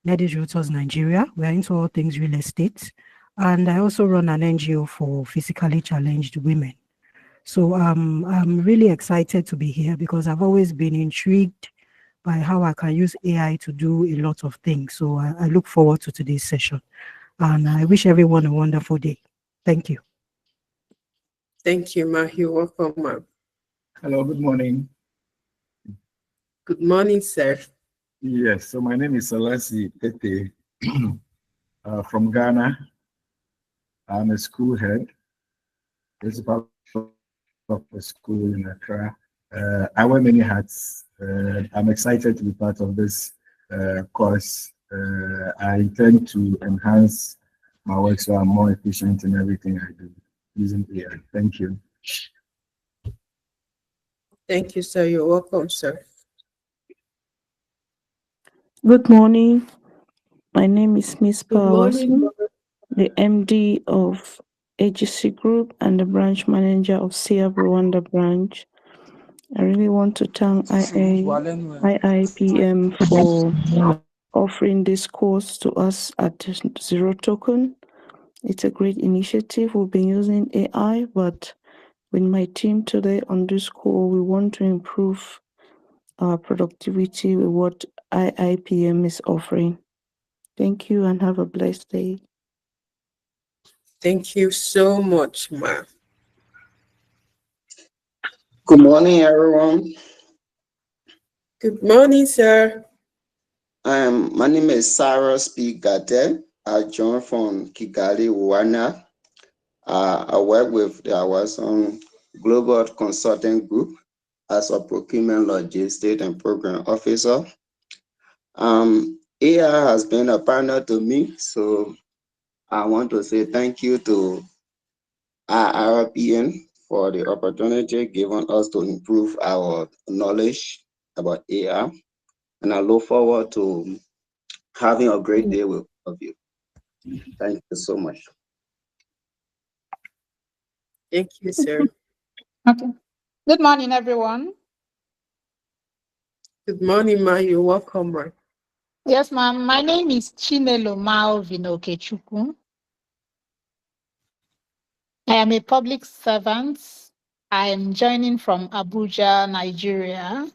Ladies Realtors Nigeria. We're into all things real estate. And I also run an NGO for physically challenged women. So I'm really excited to be here because I've always been intrigued by how I can use AI to do a lot of things. So I look forward to today's session. And I wish everyone a wonderful day. Thank you. Thank you, Ma. You're welcome, Ma. Hello, good morning. Good morning, sir. Yes, so my name is Alessi Tete from Ghana. I'm a school head, principal of a school in Accra. I wear many hats. I'm excited to be part of this course. I intend to enhance my work so I'm more efficient in everything I do using AI. Thank you. Thank you, sir. You're welcome, sir. Good morning. My name is Miss Good morning, Pawasu, the MD of AGC Group and the branch manager of SIAB Rwanda branch. I really want to thank IIPM for offering this course to us at Zero Token. It's a great initiative. We've been using AI, but with my team today on this call, we want to improve our productivity with what IIPM is offering. Thank you and have a blessed day. Thank you so much, Ma. Good morning, everyone. Good morning, sir. My name is Cyrus P. Gade. I joined from Kigali, Rwanda. I work with the Awason Global Consulting Group as a procurement logistics and program officer. AI has been a partner to me, so I want to say thank you to IIPM for the opportunity given us to improve our knowledge about AI. And I look forward to having a great day with all of you. Thank you so much. Thank you, sir. Okay. Good morning, everyone. Good morning, Ma. You're welcome, Ma. Yes, ma'am. My name is Chinelo Malvin Okechukwu. I am a public servant. I am joining from Abuja, Nigeria.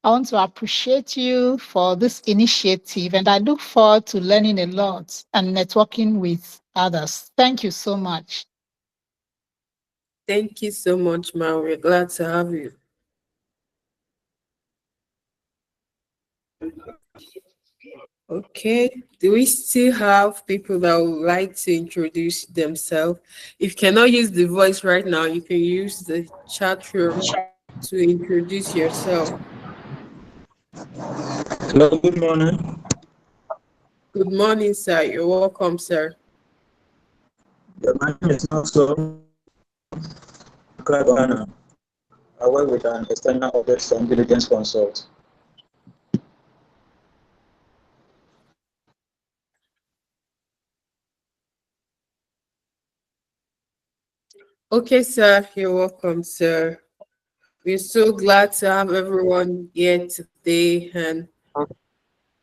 I want to appreciate you for this initiative, and I look forward to learning a lot and networking with others. Thank you so much. Thank you so much, Ma. We're glad to have you. Okay. Do we still have people that would like to introduce themselves? If you cannot use the voice right now, you can use the chat room to introduce yourself. Hello, good morning. Good morning, sir. You're welcome, sir. My name is also Ghana. I work with an external audit and diligence consult. Okay, sir. You're welcome, sir. We're so glad to have everyone here today and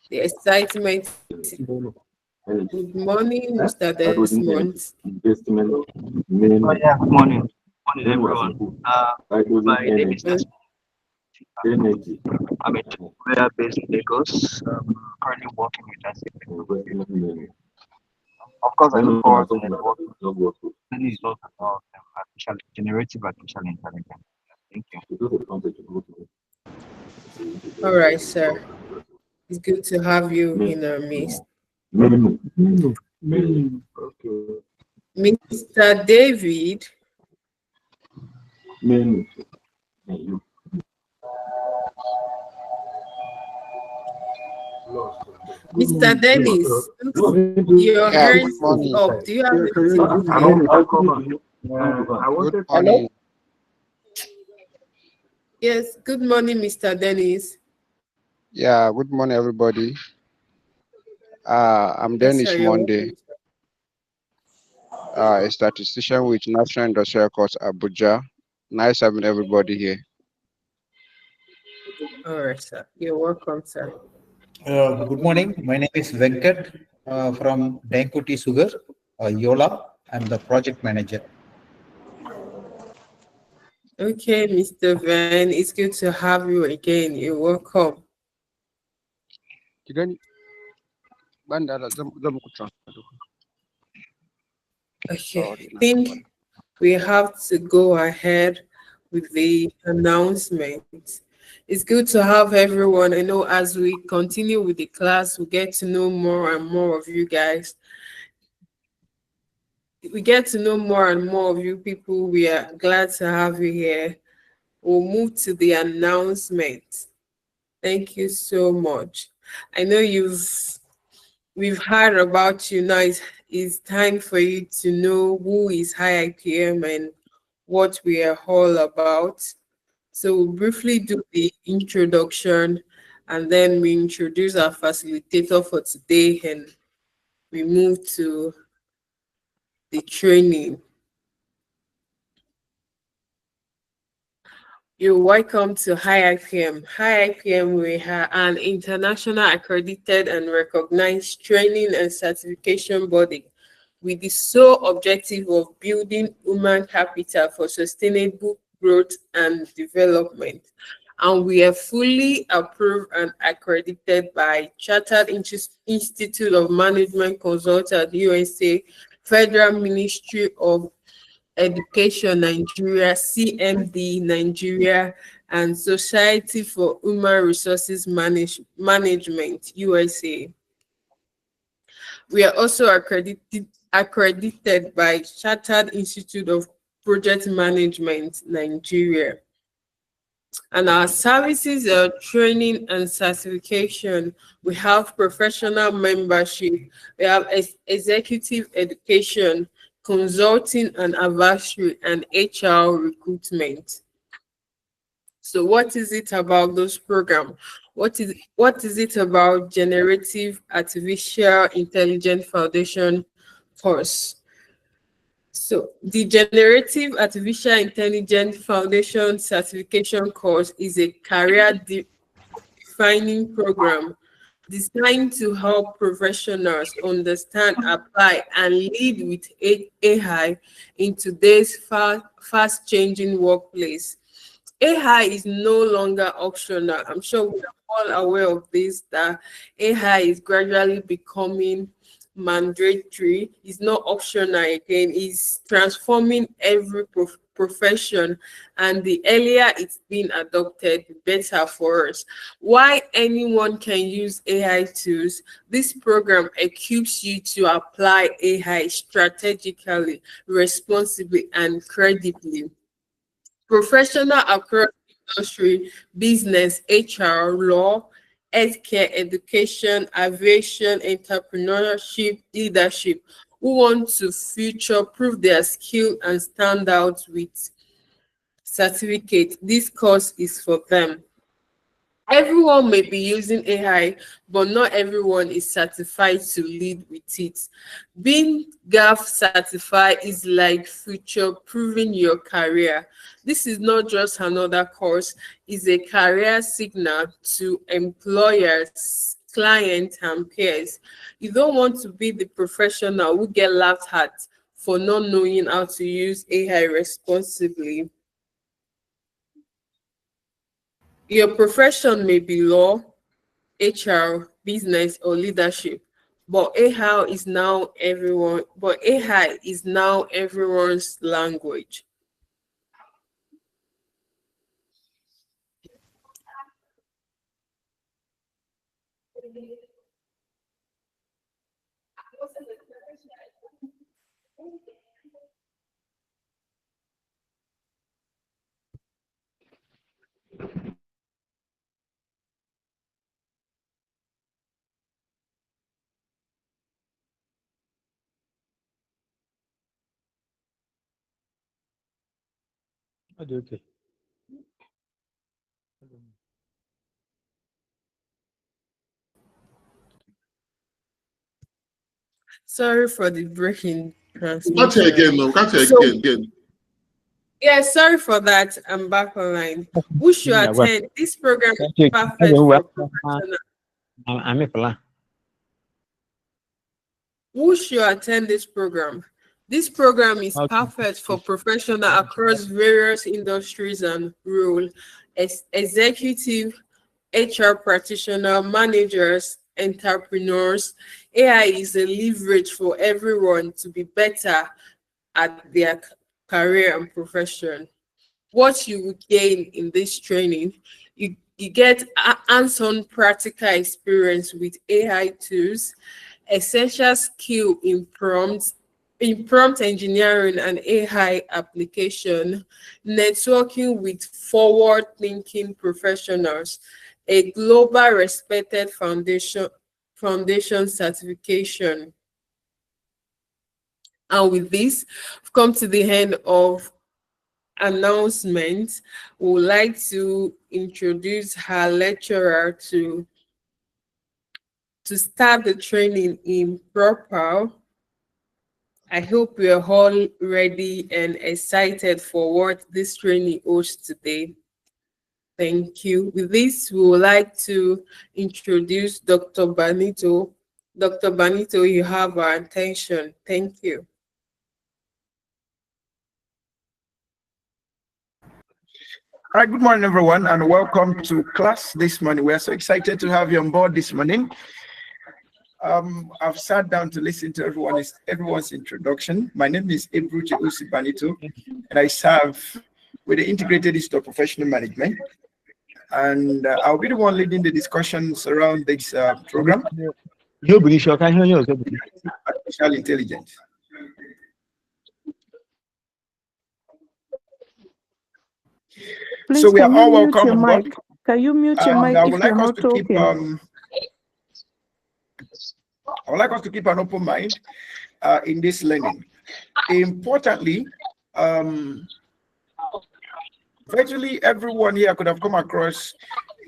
the excitement. Good morning, Mr. Desmond. Oh, yeah, good morning. Good morning, everyone. My name is Desmond. I'm a lawyer based in Lagos. Currently working with us. Of course, I look forward to networking. Many is also about generative artificial intelligence. Thank you. All right, sir. It's good to have you in our midst. Mr. David. Mr. Dennis, your hand is up. Do you have anything to say? Hello? Yes, good morning, Mr. Dennis. Yeah, good morning, everybody. I'm Dennis Monday, a statistician with National Industrial Course Abuja. Nice having everybody here. All right, sir. You're welcome, sir. Good morning. My name is Venkat from Dankuti Sugar, Yola. I'm the project manager. Okay, Mr. Van, it's good to have you again. You're welcome. Kidan banda da zan muku transfer. Okay, I think we have to go ahead with the announcement. It's good to have everyone. I know as we continue with the class, we get to know more and more of you guys. We get to know more and more of you people. We are glad to have you here. We'll move to the announcement. Thank you so much. I know we've heard about you now. It's time for you to know who is High IPM and what we are all about. So we'll briefly do the introduction and then we introduce our facilitator for today and we move to the training. You're welcome to High IPM. High IPM, we are an international accredited and recognized training and certification body with the sole objective of building human capital for sustainable growth and development. And we are fully approved and accredited by Chartered Institute of Management Consultant USA, Federal Ministry of Education Nigeria, CMD Nigeria, and Society for Human Resources Management USA. We are also accredited by Chartered Institute of Project Management Nigeria. And our services are training and certification. We have professional membership. We have executive education, consulting and advisory, and HR recruitment. So what is it about those programs? What is it about Generative Artificial Intelligence Foundation course? So the Generative Artificial Intelligence Foundation certification course is a career defining program designed to help professionals understand, apply, and lead with AI in today's fast changing workplace. AI is no longer optional. I'm sure we are all aware of this, that AI is gradually becoming mandatory. It's not optional again. It's transforming every profession, and the earlier it's been adopted, the better for us. Why anyone can use AI tools, this program equips you to apply AI strategically, responsibly, and credibly. Professional across industry, business, HR, law, healthcare, education, aviation, entrepreneurship, leadership, who want to future proof their skill and stand out with certificate. This course is for them. Everyone may be using AI, but not everyone is certified to lead with it. Being GAF certified is like future proving your career. This is not just another course, it's a career signal to employers, clients, and peers. You don't want to be the professional who get laughed at for not knowing how to use AI responsibly. Your profession may be law, HR, business, or leadership. But AI is now everyone's language. Okay. Sorry for the breaking Can't say transmission. again, no. Can't say So again. yeah, sorry for that. I'm back online. Who should Yeah, well, attend? This program is thank you. perfect Hello, for welcome. professionals. I'm a plan. Who should attend this program? This program is Okay. perfect for professionals across various industries and roles, executive, HR practitioner, managers, entrepreneurs. AI is a leverage for everyone to be better at their career and profession. What you will gain in this training, you get hands-on practical experience with AI tools, essential skill in prompt engineering and AI application, networking with forward-thinking professionals, a global respected foundation certification. And with this, we've come to the end of announcement. We would like to introduce her lecturer to start the training in proper. I hope we are all ready and excited for what this training holds today. Thank you. With this, we would like to introduce Dr. Banito. Dr. Banito, you have our attention. Thank you. All right, good morning, everyone, and welcome to class this morning. We are so excited to have you on board this morning. I've sat down to listen to everyone's introduction. My name is Ebruche Usi Banito, and I serve with the Integrated Institute of Professional Management. And I'll be the one leading the discussions around this program, Artificial Intelligence. Please, So we are can all you mute welcome your on board. mic? Can you mute your And mic I if would you're like us not to keep talking? I would like us to keep an open mind in this learning. Importantly, virtually everyone here could have come across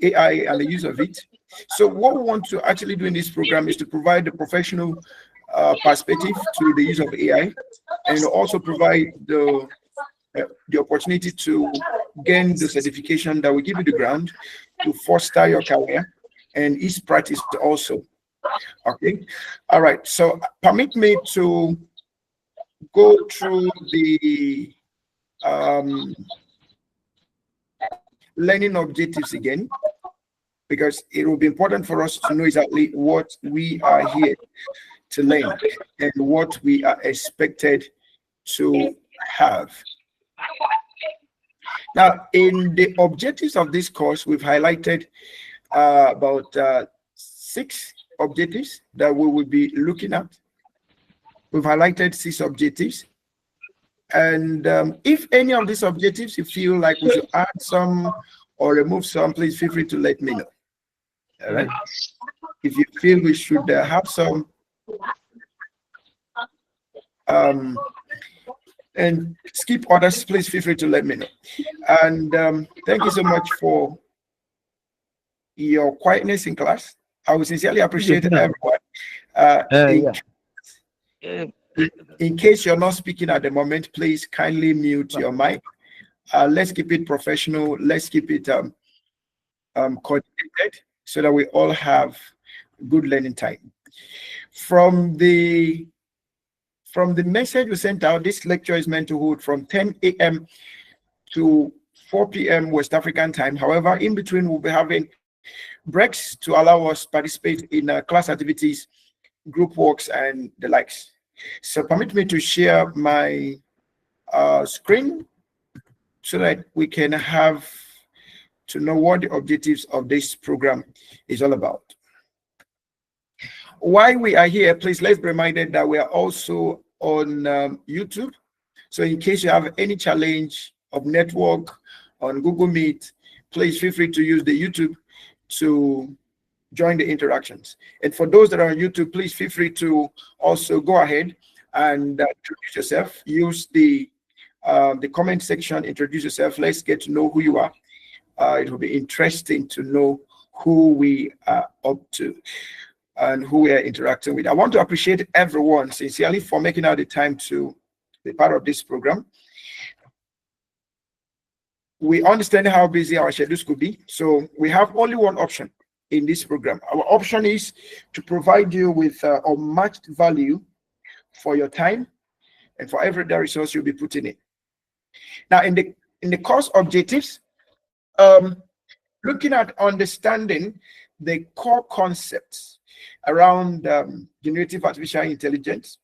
AI and the use of it. So what we want to actually do in this program is to provide the professional perspective to the use of AI, and also provide the opportunity to gain the certification that will give you the ground to foster your career and each practice also. Okay, all right. So permit me to go through the learning objectives again, because it will be important for us to know exactly what we are here to learn and what we are expected to have. Now, in the objectives of this course, we've highlighted about 6 objectives that we will be looking at. We've highlighted 6 objectives. And if any of these objectives you feel like we should add some or remove some, please feel free to let me know. All right. If you feel we should have some and skip others, please feel free to let me know. And thank you so much for your quietness in class. I would sincerely appreciate everyone. In case you're not speaking at the moment, please kindly mute your mic. Let's keep it professional. Let's keep it coordinated so that we all have good learning time. From the message we sent out, this lecture is meant to hold from 10 a.m. to 4 p.m. West African time. However, in between, we'll be having breaks to allow us to participate in class activities, group works, and the likes. So permit me to share my screen so that we can have to know what the objectives of this program is all about. While we are here, please let's be reminded that we are also on YouTube. So in case you have any challenge of network on Google Meet, please feel free to use the YouTube to join the interactions. And for those that are on YouTube, please feel free to also go ahead and introduce yourself. Use the comment section, introduce yourself. Let's get to know who you are. It will be interesting to know who we are up to and who we are interacting with. I want to appreciate everyone sincerely for making out the time to be part of this program. We understand how busy our schedules could be, so we have only one option. in this program. Our option is to provide you with unmatched value for your time and for every resource you'll be putting in. Now, in the course objectives, looking at understanding the core concepts around generative artificial intelligence.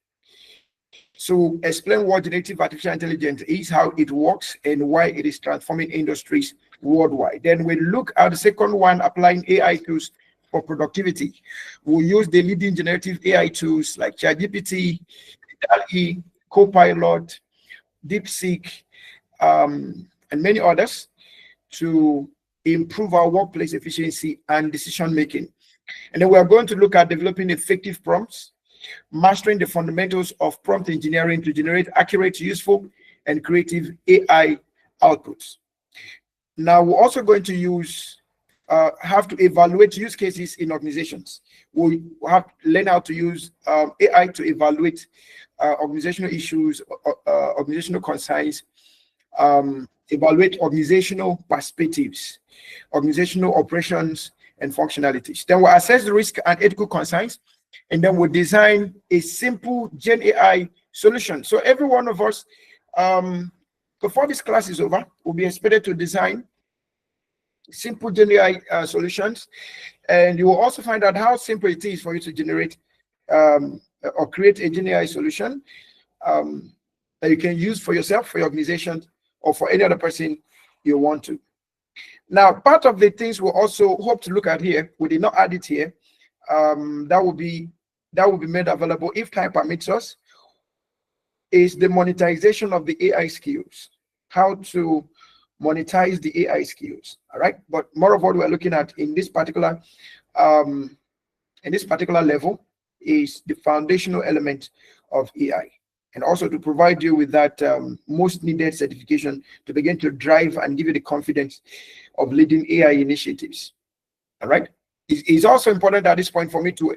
So explain what generative artificial intelligence is, how it works, and why it is transforming industries worldwide. Then we look at the second one, applying AI tools for productivity. We'll use the leading generative AI tools like ChatGPT, DALL-E, Copilot, DeepSeek, and many others to improve our workplace efficiency and decision making. And then we are going to look at developing effective prompts, mastering the fundamentals of prompt engineering to generate accurate, useful, and creative AI outputs. Now, we're also going to use have to evaluate use cases in organizations. We have to learn how to use AI to evaluate organizational issues, organizational concerns, evaluate organizational perspectives, organizational operations, and functionalities. Then we'll assess the risk and ethical concerns, and then we'll design a simple Gen AI solution. So every one of us, before this class is over, will be expected to design simple Gen AI solutions, and you will also find out how simple it is for you to generate or create a Gen AI solution that you can use for yourself, for your organization, or for any other person you want to. Now, part of the things we'll also hope to look at here, we did not add it here, that will be made available if time permits us, is the monetization of the AI skills, how to monetize the AI skills. All right, but more of what we're looking at in this particular level is the foundational element of AI, and also to provide you with that most needed certification to begin to drive and give you the confidence of leading AI initiatives. All right. It's also important at this point for me to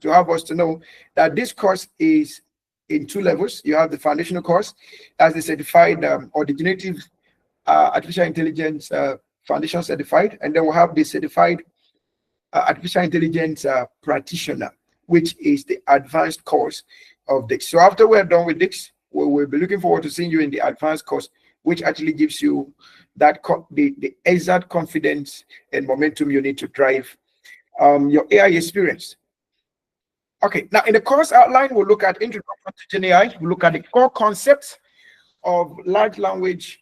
have us to know that this course is in two levels. You have the foundational course, as the certified or the generative artificial intelligence foundation certified, and then we'll have the certified artificial intelligence practitioner, which is the advanced course of this. So after we're done with this, we will be looking forward to seeing you in the advanced course, which actually gives you that the exact confidence and momentum you need to drive your AI experience. Okay, now in the course outline, we'll look at introduction to Gen AI. We'll look at the core concepts of large language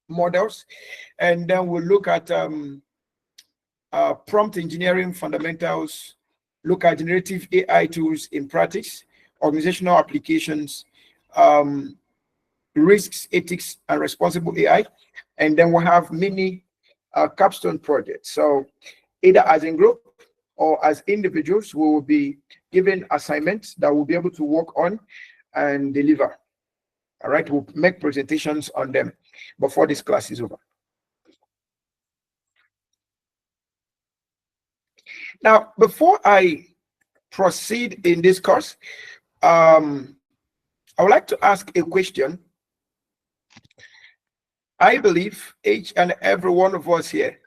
models, and then we'll look at prompt engineering fundamentals, look at generative AI tools in practice, organizational applications, risks, ethics, and responsible AI. And then we'll have many capstone projects. So either as in group or as individuals, we will be given assignments that we'll be able to work on and deliver. All right, we'll make presentations on them before this class is over. Now, before I proceed in this course, I would like to ask a question. I believe each and every one of us here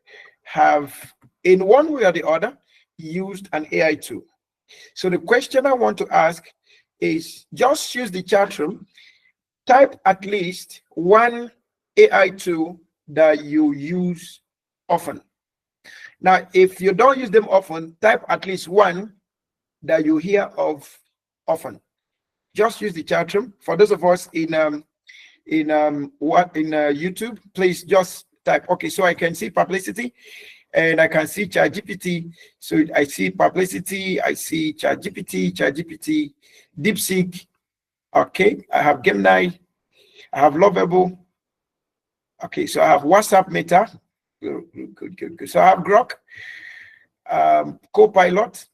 have, in one way or the other, used an AI tool. So the question I want to ask is, just use the chat room, type at least one AI tool that you use often. Now, if you don't use them often, type at least one that you hear of often. Just use the chat room. For those of us in YouTube, please just type. Okay, so I can see Perplexity and I can see ChatGPT. So I see Perplexity, I see ChatGPT, DeepSeek. Okay, I have Gemini, I have Lovable. Okay, so I have WhatsApp Meta. Good. So I have Grok, Copilot.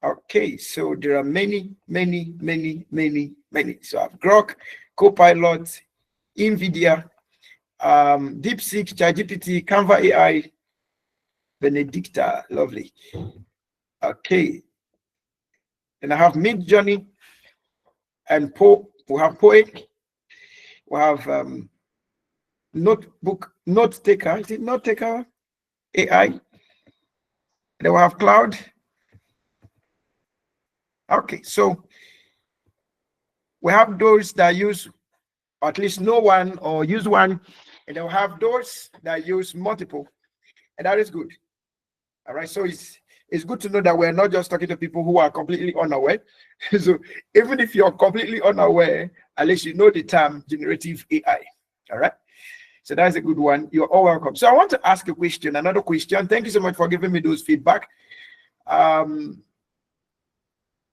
Okay, so there are many. So I have Grok, Copilot, NVIDIA, DeepSeek, ChatGPT, Canva AI, Benedicta, lovely. Okay, and I have Midjourney and we have Poet, we have Note Taker. Is it Note Taker? AI. Then we have cloud. Okay, so we have those that use at least know one or use one, and they'll have those that use multiple, and that is good. All right, so it's good to know that we're not just talking to people who are completely unaware. So even if you're completely unaware, at least you know the term generative AI. All right, so that's a good one. You're all welcome. So I want to ask a question, another question. Thank you so much for giving me those feedback.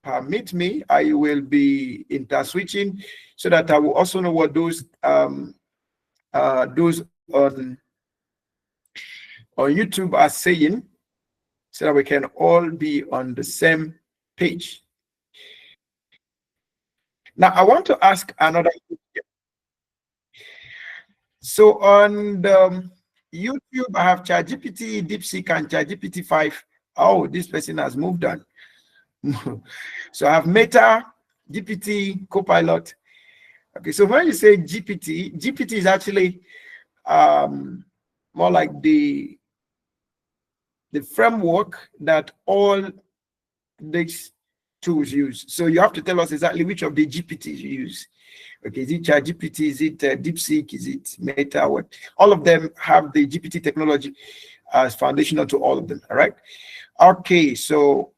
Permit me, I will be interswitching so that I will also know what those on YouTube are saying, so that we can all be on the same page. Now I want to ask another question. So on the YouTube, I have ChatGPT, DeepSeek, and ChatGPT 5. Oh, this person has moved on. So I have Meta, GPT, Copilot. Okay, so when you say GPT is actually more like the framework that all these tools use. So you have to tell us exactly which of the GPTs you use. Okay, is it ChatGPT? Is it DeepSeek? Is it Meta? What? All of them have the GPT technology as foundational to all of them. All right. Okay, so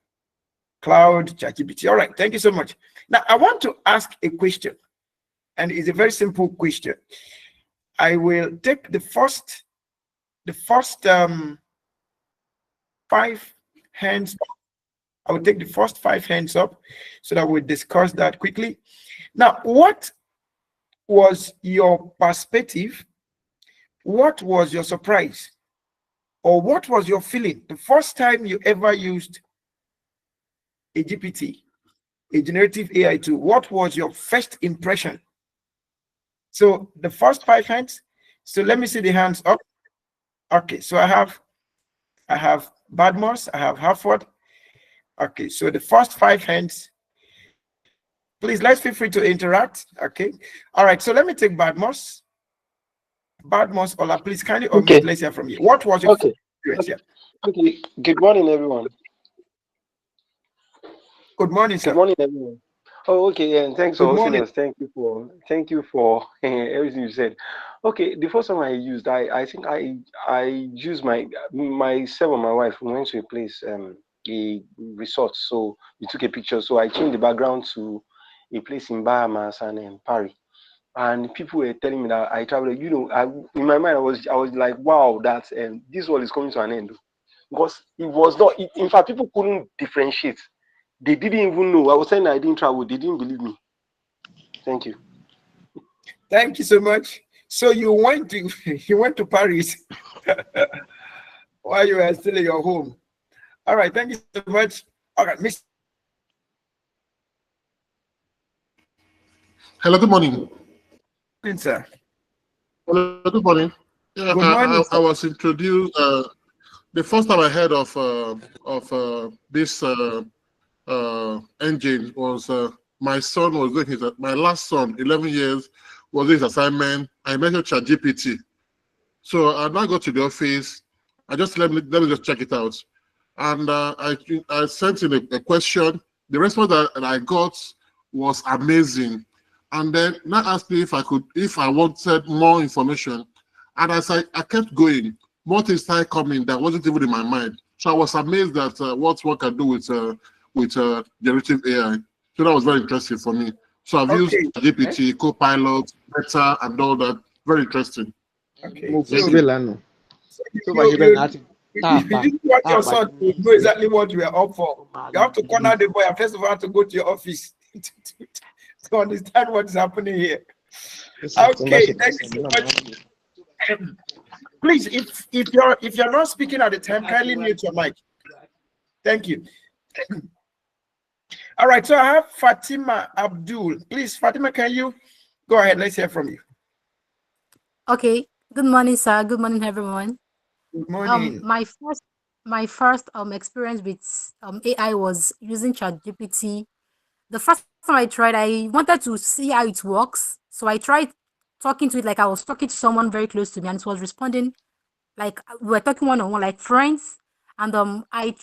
cloud, ChatGPT. All right, thank you so much. Now I want to ask a question, and it's a very simple question. I will take the first 5 hands. I will take the first 5 hands up so that we discuss that quickly. Now, what was your perspective? What was your surprise? Or what was your feeling the first time you ever used a GPT, a generative AI tool? What was your first impression? So the first 5 hands. So let me see the hands up. Okay, so I have Badmos, I have Harford. Okay, so the first 5 hands. Please, let's feel free to interact. Okay. All right, so let me take Badmos. Badmos, Ola, please kindly unmute. Let's hear from you. What was your experience? Yeah. Okay. Good morning, everyone. Good morning, sir. Good morning, everyone. Oh, okay. And thanks for hosting us. Thank you for everything you said. Okay, the first time I used, I think I used myself and my wife. We went to a place, a resort. So we took a picture. So I changed the background to a place in Bahamas and Paris. And people were telling me that I traveled. In my mind, I was like, wow, that this world is coming to an end, because it was not. In fact, people couldn't differentiate. They didn't even know. I was saying I didn't travel. They didn't believe me. Thank you. Thank you so much. So you went to Paris while you were still in your home. All right. Thank you so much. All right, Miss. Hello. Good morning. Good, sir. Hello. Good morning. Yeah, Good morning, I was introduced. The first time I heard of this engine was my son was doing my last son, 11 years, was doing his assignment. I mentioned ChatGPT. So I now go to the office. I just let me just check it out. And I sent in a question. The response that I got was amazing. And then now asked me if I wanted more information. And as I kept going, more things started coming that wasn't even in my mind. So I was amazed at what one can do with generative AI. So that was very interesting for me. So I've used GPT, Copilot, Meta, and all that. Very interesting. Okay. You want your son to know exactly what you are up for. You have to corner the boy, and first of all, have to go to your office to understand what is happening here. Okay, thank you so much. Please, if you're not speaking at the time, kindly mute your mic. Thank you. All right, so I have Fatima Abdul. Please, Fatima, can you go ahead? Let's hear from you. Okay. Good morning, sir. Good morning, everyone. Good morning. My first experience with AI was using ChatGPT. The first time I tried, I wanted to see how it works. So I tried talking to it like I was talking to someone very close to me, and it was responding like we were talking one on one, like friends. And I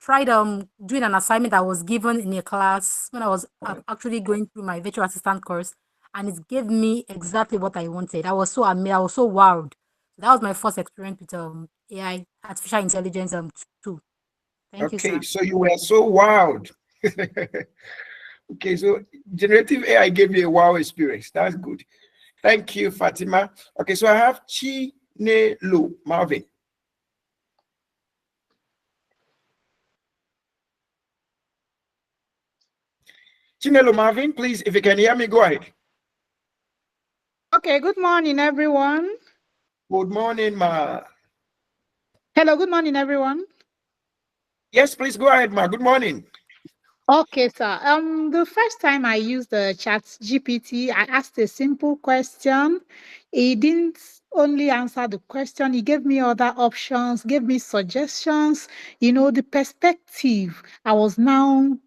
tried doing an assignment I was given in a class when I was actually going through my virtual assistant course, and it gave me exactly what I wanted. I was so amazed. I was so wowed. That was my first experience with AI, artificial intelligence too. Thank you, Okay, sir. so you were so wowed. Okay, so generative AI gave you a wow experience. That's good. Thank you, Fatima. Okay, so I have Chinelo Marvin. Chinelo Marvin, please, if you can hear me, go ahead. Okay, good morning, everyone. Good morning, Ma. Hello, good morning, everyone. Yes, please go ahead, Ma. Good morning. Okay, sir. The first time I used the chat GPT, I asked a simple question. He didn't only answer the question, he gave me other options, gave me suggestions, the perspective. I was now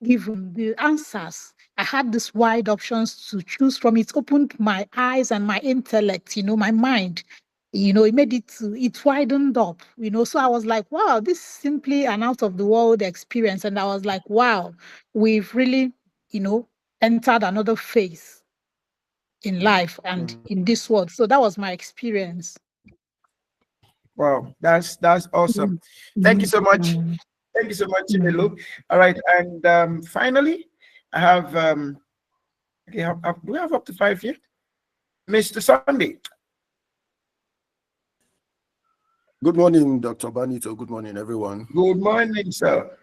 given the answers. I had these wide options to choose from. It opened my eyes and my intellect, my mind. It made it widened up, So I was like, wow, this is simply an out of the world experience. And I was like, wow, we've really, entered another phase in life and in this world. So that was my experience. Wow, that's awesome. Thank you so much. Thank you so much, Chinelo. All right, and finally, I have okay, do we have up to 5 here? Mr. Sunday. Good morning, Dr. Banito. Good morning, everyone. Good morning, sir.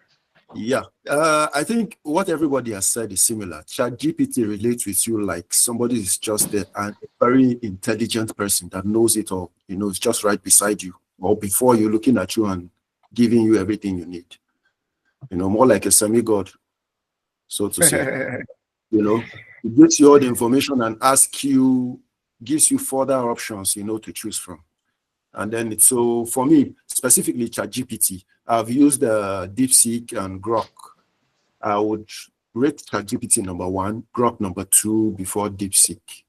Yeah, I think what everybody has said is similar. ChatGPT relates with you like somebody is just a very intelligent person that knows it all. It's just right beside you or before you, looking at you and giving you everything you need. More like a semi-god, so to say. It gives you all the information and gives you further options, to choose from. And then so for me, specifically ChatGPT, I've used DeepSeek and Grok. I would rate ChatGPT #1, Grok #2 before DeepSeek,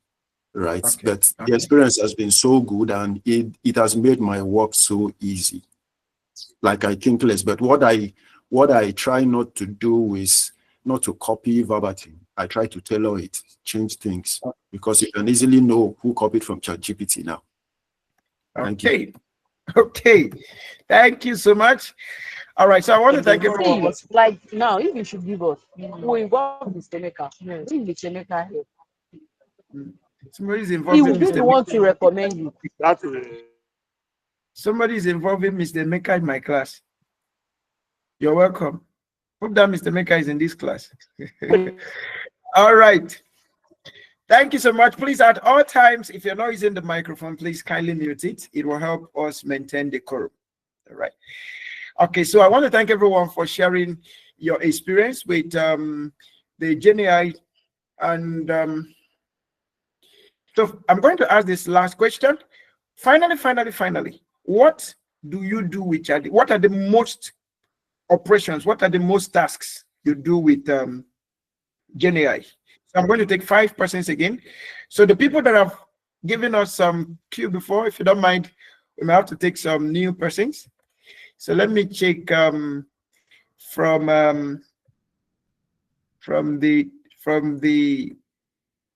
right? Okay. But the experience has been so good and it has made my work so easy. Like I think less, but what I try not to do is not to copy verbatim. I try to tailor it, change things, because you can easily know who copied from ChatGPT now. Okay. Okay. Thank you so much. All right. So I want to thank everyone. Like now, if you should give us, we involve Mr. Meka. Bring Mr. Meka here. Somebody's He involving will be Mr. the one to recommend you. Somebody's involving Mr. Meka in my class. You're welcome. Hope that Mr. Meka is in this class. All right. Thank you so much. Please, at all times, if you're not using the microphone, please kindly mute it. It will help us maintain decorum. All right. Okay, so I want to thank everyone for sharing your experience with the GenAI. And so I'm going to ask this last question. Finally, what do you do with Chat? What are the most operations? What are the most tasks you do with GenAI? So I'm going to take 5 persons again. So the people that have given us some cue before, if you don't mind, we may have to take some new persons. So let me check from the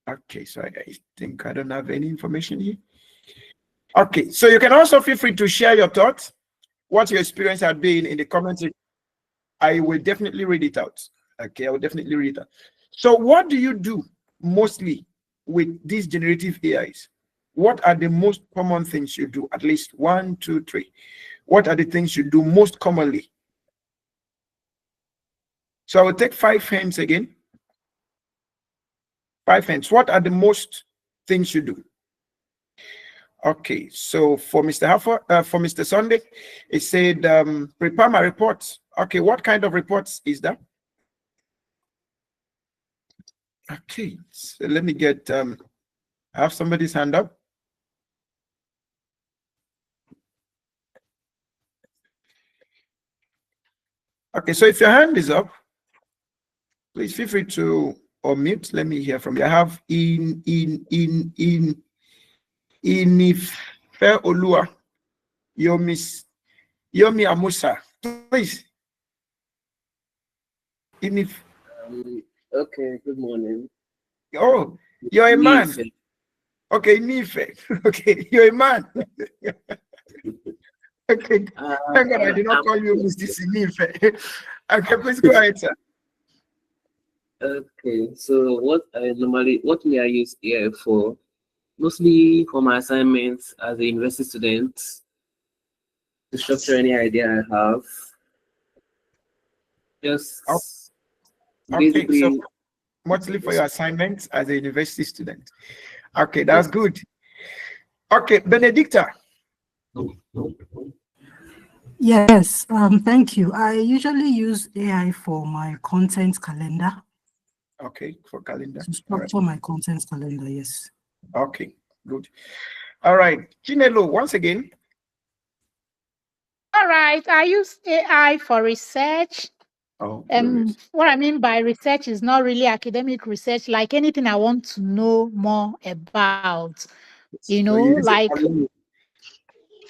okay, so I think I don't have any information here. Okay, so you can also feel free to share your thoughts, what your experience had been in the comments. I will definitely read it out. Okay, I will definitely read it out. So what do you do mostly with these generative AIs? What are the most common things you do? At least 1, 2, 3. What are the things you do most commonly? So I will take 5 hands again. 5 hands. What are the most things you do? Okay, so for Mr. Haffer, for Mr. Sunday, it said prepare my reports. Okay, what kind of reports is that? Okay, so let me get have somebody's hand up. Okay, so if your hand is up, please feel free to unmute. Let me hear from you. I have Inife Olua. Yomi Amusa. Please. Okay, good morning. Oh, you're a man. Okay, Nife. Okay, you're a man. Okay, thank God I did not call you Mr. Nife. Okay, please go ahead, sir. Okay, so what may I use AI for? Mostly for my assignments as a university student, to structure any idea I have. Just basically. So mostly for your assignments as a university student. Okay, that's good. Okay, Benedicta. Yes, thank you. I usually use AI for my content calendar. Okay, for calendar. To structure my content calendar, yes. Okay, good. All right, Chinelo, once again. All right, I use AI for research. What I mean by research is not really academic research, like anything I want to know more about, like,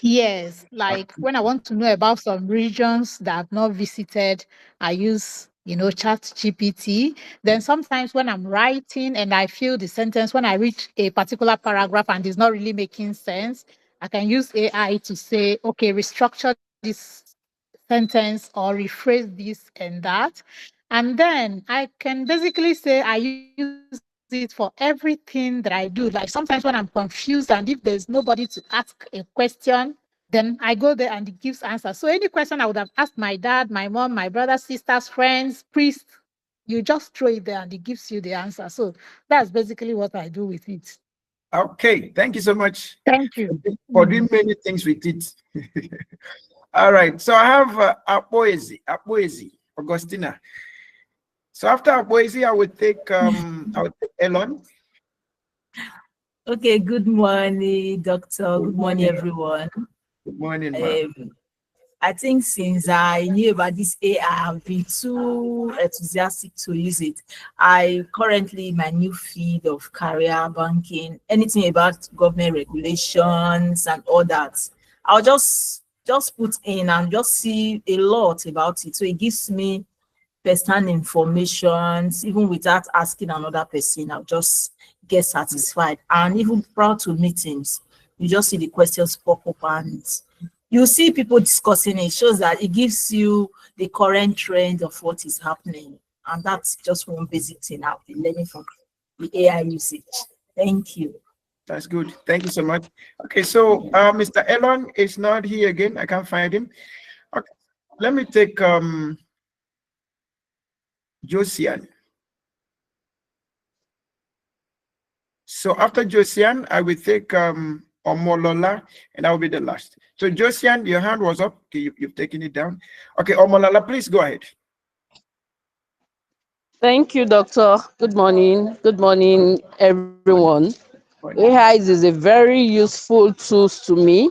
yes, like when I want to know about some regions that I've not visited, I use, Chat GPT. Then sometimes when I'm writing and I feel the sentence, when I reach a particular paragraph and it's not really making sense, I can use AI to say, okay, restructure this sentence or rephrase this and that. And then I can basically say I use it for everything that I do. Like sometimes when I'm confused and if there's nobody to ask a question, then I go there and it gives answers. So any question I would have asked my dad, my mom, my brothers, sisters, friends, priests, you just throw it there and it gives you the answer. So that's basically what I do with it. Okay, thank you so much. Thank you for doing many things with it. All right, so I have Apoezi, Augustina. So after Apoezi, I would take Elon. Okay, good morning, doctor. Good morning, everyone. Good morning, ma'am. I think since I knew about this AI, I've been too enthusiastic to use it. I currently, my new feed of career banking, anything about government regulations and all that, I'll just put in and just see a lot about it. So it gives me first-hand information, even without asking another person. I'll just get satisfied. And even prior to meetings, you just see the questions pop up and you see people discussing it. It shows that it gives you the current trend of what is happening. And that's just one basic thing I've been learning from the AI usage. Thank you. That's good. Thank you so much. Okay, so Mr. Elon is not here again. I can't find him. Okay, let me take Josian. So after Josian, I will take Omolola, and that will be the last. So Josian, your hand was up. Okay, you've taken it down. Okay, Omolola, please go ahead. Thank you, doctor. Good morning. Good morning, everyone. AI is a very useful tool to me.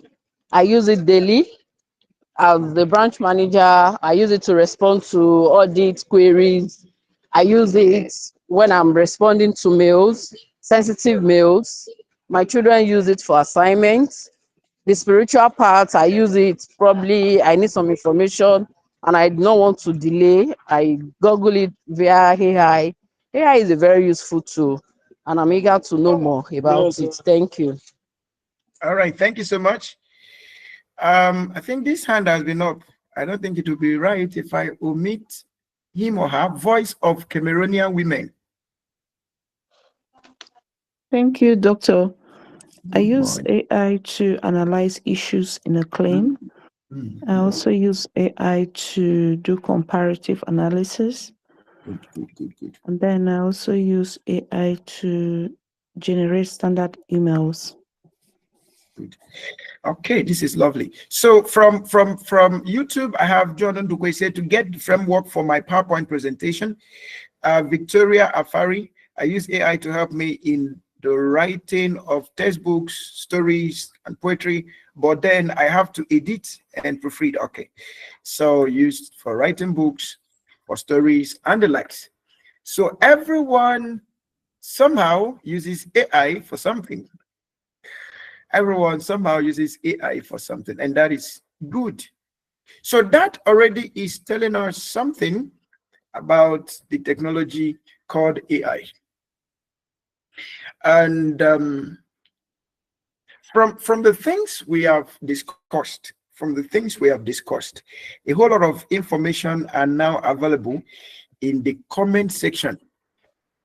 I use it daily. As the branch manager, I use it to respond to audit queries. I use it when I'm responding to mails, sensitive mails. My children use it for assignments. The spiritual part, I use it probably, I need some information and I don't want to delay. I Google it via AI. AI is a very useful tool and I'm eager to know more about it. Thank you. All right, thank you so much. I think this hand has been up. I don't think it would be right if I omit him or her. Voice of Cameroonian Women. Thank you, Doctor. I use AI to analyze issues in a claim. I also use AI to do comparative analysis. Good. And then I also use AI to generate standard emails. Good. Okay, this is lovely. So from YouTube, I have Jordan Dukwe said to get the framework for my PowerPoint presentation. Victoria Afari, I use AI to help me in the writing of textbooks, stories, and poetry, but then I have to edit and proofread. Okay, so used for writing books, for stories, and the likes. So everyone somehow uses AI for something. Everyone somehow uses AI for something, and that is good. So that already is telling us something about the technology called AI. And from the things we have discussed, a whole lot of information are now available in the comment section,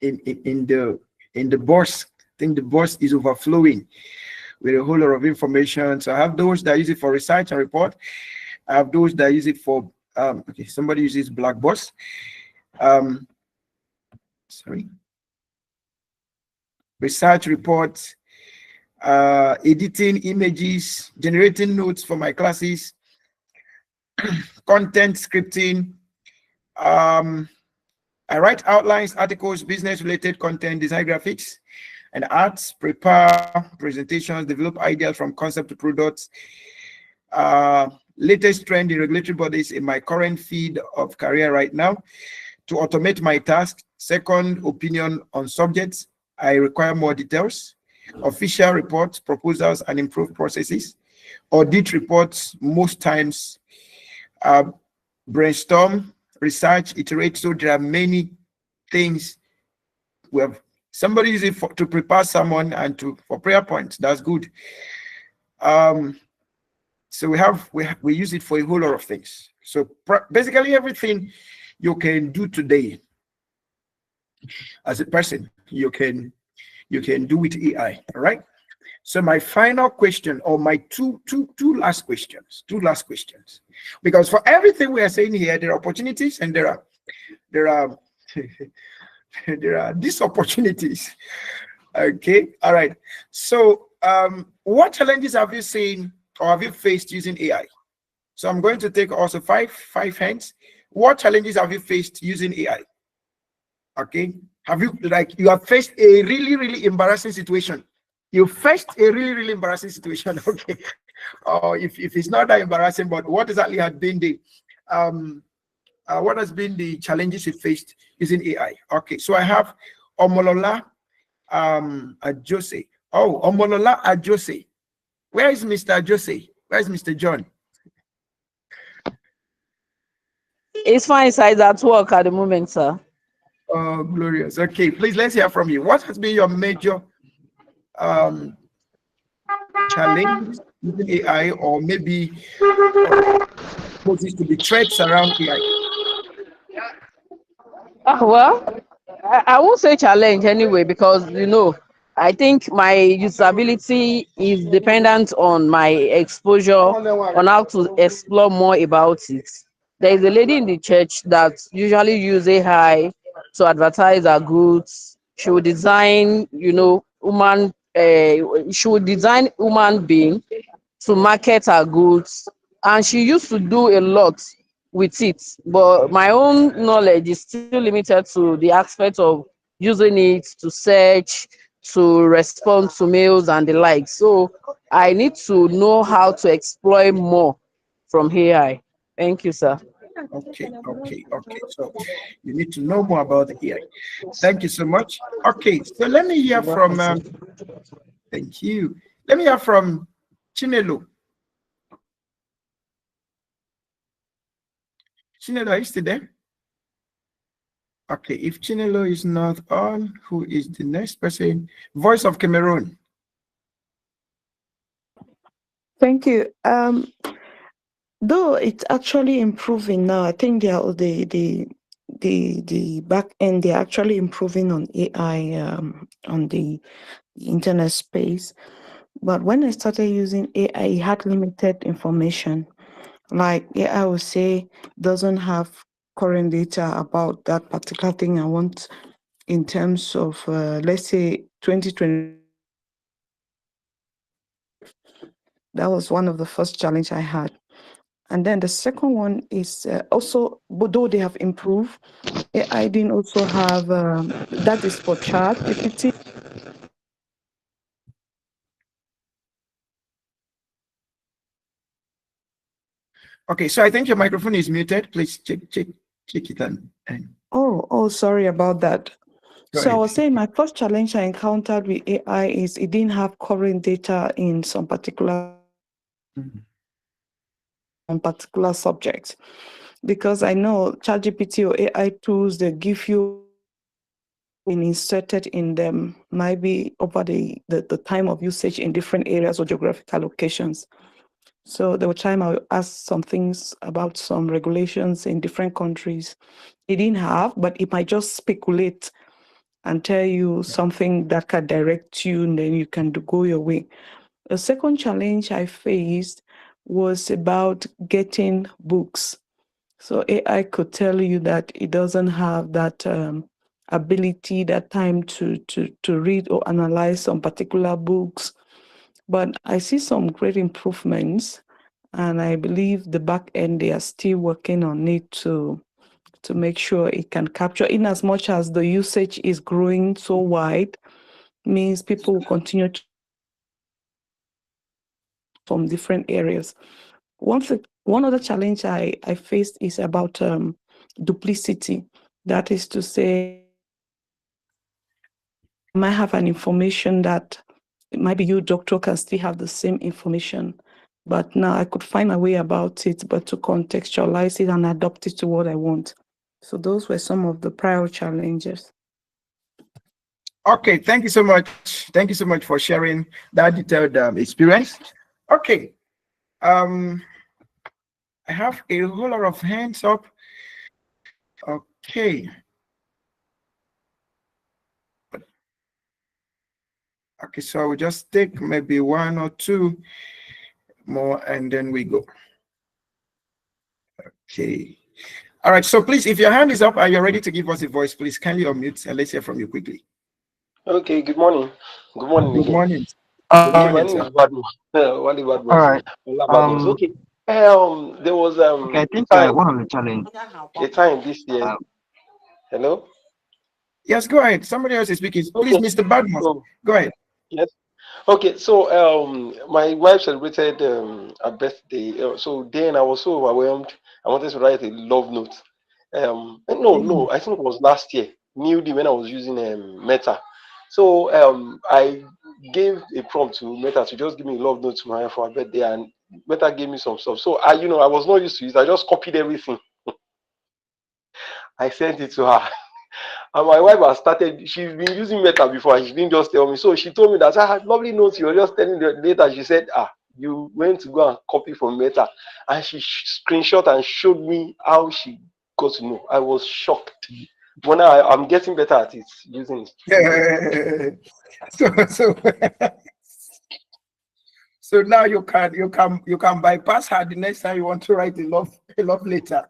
in the box. I think the box is overflowing with a whole lot of information. So I have those that use it for research and report. I have those that use it for okay, somebody uses Blackbox. Sorry. Research reports, editing images, generating notes for my classes, content scripting. I write outlines, articles, business-related content, design graphics and arts, prepare presentations, develop ideas from concept to products. Latest trend in regulatory bodies in my current field of career right now. To automate my task, second opinion on subjects, I require more details. Official reports, proposals, and improved processes. Audit reports, most times brainstorm, research, iterate. So there are many things. We have somebody use it to prepare someone and for prayer points. That's good. So we use it for a whole lot of things. So basically everything you can do today as a person, you can do with AI. All right. So my final question, or my two last questions, because for everything we are saying here, there are opportunities and there are there are these opportunities. Okay. All right. So what challenges have you seen or have you faced using AI? So I'm going to take also five hands. What challenges have you faced using AI? Okay. Have you have faced a really embarrassing situation? You faced a really embarrassing situation. Okay. Or if it's not that embarrassing, but what exactly had been the what has been the challenges you faced using AI? Okay. So I have Omolola Ajose. Oh, Omolola Ajose. Where is Mr. Ajose? Where is Mr. John? It's fine, size at work at the moment, sir. Oh, glorious. Okay, please let's hear from you. What has been your major challenge using AI, or maybe to the threats around AI? Well, I won't say challenge anyway, because I think my usability is dependent on my exposure, on how to explore more about it. There is a lady in the church that usually uses AI to advertise her goods. She would design, she would design human being to market her goods, and she used to do a lot with it. But my own knowledge is still limited to the aspect of using it to search, to respond to mails and the like. So I need to know how to exploit more from AI. Thank you, sir. Okay. So you need to know more about the AI. Thank you so much. Okay, so let me hear from thank you. Let me hear from Chinelo. Chinelo, are you still there? Okay, if Chinelo is not on, who is the next person? Voice of Cameroon. Thank you. Though it's actually improving now, I think the back end, they're actually improving on AI on the internet space. But when I started using AI, it had limited information. Like AI would say doesn't have current data about that particular thing I want in terms of let's say 2020. That was one of the first challenge I had. And then the second one is also, but though they have improved, AI didn't also have, that is for chat GPT. Okay, so I think your microphone is muted. Please check it on. Oh, sorry about that. So I was saying my first challenge I encountered with AI is it didn't have current data in some particular subjects, because I know ChatGPT or AI tools, they give you inserted in them might be over the time of usage in different areas or geographical locations. So there were time I asked some things about some regulations in different countries. It didn't have, but it might just speculate and tell you something that can direct you, and then you can go your way. A second challenge I faced was about getting books. So AI could tell you that it doesn't have that ability, that time to read or analyze some particular books. But I see some great improvements, and I believe the back end, they are still working on it to make sure it can capture, in as much as the usage is growing so wide, means people will continue to from different areas. One other challenge I faced is about duplicity. That is to say, you might have an information that it might be you, doctor, can still have the same information. But now I could find a way about it, but to contextualize it and adapt it to what I want. So those were some of the prior challenges. Okay, thank you so much. Thank you so much for sharing that detailed experience. Okay, I have a whole lot of hands up. Okay. Okay, so I will just take maybe one or two more and then we go. Okay. All right, so please, if your hand is up and you're ready to give us a voice, please kindly unmute and let's hear from you quickly. Okay, good morning. Good morning Good again. morning. Okay, my name is Badmus. Wally Badmus. All right. Badmus. Okay. There was Okay, I think one of the challenge. a time this year. Hello. Yes, go ahead. Somebody else is speaking. Please, Okay. Mr. Badmus, go ahead. Yes. Okay, so my wife celebrated her birthday. So then I was so overwhelmed. I wanted to write a love note. No, I think it was last year, newly, when I was using Meta. So I gave a prompt to Meta to just give me a love note to my wife for her birthday, and Meta gave me some stuff. So I was not used to it. I just copied everything. I sent it to her. And my wife has started, she's been using Meta before, and she didn't just tell me. So she told me that I had lovely notes. You were just telling me later. She said, you went to go and copy from Meta. And she screenshot and showed me how she got to know. I was shocked. When I'm getting better at it, using it. So now you can bypass her the next time you want to write a love letter.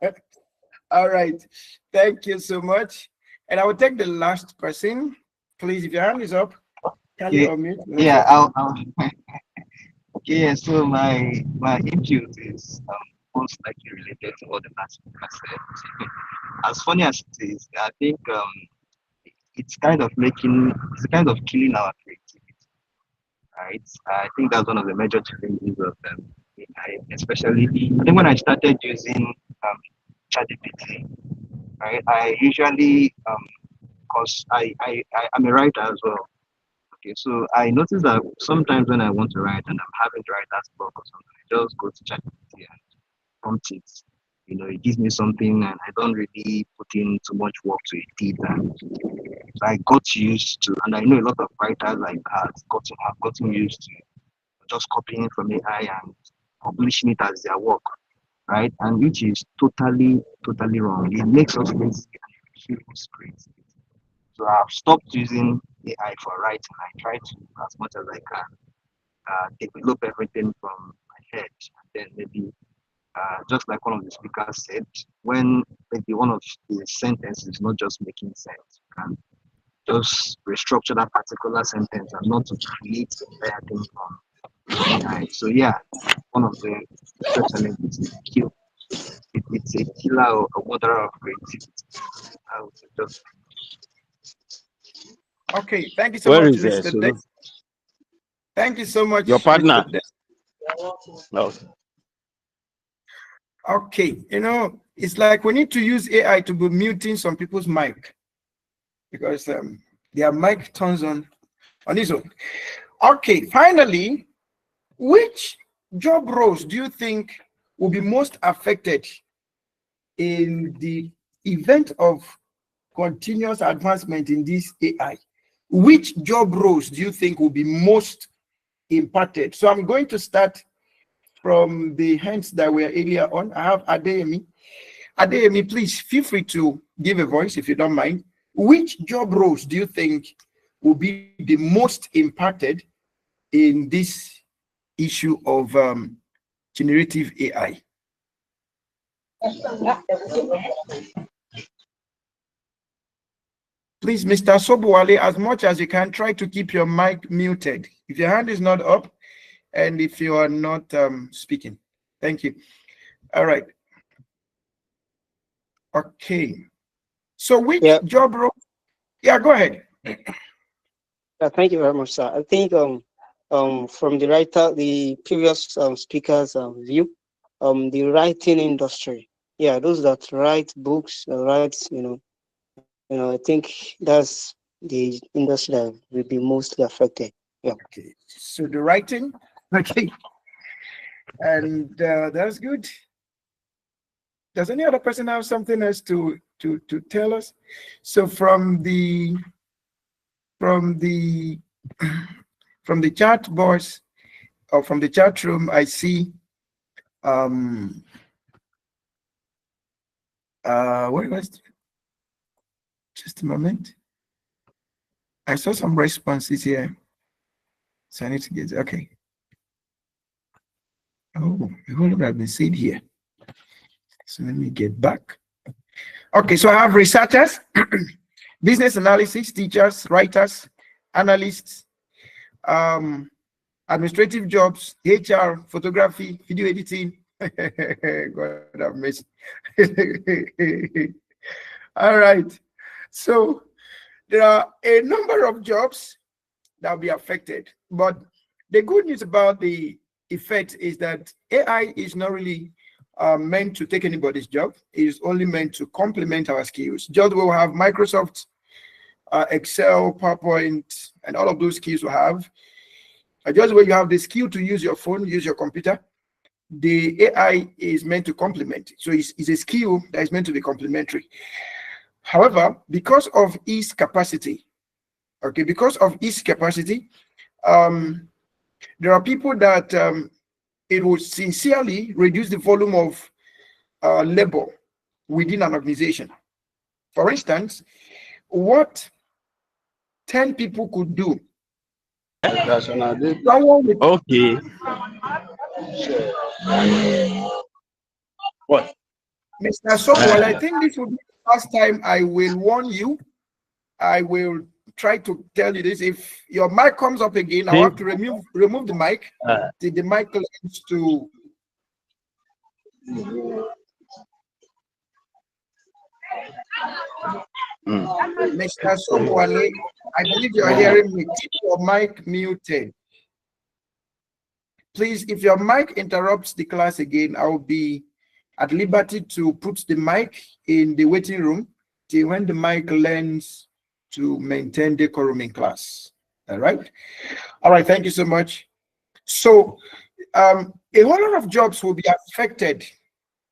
All right. Thank you so much. And I will take the last person. Please, if your hand is up, can you unmute? Yeah, I'll okay, so my input is most likely related to what the last speaker said. As funny as it is, I think it's kind of killing our creativity, right? I think that's one of the major challenges of AI, especially I think when I started using ChatGPT, right? I usually because I'm a writer as well. Okay, so I noticed that sometimes when I want to write and I'm having to write that book or something, I just go to ChatGPT and prompt it. It gives me something, and I don't really put in too much work to edit. And so I got used to, and I know a lot of writers like that have gotten used to just copying from AI and publishing it as their work, right? And which is totally wrong. It makes us lazy and it kills creativity. So I've stopped using AI for writing. I try to, as much as I can, develop everything from my head, and then maybe, just like one of the speakers said, when maybe one of the sentences is not just making sense, you can just restructure that particular sentence and not to create the entire thing from AI. So yeah, one of the challenges is kill. It's a killer or a murderer of creativity. I would just. Okay, thank you so Where much, is Mr. Dex. Thank you so much, your partner? Mr. Dex. No. Okay, it's like we need to use AI to be muting some people's mic, because Their mic turns on its own. Okay, finally, which job roles do you think will be most affected in the event of continuous advancement in this AI? Which job roles do you think will be most impacted? So I'm going to start from the hands that were earlier on. I have Adeyemi. Adeyemi, please feel free to give a voice if you don't mind. Which job roles do you think will be the most impacted in this issue of generative AI? Please, Mr. Sobuwale, as much as you can, try to keep your mic muted. If your hand is not up and if you are not speaking. Thank you. All right. Okay. So which job role? Yeah, go ahead. Thank you very much, sir. I think from the previous speaker's view, the writing industry, yeah, those that write books, write, I think that's the industry that will be mostly affected. Yeah. Okay. So the writing, okay, and that's good. Does any other person have something else to tell us? So from the chat box or from the chat room, I see where was it? Just a moment. I saw some responses here. So I need to get okay. Oh, what have I been said here? So let me get back. Okay, so I have researchers, business analysis, teachers, writers, analysts, administrative jobs, HR, photography, video editing. God have mercy. All right. So there are a number of jobs that will be affected. But the good news about the effect is that AI is not really meant to take anybody's job. It is only meant to complement our skills. Just we will have Microsoft, Excel, PowerPoint, and all of those skills we have. Just where you have the skill to use your phone, use your computer, the AI is meant to complement. So it's a skill that is meant to be complementary. However, because of its capacity, there are people that it will sincerely reduce the volume of labor within an organization. For instance, what 10 people could do. Okay. What? Mr. Sokol, I think this will be the last time I will warn you. I will try to tell you this. If your mic comes up again, I'll have to remove the mic. The mic learns to Mr. Sobwale, I believe you are hearing me. Keep your mic muted. Please, if your mic interrupts the class again, I'll be at liberty to put the mic in the waiting room till when the mic learns to maintain decorum in class. All right. All right. Thank you so much. So a whole lot of jobs will be affected,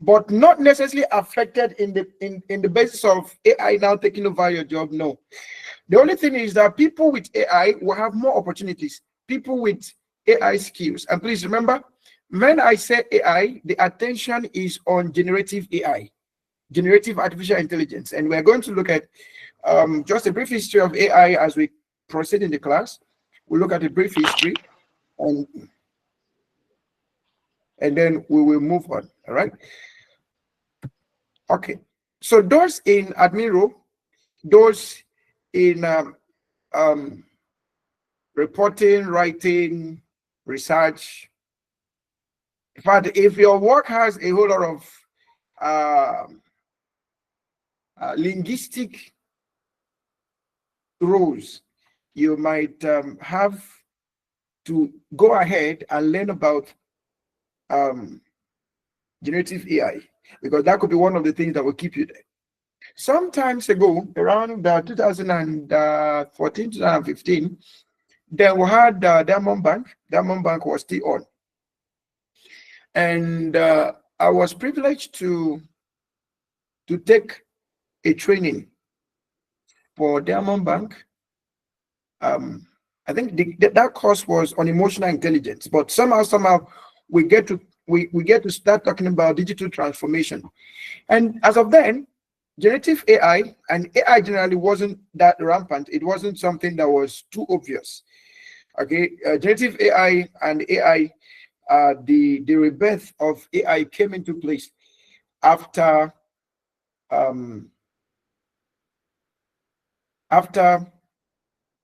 but not necessarily affected in the basis of AI now taking over your job. No. The only thing is that people with AI will have more opportunities. People with AI skills. And please remember, when I say AI, the attention is on generative AI, generative artificial intelligence. And we're going to look at just a brief history of AI as we proceed in the class. We'll look at a brief history and then we will move on. All right. Okay. So those in admin role, those in reporting, writing, research. In fact, if your work has a whole lot of linguistic rules, you might have to go ahead and learn about generative AI, because that could be one of the things that will keep you there. Sometimes ago, around 2014, 2015, then we had Diamond Bank. Diamond Bank was still on. And I was privileged to take a training for Diamond Bank. I think that course was on emotional intelligence, but somehow we get to start talking about digital transformation. And as of then, generative AI and AI generally wasn't that rampant. It wasn't something that was too obvious. Okay, generative AI and AI, the rebirth of AI came into place after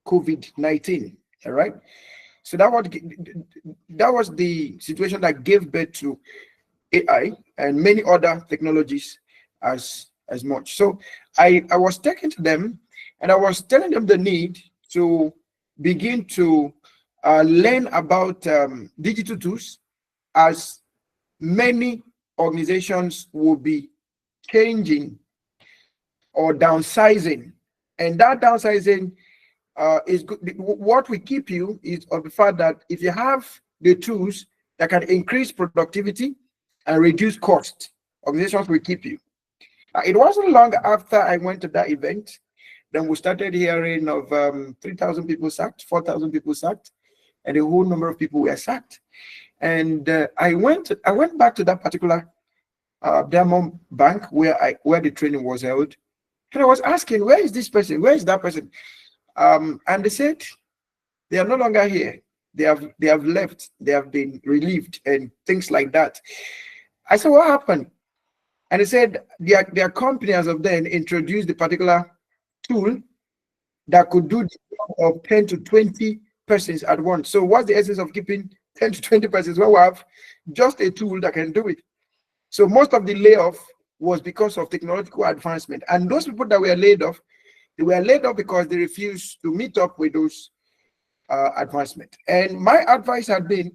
COVID-19. All right, so that was the situation that gave birth to AI and many other technologies as much. So I was talking to them, and I was telling them the need to begin to learn about digital tools, as many organizations will be changing or downsizing, and that downsizing is good. What will keep you is of the fact that if you have the tools that can increase productivity and reduce cost, organizations will keep you. It wasn't long after I went to that event, then we started hearing of 3,000 people sacked, 4,000 people sacked, and a whole number of people were sacked. And I went back to that particular Diamond Bank where the training was held, and I was asking, where is this person? Where is that person? And they said they are no longer here. They have left. They have been relieved and things like that. I said, what happened? And they said their company as of then introduced the particular tool that could do the job of 10 to 20 persons at once. So what's the essence of keeping 10 to 20 persons? Well, we have just a tool that can do it. So most of the layoff was because of technological advancement. And those people that were laid off, they were laid off because they refused to meet up with those advancement. And my advice had been,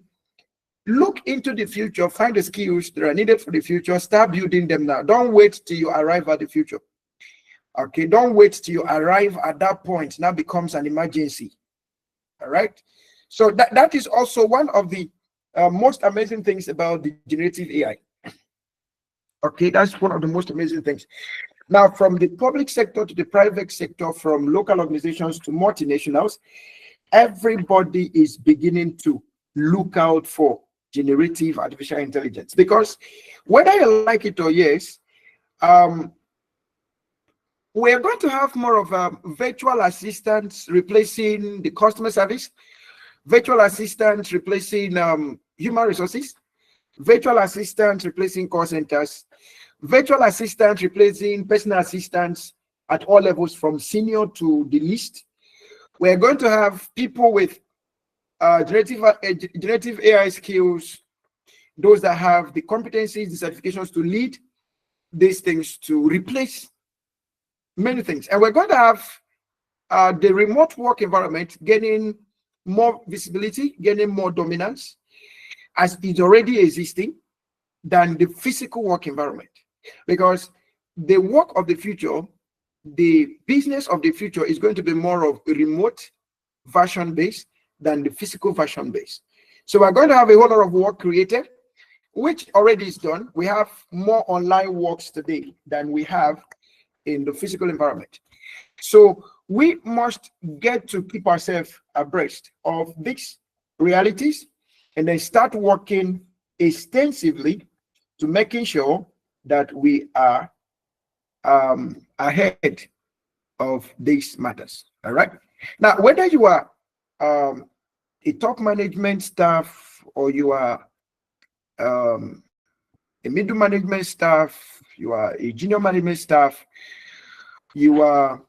look into the future, find the skills that are needed for the future, start building them now. Don't wait till you arrive at the future. Okay, don't wait till you arrive at that point. Now becomes an emergency. All right. So that is also one of the most amazing things about the generative AI. Okay, that's one of the most amazing things. Now, from the public sector to the private sector, from local organizations to multinationals, everybody is beginning to look out for generative artificial intelligence, because whether you like it or yes, we're going to have more of virtual assistants replacing the customer service, virtual assistants replacing human resources, virtual assistants replacing call centers, virtual assistants replacing personal assistants at all levels from senior to the least. We're going to have people with generative AI skills, those that have the competencies, the certifications to lead these things, to replace many things. And we're going to have the remote work environment gaining more visibility, gaining more dominance, as is already existing, than the physical work environment. Because the work of the future, the business of the future is going to be more of a remote version based than the physical version based. So we're going to have a whole lot of work created, which already is done. We have more online works today than we have in the physical environment. So we must get to keep ourselves abreast of these realities and then start working extensively to making sure that we are ahead of these matters. All right. Now, whether you are a top management staff, or you are a middle management staff, you are a junior management staff, you are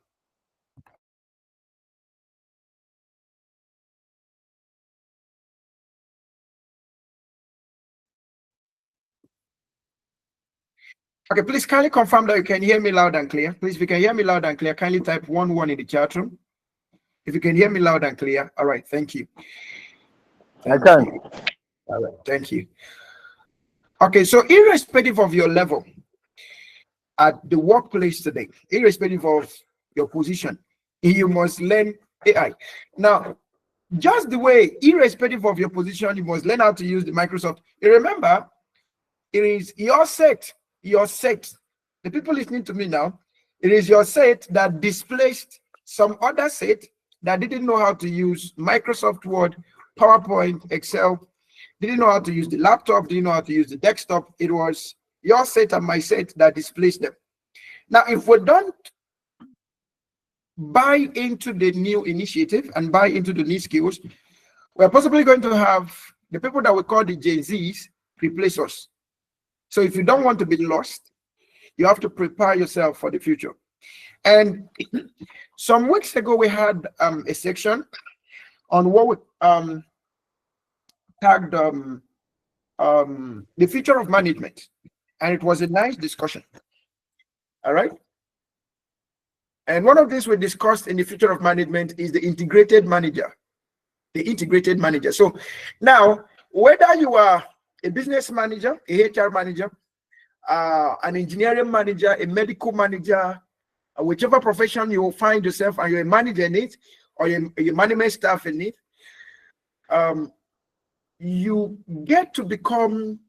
okay, please kindly confirm that you can hear me loud and clear. Please, if you can hear me loud and clear, kindly type 1-1 in the chat room. If you can hear me loud and clear. All right, thank you. I can. All right, thank you. Okay, so irrespective of your level, at the workplace today, irrespective of your position, you must learn AI. Now, just the way, irrespective of your position, you must learn how to use the Microsoft. You remember, it is your set, the people listening to me now, it is your set that displaced some other set that didn't know how to use Microsoft Word, PowerPoint, Excel, didn't know how to use the laptop, didn't know how to use the desktop. It was your set and my set that displaced them. Now, if we don't buy into the new initiative and buy into the new skills, we're possibly going to have the people that we call the Gen Zs replace us. So if you don't want to be lost, you have to prepare yourself for the future. And some weeks ago, we had a section on what we tagged the future of management. And it was a nice discussion. All right. And one of these we discussed in the future of management is the integrated manager. The integrated manager. So now, whether you are a business manager, a HR manager, an engineering manager, a medical manager, whichever profession you will find yourself and you're a manager in it, or you're management staff in it, you get to become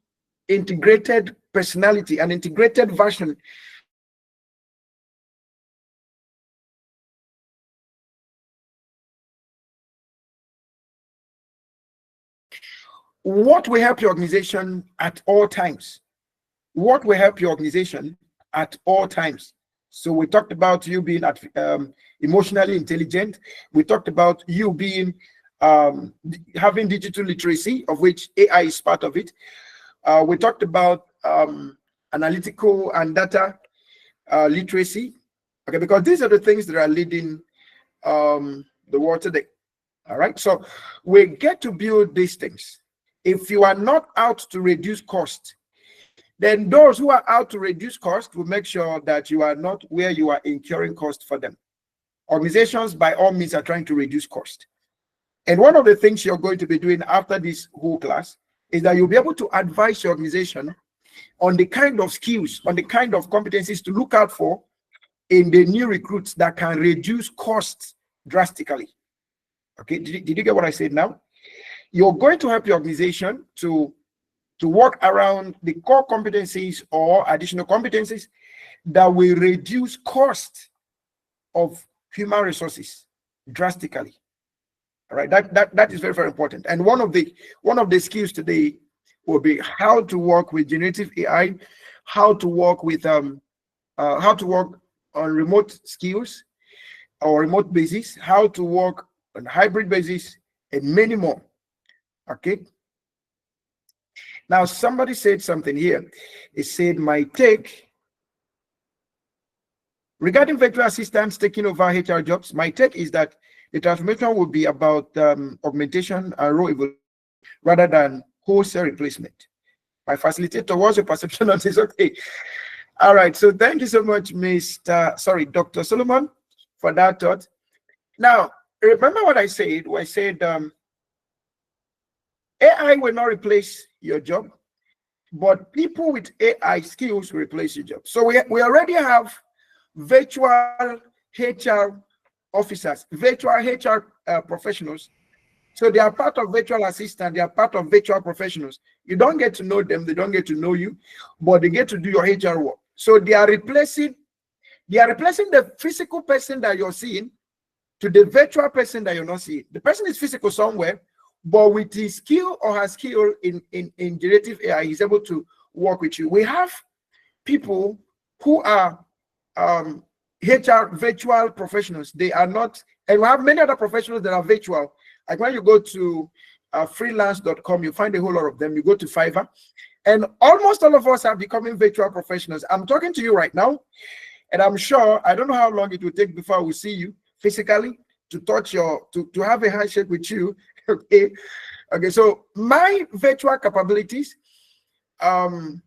integrated personality, an integrated version. What will help your organization at all times? What will help your organization at all times? So we talked about you being emotionally intelligent. We talked about you being having digital literacy, of which AI is part of it. We talked about analytical and data literacy. Okay, because these are the things that are leading the world today. All right, so we get to build these things. If you are not out to reduce cost, then those who are out to reduce cost will make sure that you are not where you are incurring cost for them. Organizations, by all means, are trying to reduce cost. And one of the things you're going to be doing after this whole class is that you'll be able to advise your organization on the kind of skills, on the kind of competencies to look out for in the new recruits that can reduce costs drastically. Okay, did you get what I said now? You're going to help your organization to work around the core competencies or additional competencies that will reduce cost of human resources drastically. All right, that is very, very important. And one of the skills today will be how to work with generative AI, how to work with on remote skills or remote basis, how to work on hybrid basis, and many more. Okay. Now, somebody said something here. It said, my take regarding virtual assistants taking over HR jobs, my take is that the transformation will be about augmentation and role evolution rather than wholesale replacement. My facilitator, what's your perception on this? Okay. All right. So thank you so much, Dr. Solomon, for that thought. Now, remember what I said? I said AI will not replace your job, but people with AI skills will replace your job. So we already have virtual HR officers, virtual HR professionals. So they are part of virtual assistant, they are part of virtual professionals. You don't get to know them, they don't get to know you, but they get to do your HR work. So they are replacing the physical person that you're seeing to the virtual person that you're not seeing. The person is physical somewhere, but with his skill or her skill in generative AI, he's able to work with you. We have people who are HR virtual professionals. They are not, and we have many other professionals that are virtual. Like when you go to freelance.com, you find a whole lot of them. You go to Fiverr, and almost all of us are becoming virtual professionals. I'm talking to you right now, and I'm sure, I don't know how long it will take before we see you physically, to touch to have a handshake with you. Okay. So my virtual capabilities will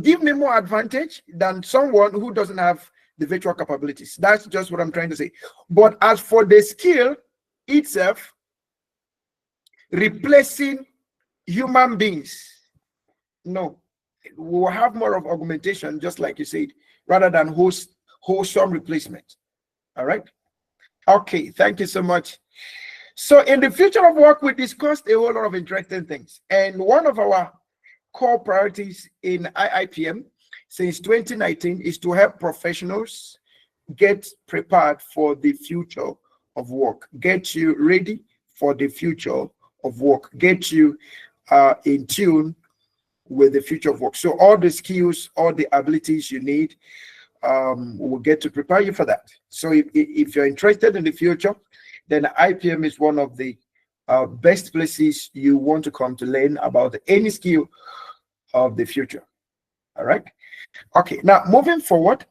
give me more advantage than someone who doesn't have the virtual capabilities. That's just what I'm trying to say. But as for the skill itself, replacing human beings, no. we will have more of augmentation, just like you said, rather than wholesome replacement. All right. Okay, thank you so much. So in the future of work, we discussed a whole lot of interesting things. And one of our core priorities in IIPM since 2019 is to help professionals get prepared for the future of work, get you ready for the future of work, get you in tune with the future of work. So all the skills, all the abilities you need, we'll get to prepare you for that. So if you're interested in the future, then IPM is one of the best places you want to come to learn about any skill of the future. All right. Okay. Now, moving forward.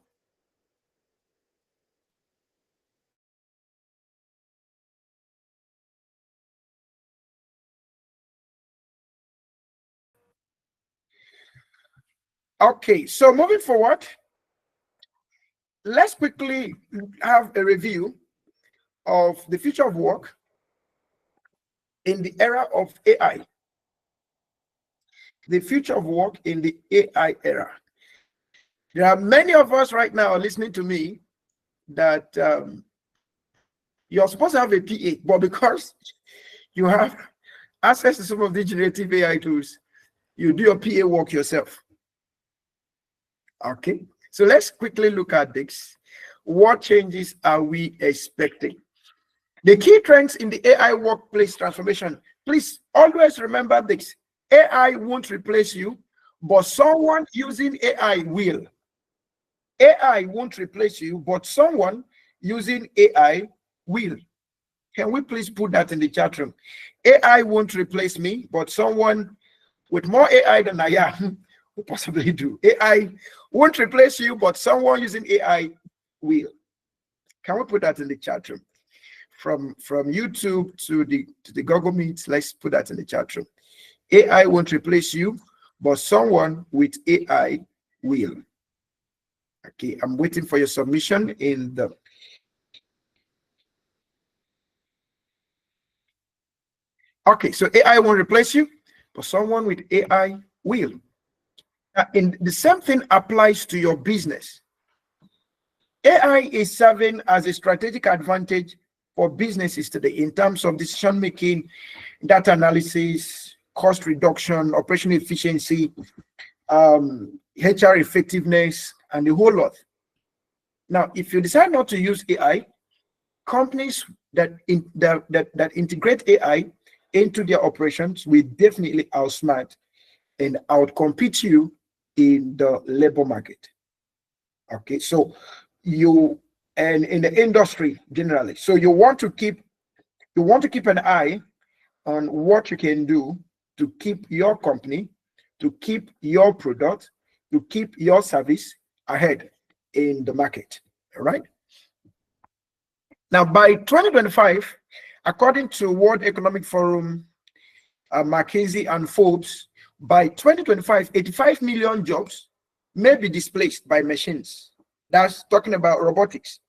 Okay. So moving forward, let's quickly have a review of the future of work in the era of AI. The future of work in the AI era. There are many of us right now listening to me that you're supposed to have a PA, but because you have access to some of the generative AI tools, you do your PA work yourself. Okay, so let's quickly look at this. What changes are we expecting? The key trends in the AI workplace transformation. Please always remember this. AI won't replace you, but someone using AI will. AI won't replace you, but someone using AI will. Can we please put that in the chat room? AI won't replace me, but someone with more AI than I am will possibly do. AI won't replace you, but someone using AI will. Can we put that in the chat room? From YouTube to the Google Meet, let's put that in the chat room. AI won't replace you, but someone with AI will. Okay, I'm waiting for your submission in the okay, so AI won't replace you, but someone with AI will. And the same thing applies to your business. AI is serving as a strategic advantage for businesses today in terms of decision making, data analysis, cost reduction, operational efficiency, HR effectiveness, and a whole lot. Now, if you decide not to use AI, companies that integrate AI into their operations will definitely outsmart and outcompete you in the labor market. Okay, so you and in the industry generally, so you want to keep an eye on what you can do to keep your company, to keep your product, to keep your service ahead in the market. All right. Now, by 2025, according to World Economic Forum, McKinsey, and Forbes, by 2025, 85 million jobs may be displaced by machines. That's talking about robotics.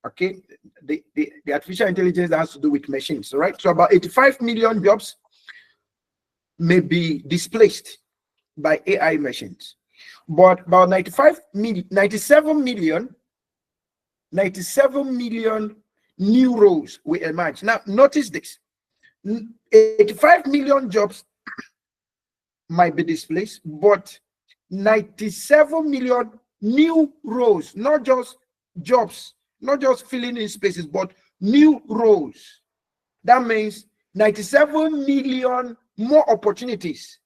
Okay, the artificial intelligence that has to do with machines, right? So about 85 million jobs may be displaced by AI machines, but about 97 million new roles will emerge. Now, notice this: 85 million jobs might be displaced, but 97 million new roles, not just jobs, not just filling in spaces, but new roles. That means 97 million more opportunities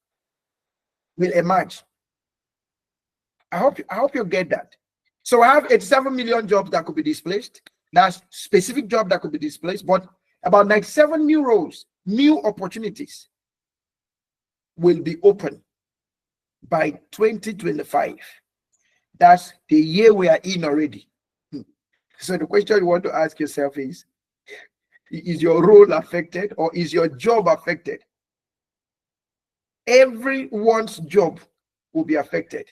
will emerge. I hope you get that. So I have 87 million jobs that could be displaced. That's specific job that could be displaced, but about 97 new roles, new opportunities will be open by 2025. That's the year we are in already. So the question you want to ask yourself is your role affected or is your job affected? Everyone's job will be affected.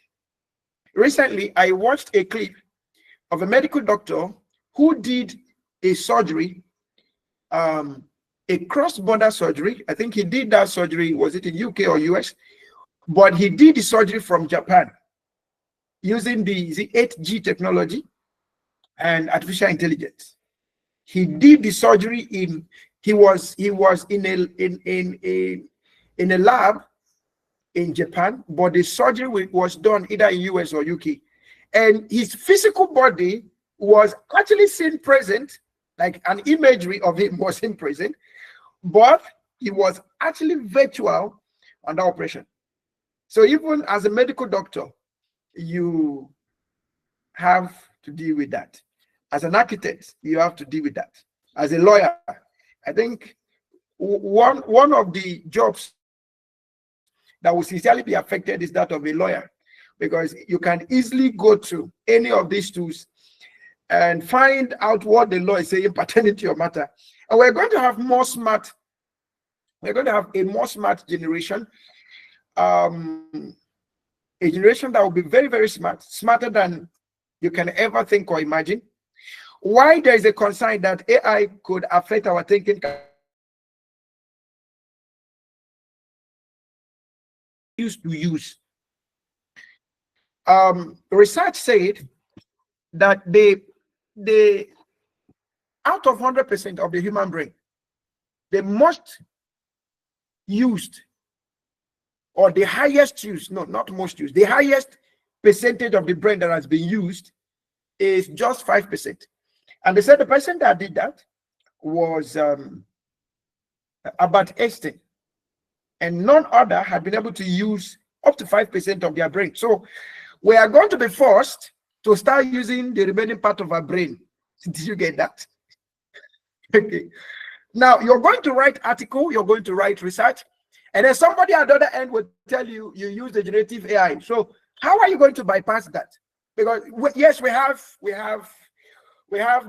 Recently, I watched a clip of a medical doctor who did a surgery, a cross-border surgery. I think he did that surgery, was it in UK or US? but he did the surgery from Japan using the 8G technology and artificial intelligence. He did the surgery he was in a lab in Japan, but the surgery was done either in US or UK, and his physical body was actually seen present, like an imagery of him was seen present, but he was actually virtual under operation. So even as a medical doctor, you have to deal with that. As an architect, you have to deal with that. As a lawyer, I think one of the jobs that will sincerely be affected is that of a lawyer, because you can easily go to any of these tools and find out what the law is saying pertaining to your matter. And we're going to have a more smart generation, a generation that will be very, very smart, smarter than you can ever think or imagine. Why there is a concern that AI could affect our thinking used to use. Research said that they out of 100% of the human brain, the most used, or the highest used, no, not most used, the highest percentage of the brain that has been used is just 5%. And they said the person that did that was Albert Einstein, and none other had been able to use up to 5% of their brain. So we are going to be forced to start using the remaining part of our brain. Did you get that? Okay. Now you're going to write article, you're going to write research, and then somebody at the other end will tell you you use the generative AI. So how are you going to bypass that? Because yes, we have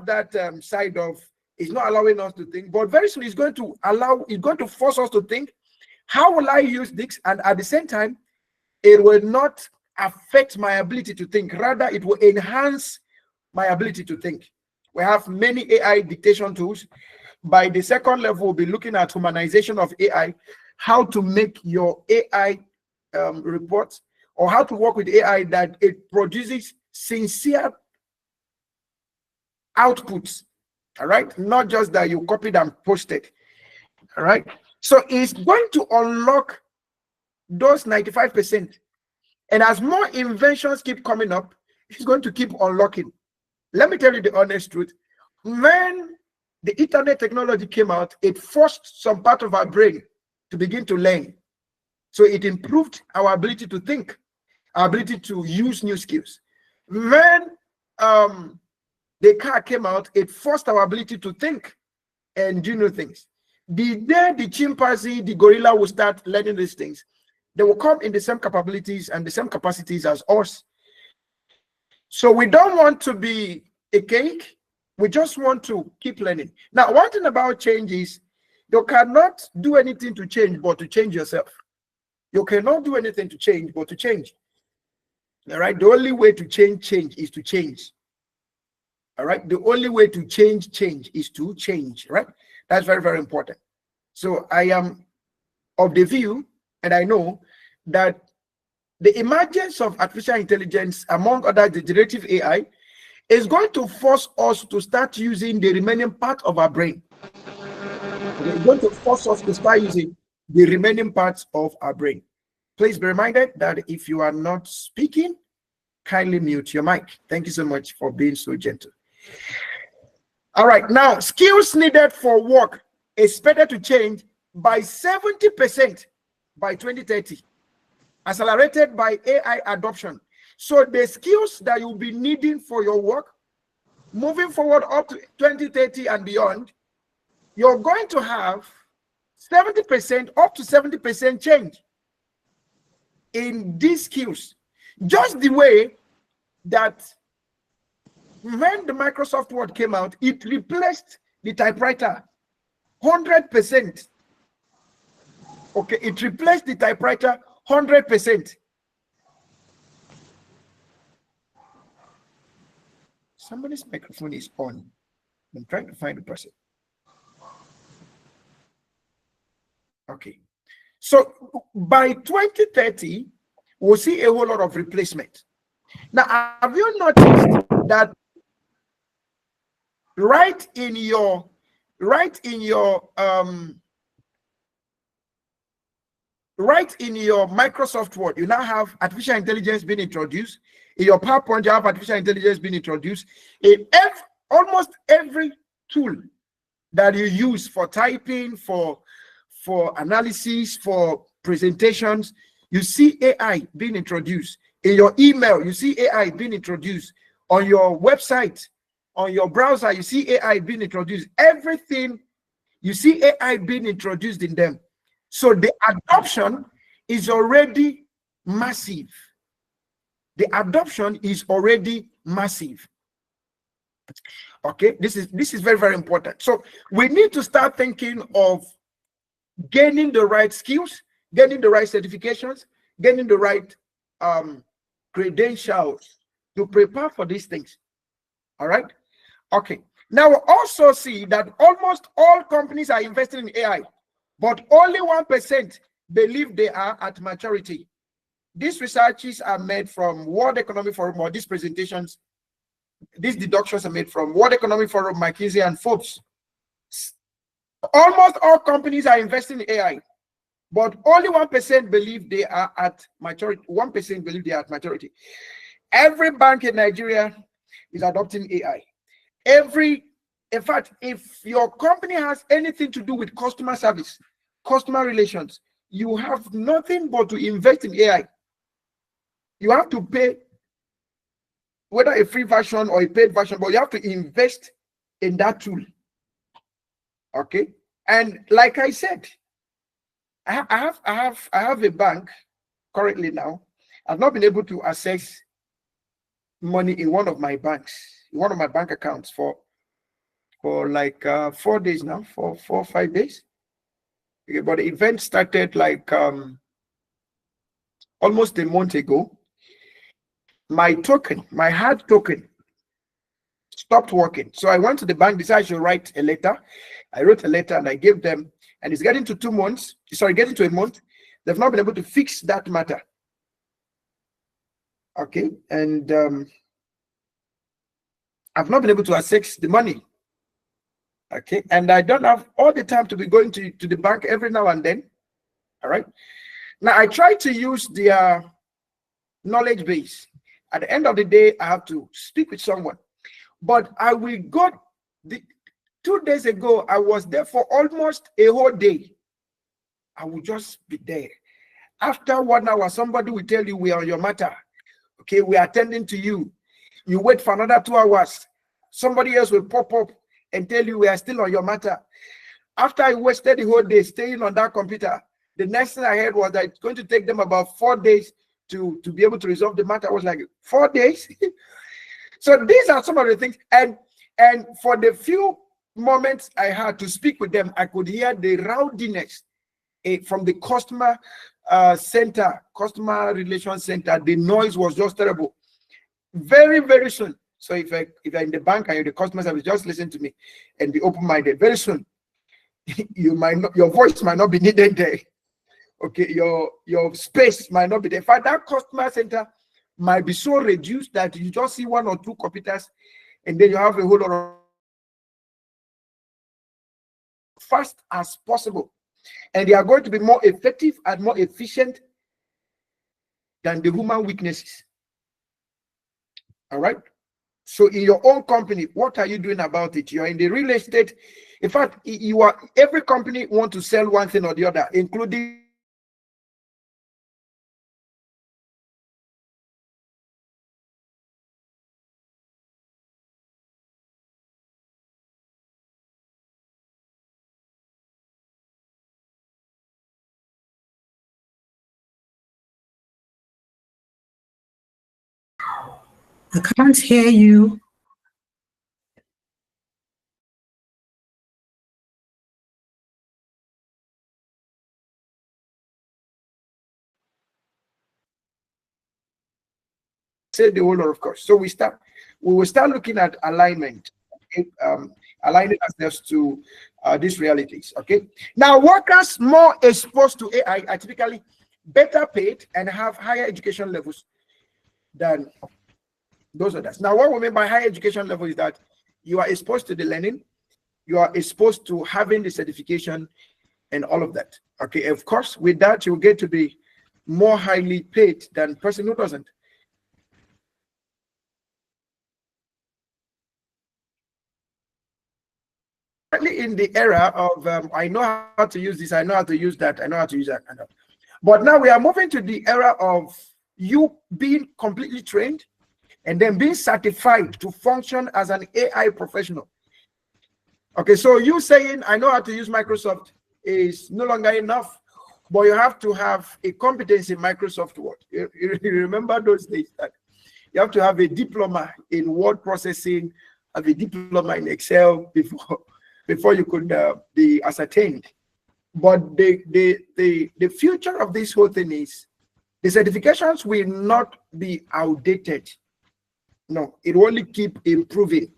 that side of it's not allowing us to think, but very soon it's going to force us to think. How will I use this? And at the same time, it will not affect my ability to think. Rather, it will enhance my ability to think. We have many AI dictation tools. By the second level, we'll be looking at humanization of AI, how to make your AI reports, or how to work with AI that it produces sincere outputs. All right, not just that you copied and posted. All right, so it's going to unlock those 95%, and as more inventions keep coming up, it's going to keep unlocking. Let me tell you the honest truth. When the internet technology came out, it forced some part of our brain to begin to learn. So it improved our ability to think, our ability to use new skills. When the car came out, it forced our ability to think and do new things. The day the chimpanzee, the gorilla will start learning these things, they will come in the same capabilities and the same capacities as us. So we don't want to be a cake. We just want to keep learning. Now, one thing about change is you cannot do anything to change but to change yourself. You cannot do anything to change but to change. All right. The only way to change is to change. All right. The only way to change is to change. Right. That's very, very important. So I am of the view, and I know that the emergence of artificial intelligence, among other generative AI, is going to force us to start using the remaining part of our brain. It's going to force us to start using the remaining parts of our brain. Please be reminded that if you are not speaking, kindly mute your mic. Thank you so much for being so gentle. All right, now skills needed for work is expected to change by 70% by 2030, accelerated by AI adoption. So the skills that you'll be needing for your work, moving forward up to 2030 and beyond, you're going to have 70%, up to 70% change in these skills. Just the way that when the Microsoft Word came out, it replaced the typewriter 100%. Okay, it replaced the typewriter 100%. Somebody's microphone is on. I'm trying to find the person. Okay. So by 2030, we'll see a whole lot of replacement. Now, have you noticed that right in your Microsoft Word, you now have artificial intelligence being introduced. In your PowerPoint, you have artificial intelligence being introduced. In almost every tool that you use for typing, for analysis, for presentations, you see AI being introduced. In your email, you see AI being introduced. On your website, on your browser, you see AI being introduced. Everything, you see AI being introduced in them. So the adoption is already massive. The adoption is already massive. Okay, this is very, very important. So we need to start thinking of gaining the right skills, getting the right certifications, getting the right credentials to prepare for these things. All right. Okay. Now we also see that almost all companies are investing in AI, but only 1% believe they are at maturity. These researches are made from World Economic Forum, or these presentations, these deductions are made from World Economic Forum, McKinsey, and Forbes. Almost all companies are investing in AI, but only 1% believe they are at maturity. 1% believe they are at maturity. Every bank in Nigeria is adopting AI. In fact, if your company has anything to do with customer service, customer relations, you have nothing but to invest in AI. You have to pay, whether a free version or a paid version, but you have to invest in that tool. Okay. And like I said, I have a bank currently now. I've not been able to access money in one of my banks, one of my bank accounts for like 4 days now, for 4 or 5 days. Okay, but the event started like almost a month ago. My token, my hard token, stopped working. So I went to the bank, decided I should write a letter. I wrote a letter and I gave them, and it's getting to 2 months. Sorry, getting to a month. They've not been able to fix that matter. Okay, and I've not been able to access the money. Okay, and I don't have all the time to be going to the bank every now and then. All right. Now I try to use their knowledge base. At the end of the day, I have to speak with someone. But I will go. 2 days ago, I was there for almost a whole day. I will just be there. After 1 hour, somebody will tell you we are on your matter. Okay, we are attending to you. You wait for another 2 hours. Somebody else will pop up and tell you we are still on your matter. After I wasted the whole day staying on that computer, the next thing I heard was that it's going to take them about 4 days to be able to resolve the matter. I was like, 4 days? So these are some of the things. And for the few moments I had to speak with them, I could hear the rowdiness from the customer center, customer relations center. The noise was just terrible. Very, very soon. So if you're in the bank and you're the customer service, just listen to me and be open-minded. Very soon, your voice might not be needed there. Okay, your space might not be there. In fact, that customer center might be so reduced that you just see 1 or 2 computers, and then you have a whole lot of fast as possible. And they are going to be more effective and more efficient than the human weaknesses. All right. So in your own company, what are you doing about it? You're in the real estate. In fact, every company wants to sell one thing or the other, including I can't hear you. say the whole lot of course. So we will start looking at alignment. aligning ourselves to these realities. Okay. Now, workers more exposed to AI are typically better paid and have higher education levels than those others. Now, what we mean by higher education level is that you are exposed to the learning, you are exposed to having the certification and all of that. Okay, of course, with that, you get to be more highly paid than person who doesn't. In the era of I know how to use this, I know how to use that, I know how to use that. But now we are moving to the era of you being completely trained and then being certified to function as an AI professional. Okay, so you saying I know how to use Microsoft is no longer enough, but you have to have a competence in Microsoft Word. You remember those days that you have to have a diploma in word processing, have a diploma in Excel before you could be ascertained. But the future of this whole thing is the certifications will not be outdated. No, it will only keep improving.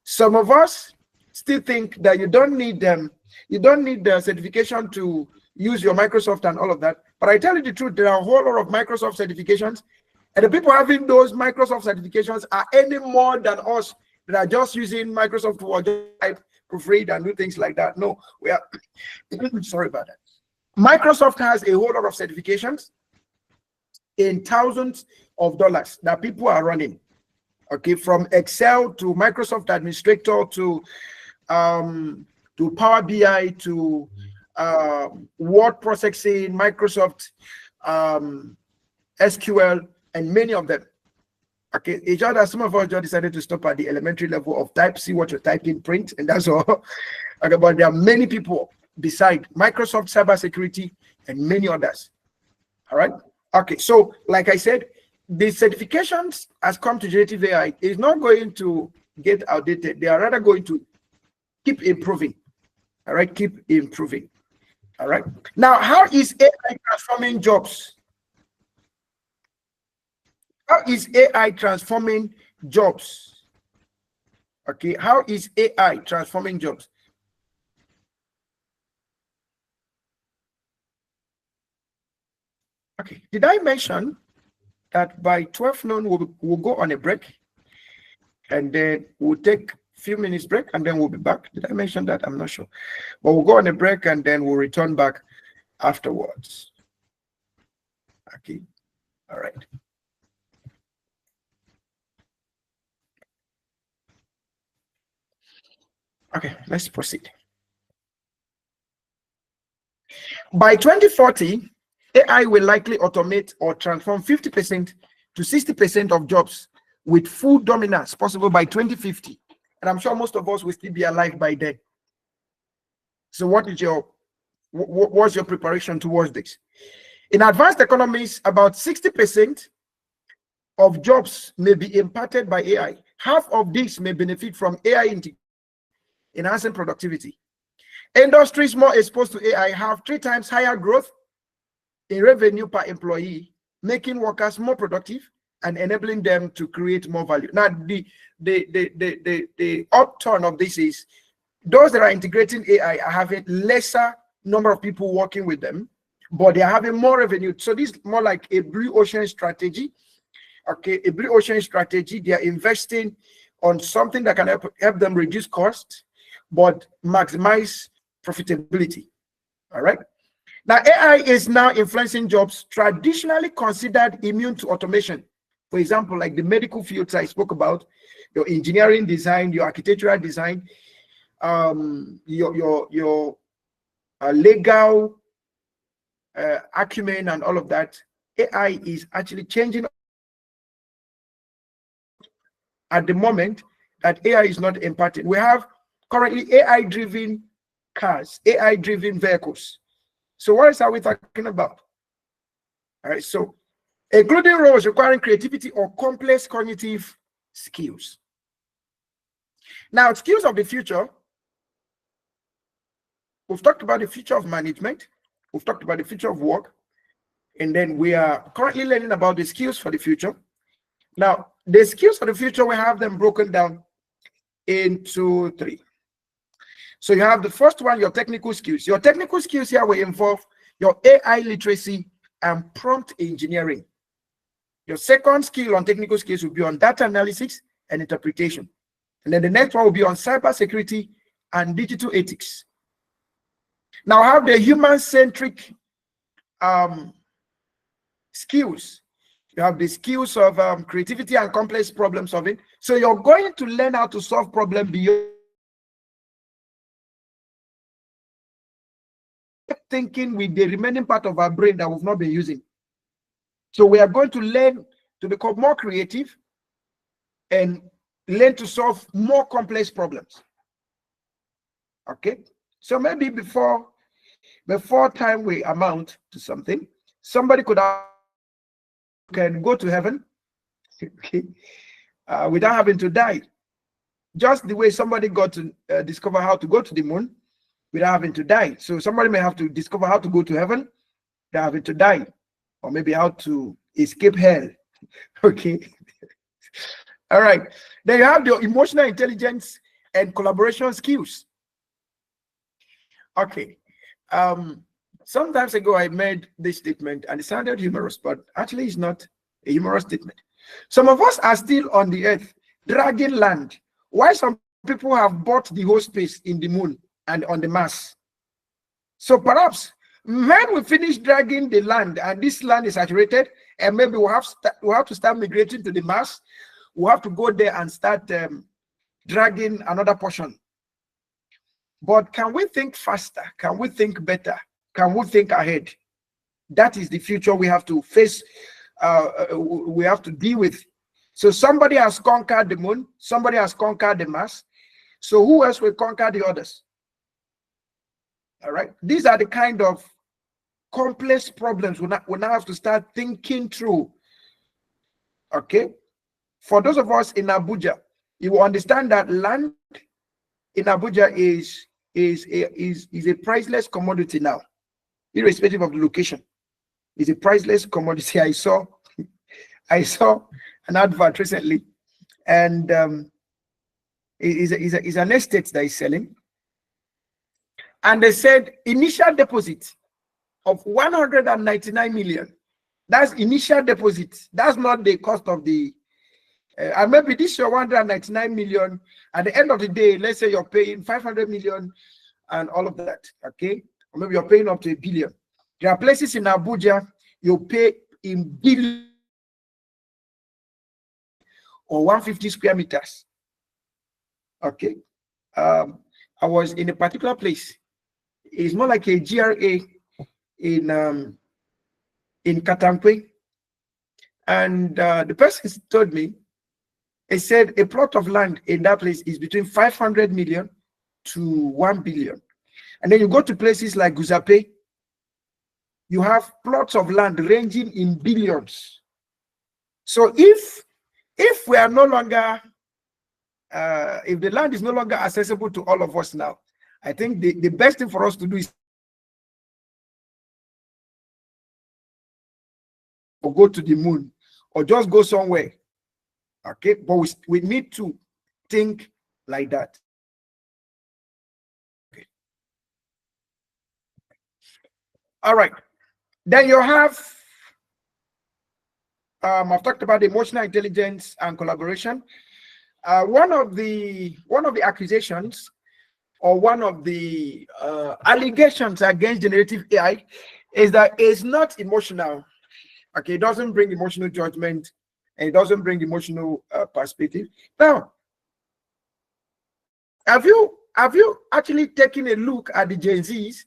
Some of us still think that you don't need the certification to use your Microsoft and all of that. But I tell you the truth, there are a whole lot of Microsoft certifications, and the people having those Microsoft certifications are any more than us that are just using Microsoft Word proofread and do things like that. No, we are sorry about that. Microsoft has a whole lot of certifications in thousands of dollars that people are running. Okay, from Excel to Microsoft Administrator to Power BI to word processing, Microsoft SQL, and many of them. Okay, it's just that some of us just decided to stop at the elementary level of type, see what you're typing, print, and that's all. Okay, but there are many people beside Microsoft cybersecurity and many others. All right. Okay, so like I said, the certifications has come to generative AI is not going to get outdated. They are rather going to keep improving. All right, keep improving. All right. Now, how is AI transforming jobs? How is AI transforming jobs? Okay, how is AI transforming jobs? Okay, did I mention that by 12 noon we'll go on a break, and then we'll take a few minutes break, and then we'll be back? Did I mention that? I'm not sure. But we'll go on a break, and then we'll return back afterwards. Okay, all right. Okay, let's proceed. By 2040, AI will likely automate or transform 50% to 60% of jobs, with full dominance possible by 2050. And I'm sure most of us will still be alive by then. So what's your preparation towards this? In advanced economies, about 60% of jobs may be impacted by AI. Half of this may benefit from AI integration, enhancing productivity. Industries more exposed to AI have 3 times higher growth in revenue per employee, making workers more productive and enabling them to create more value. Now, the upturn of this is those that are integrating AI are having lesser number of people working with them, but they are having more revenue. So this is more like a blue ocean strategy. Okay, a blue ocean strategy. They are investing on something that can help them reduce costs, but maximize profitability. All right. Now, AI is now influencing jobs traditionally considered immune to automation. For example, like the medical fields I spoke about, your engineering design, your architectural design, your legal acumen and all of that. AI is actually changing at the moment that AI is not imparting. We have currently AI-driven cars, AI-driven vehicles. So what else are we talking about? All right, so including roles requiring creativity or complex cognitive skills. Now, skills of the future, we've talked about the future of management, we've talked about the future of work, and then we are currently learning about the skills for the future. Now, the skills for the future, we have them broken down into 3. So you have the first one, your technical skills. Your technical skills here will involve your AI literacy and prompt engineering. Your second skill on technical skills will be on data analysis and interpretation. And then the next one will be on cybersecurity and digital ethics. Now I have the human-centric skills. You have the skills of creativity and complex problem solving. So you're going to learn how to solve problems beyond thinking with the remaining part of our brain that we've not been using. So we are going to learn to become more creative and learn to solve more complex problems. Okay, so maybe before time we amount to something, somebody could have, can go to heaven okay, without having to die. Just the way somebody got to discover how to go to the moon without having to die. So somebody may have to discover how to go to heaven without having to die, or maybe how to escape hell. Okay. All right. Then you have your emotional intelligence and collaboration skills. Okay. Some time ago I made this statement and it sounded humorous, but actually it's not a humorous statement. Some of us are still on the earth dragging land, while some people have bought the whole space in the moon and on the Mars. So perhaps when we finish dragging the land and this land is saturated, and maybe we'll have to start migrating to the Mars, we'll have to go there and start dragging another portion. But can we think faster? Can we think better? Can we think ahead? That is the future we have to face, we have to deal with. So somebody has conquered the moon, somebody has conquered the Mars. So who else will conquer the others? All right. These are the kind of complex problems we now have to start thinking through. Okay. For those of us in Abuja, you will understand that land in Abuja is a priceless commodity now, irrespective of the location. It's a priceless commodity. I saw an advert recently, and it is an estate that is selling. And they said initial deposit of 199 million. That's initial deposit. That's not the cost of the and maybe this your 199 million. At the end of the day, let's say you're paying 500 million and all of that. Okay, or maybe you're paying up to 1 billion. There are places in Abuja you pay in billion or 150 square meters. Okay, I was in a particular place. It's more like a GRA in Katankwe, and the person told me, he said a plot of land in that place is between 500 million to 1 billion. And then you go to places like Guzape, you have plots of land ranging in billions. So if we are no longer, if the land is no longer accessible to all of us now, I think the best thing for us to do is or go to the moon or just go somewhere. Okay, but we need to think like that. Okay. All right. Then you have I've talked about emotional intelligence and collaboration. One of the accusations or one of the allegations against generative AI is that it's not emotional. Okay, it doesn't bring emotional judgment and it doesn't bring emotional perspective. Now, have you actually taken a look at the Gen Zs?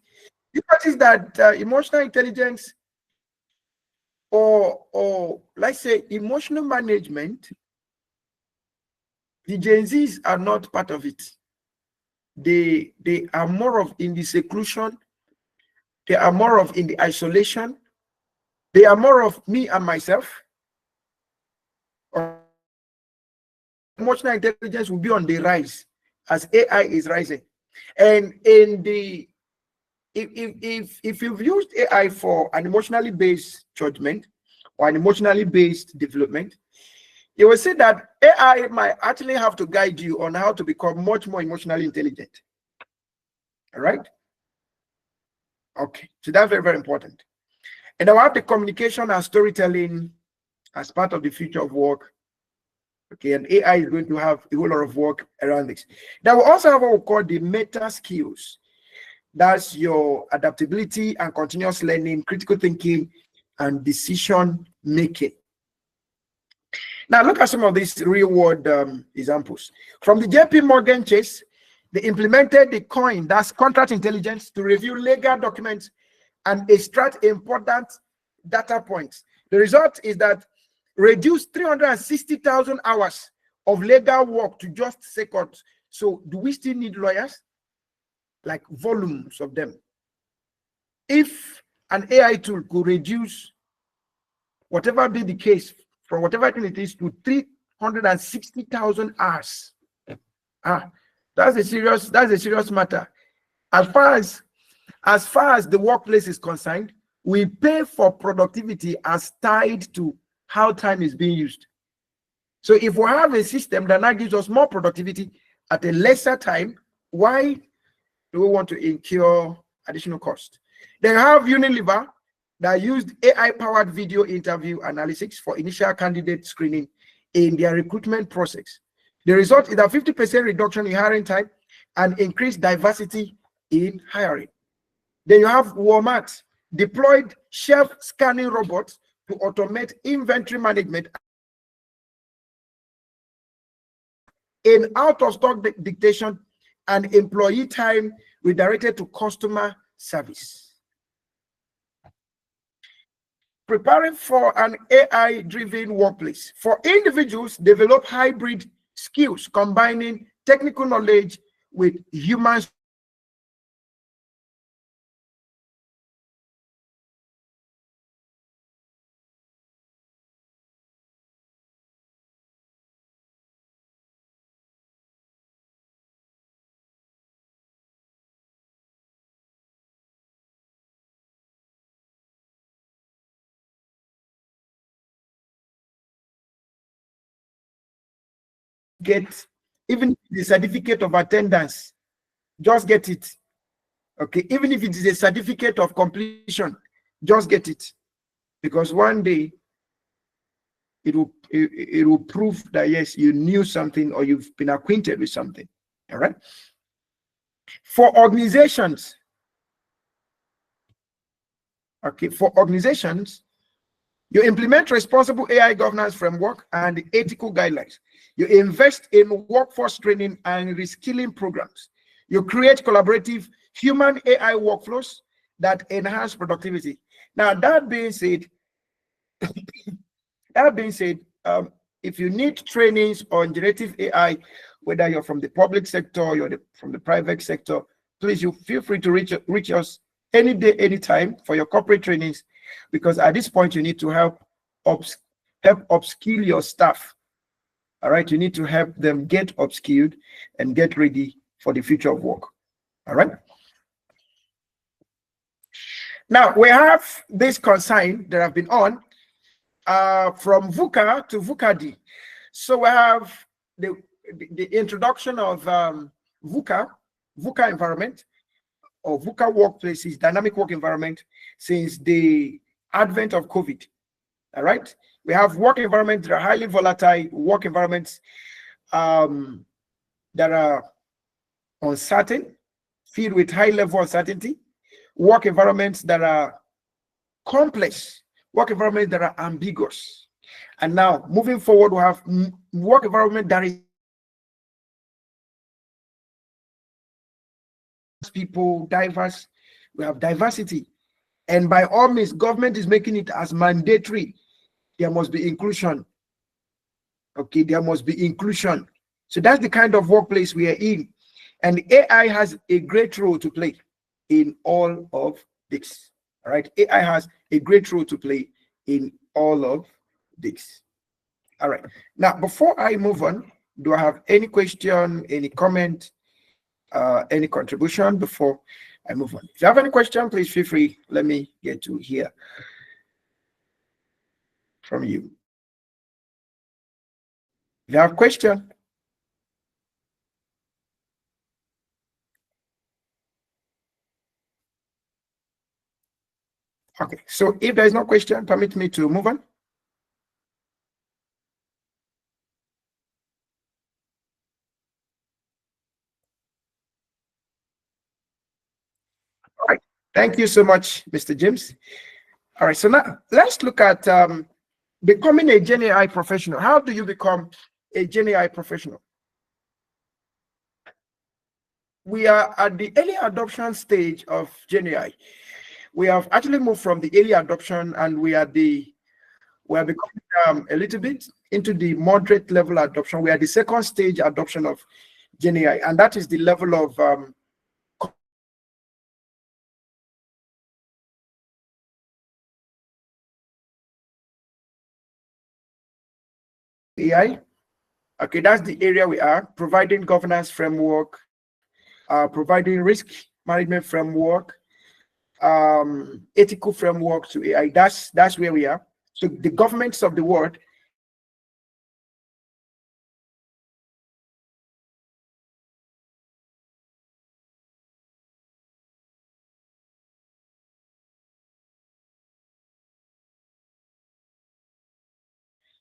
You notice that emotional intelligence or let's say emotional management, the Gen Zs are not part of it. They are more of in the seclusion. They are more of in the isolation. They are more of me and myself. Emotional intelligence will be on the rise as AI is rising. And in the if you've used AI for an emotionally based judgment or an emotionally based development, you will see that AI might actually have to guide you on how to become much more emotionally intelligent. All right. Okay, so that's very, very important. And I have the communication and storytelling as part of the future of work. Okay, and AI is going to have a whole lot of work around this. Now, we also have what we call the meta skills. That's your adaptability and continuous learning, critical thinking, and decision making. Now, look at some of these real world examples. From the JP Morgan Chase, they implemented the COIN, that's contract intelligence, to review legal documents and extract important data points. The result is that reduced 360,000 hours of legal work to just seconds. So do we still need lawyers? Like volumes of them. If an AI tool could reduce whatever be the case from whatever thing it is to 360,000 hours, that's a serious matter. As far as the workplace is concerned, we pay for productivity as tied to how time is being used. So if we have a system that now gives us more productivity at a lesser time, why do we want to incur additional cost? They have Unilever that used AI-powered video interview analytics for initial candidate screening in their recruitment process. The result is a 50% reduction in hiring time and increased diversity in hiring. Then you have Walmart deployed shelf scanning robots to automate inventory management in out-of-stock dictation and employee time redirected to customer service. Preparing for an AI-driven workplace. For individuals, develop hybrid skills, combining technical knowledge with human get, even the certificate of attendance, just get it. Okay, even if it is a certificate of completion, just get it, because one day it will prove that yes, you knew something or you've been acquainted with something. All right. For organizations, okay, for organizations, you implement responsible AI governance framework and ethical guidelines. You invest in workforce training and reskilling programs. You create collaborative human AI workflows that enhance productivity. Now, that being said, if you need trainings on generative AI, whether you're from the public sector or you're from the private sector, please, you feel free to reach us any day, anytime for your corporate trainings, because at this point you need to help upskill your staff. All right, you need to help them get upskilled and get ready for the future of work. All right. Now we have this consign that have been on from VUCA to VUCA-D. So we have the introduction of VUCA environment, or VUCA workplaces, dynamic work environment, since the advent of COVID. All right. We have work environments that are highly volatile, work environments that are uncertain, filled with high level uncertainty, work environments that are complex, work environments that are ambiguous. And now moving forward, we have work environment that is people diverse. We have diversity, and by all means, government is making it as mandatory. There must be inclusion. Okay, there must be inclusion. So that's the kind of workplace we are in, and AI has a great role to play in all of this. All right, AI has a great role to play in all of this. All right, now before I move on, do I have any question, any comment, any contribution before I move on? If you have any question, please feel free. Let me get to hear from you. If you have a question. Okay, so if there is no question, permit me to move on. All right, thank you so much, Mr. James. All right, so now let's look at becoming a Gen AI professional. How do you become a Gen AI professional? We are at the early adoption stage of Gen AI. We have actually moved from the early adoption, and we are becoming a little bit into the moderate level adoption. We are the second stage adoption of Gen AI, and that is the level of AI. Okay, that's the area we are providing governance framework, providing risk management framework, ethical framework to AI. That's where we are. So the governments of the world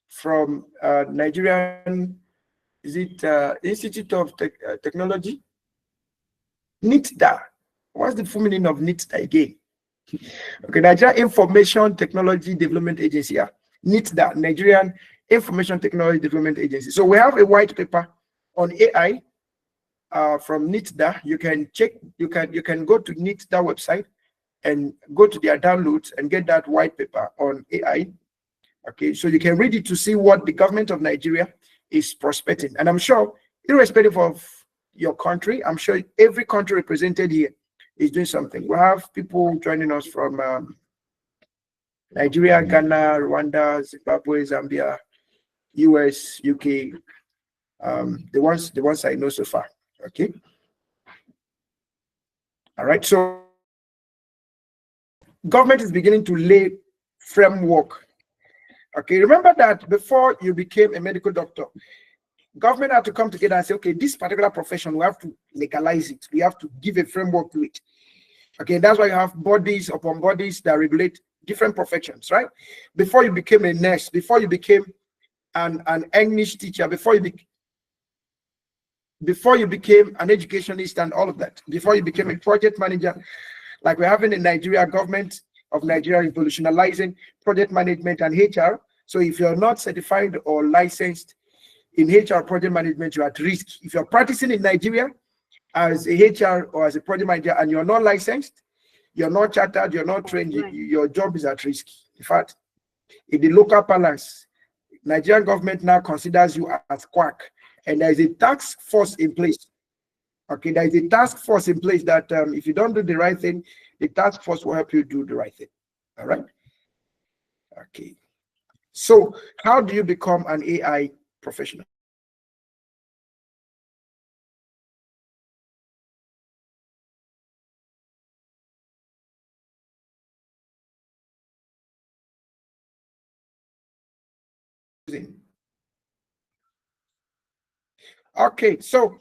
from Nigerian, is it Institute of Technology? NITDA. What's the full meaning of NITDA again? Okay, Nigerian Information Technology Development Agency. Yeah. NITDA, Nigerian Information Technology Development Agency. So we have a white paper on AI from NITDA. You can check. You can go to NITDA website and go to their downloads and get that white paper on AI. Okay, so you can read it to see what the government of Nigeria is prospecting. And I'm sure, irrespective of your country, I'm sure every country represented here is doing something. We have people joining us from Nigeria, Ghana, Rwanda, Zimbabwe, Zambia, US, UK, the ones I know so far. Okay. All right. So government is beginning to lay framework. Okay. Remember that before you became a medical doctor, government had to come together and say, okay, this particular profession, we have to legalize it. We have to give a framework to it. Okay, that's why you have bodies upon bodies that regulate different professions, right? Before you became a nurse, before you became an English teacher, before you became an educationist and all of that, before you became a project manager, like we're having in Nigeria, government of Nigeria revolutionizing project management and HR. So if you're not certified or licensed in HR project management, you're at risk. If you're practicing in Nigeria as a HR or as a project manager and you're not licensed, you're not chartered, you're not trained, your job is at risk. In fact, in the local balance, Nigerian government now considers you as quack, and there is a task force in place. Okay, there is a task force in place that if you don't do the right thing, the task force will help you do the right thing. All right. Okay. So, how do you become an AI professional? Okay, so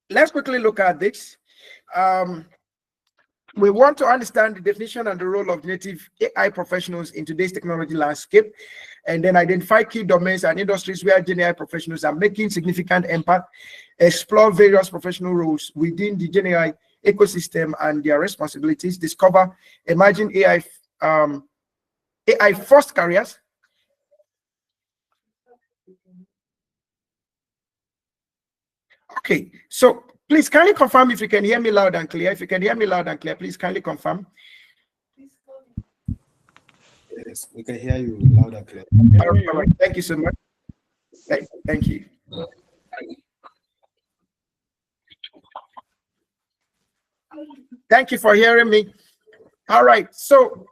let's quickly look at this. We want to understand the definition and the role of native AI professionals in today's technology landscape, and then identify key domains and industries where Gen AI professionals are making significant impact, explore various professional roles within the Gen AI ecosystem and their responsibilities, discover emerging AI first careers. Okay, so please kindly confirm if you can hear me loud and clear. If you can hear me loud and clear, please kindly confirm. Yes, we can hear you loud and clear. All right, thank you so much. Thank you. Thank you for hearing me. All right, so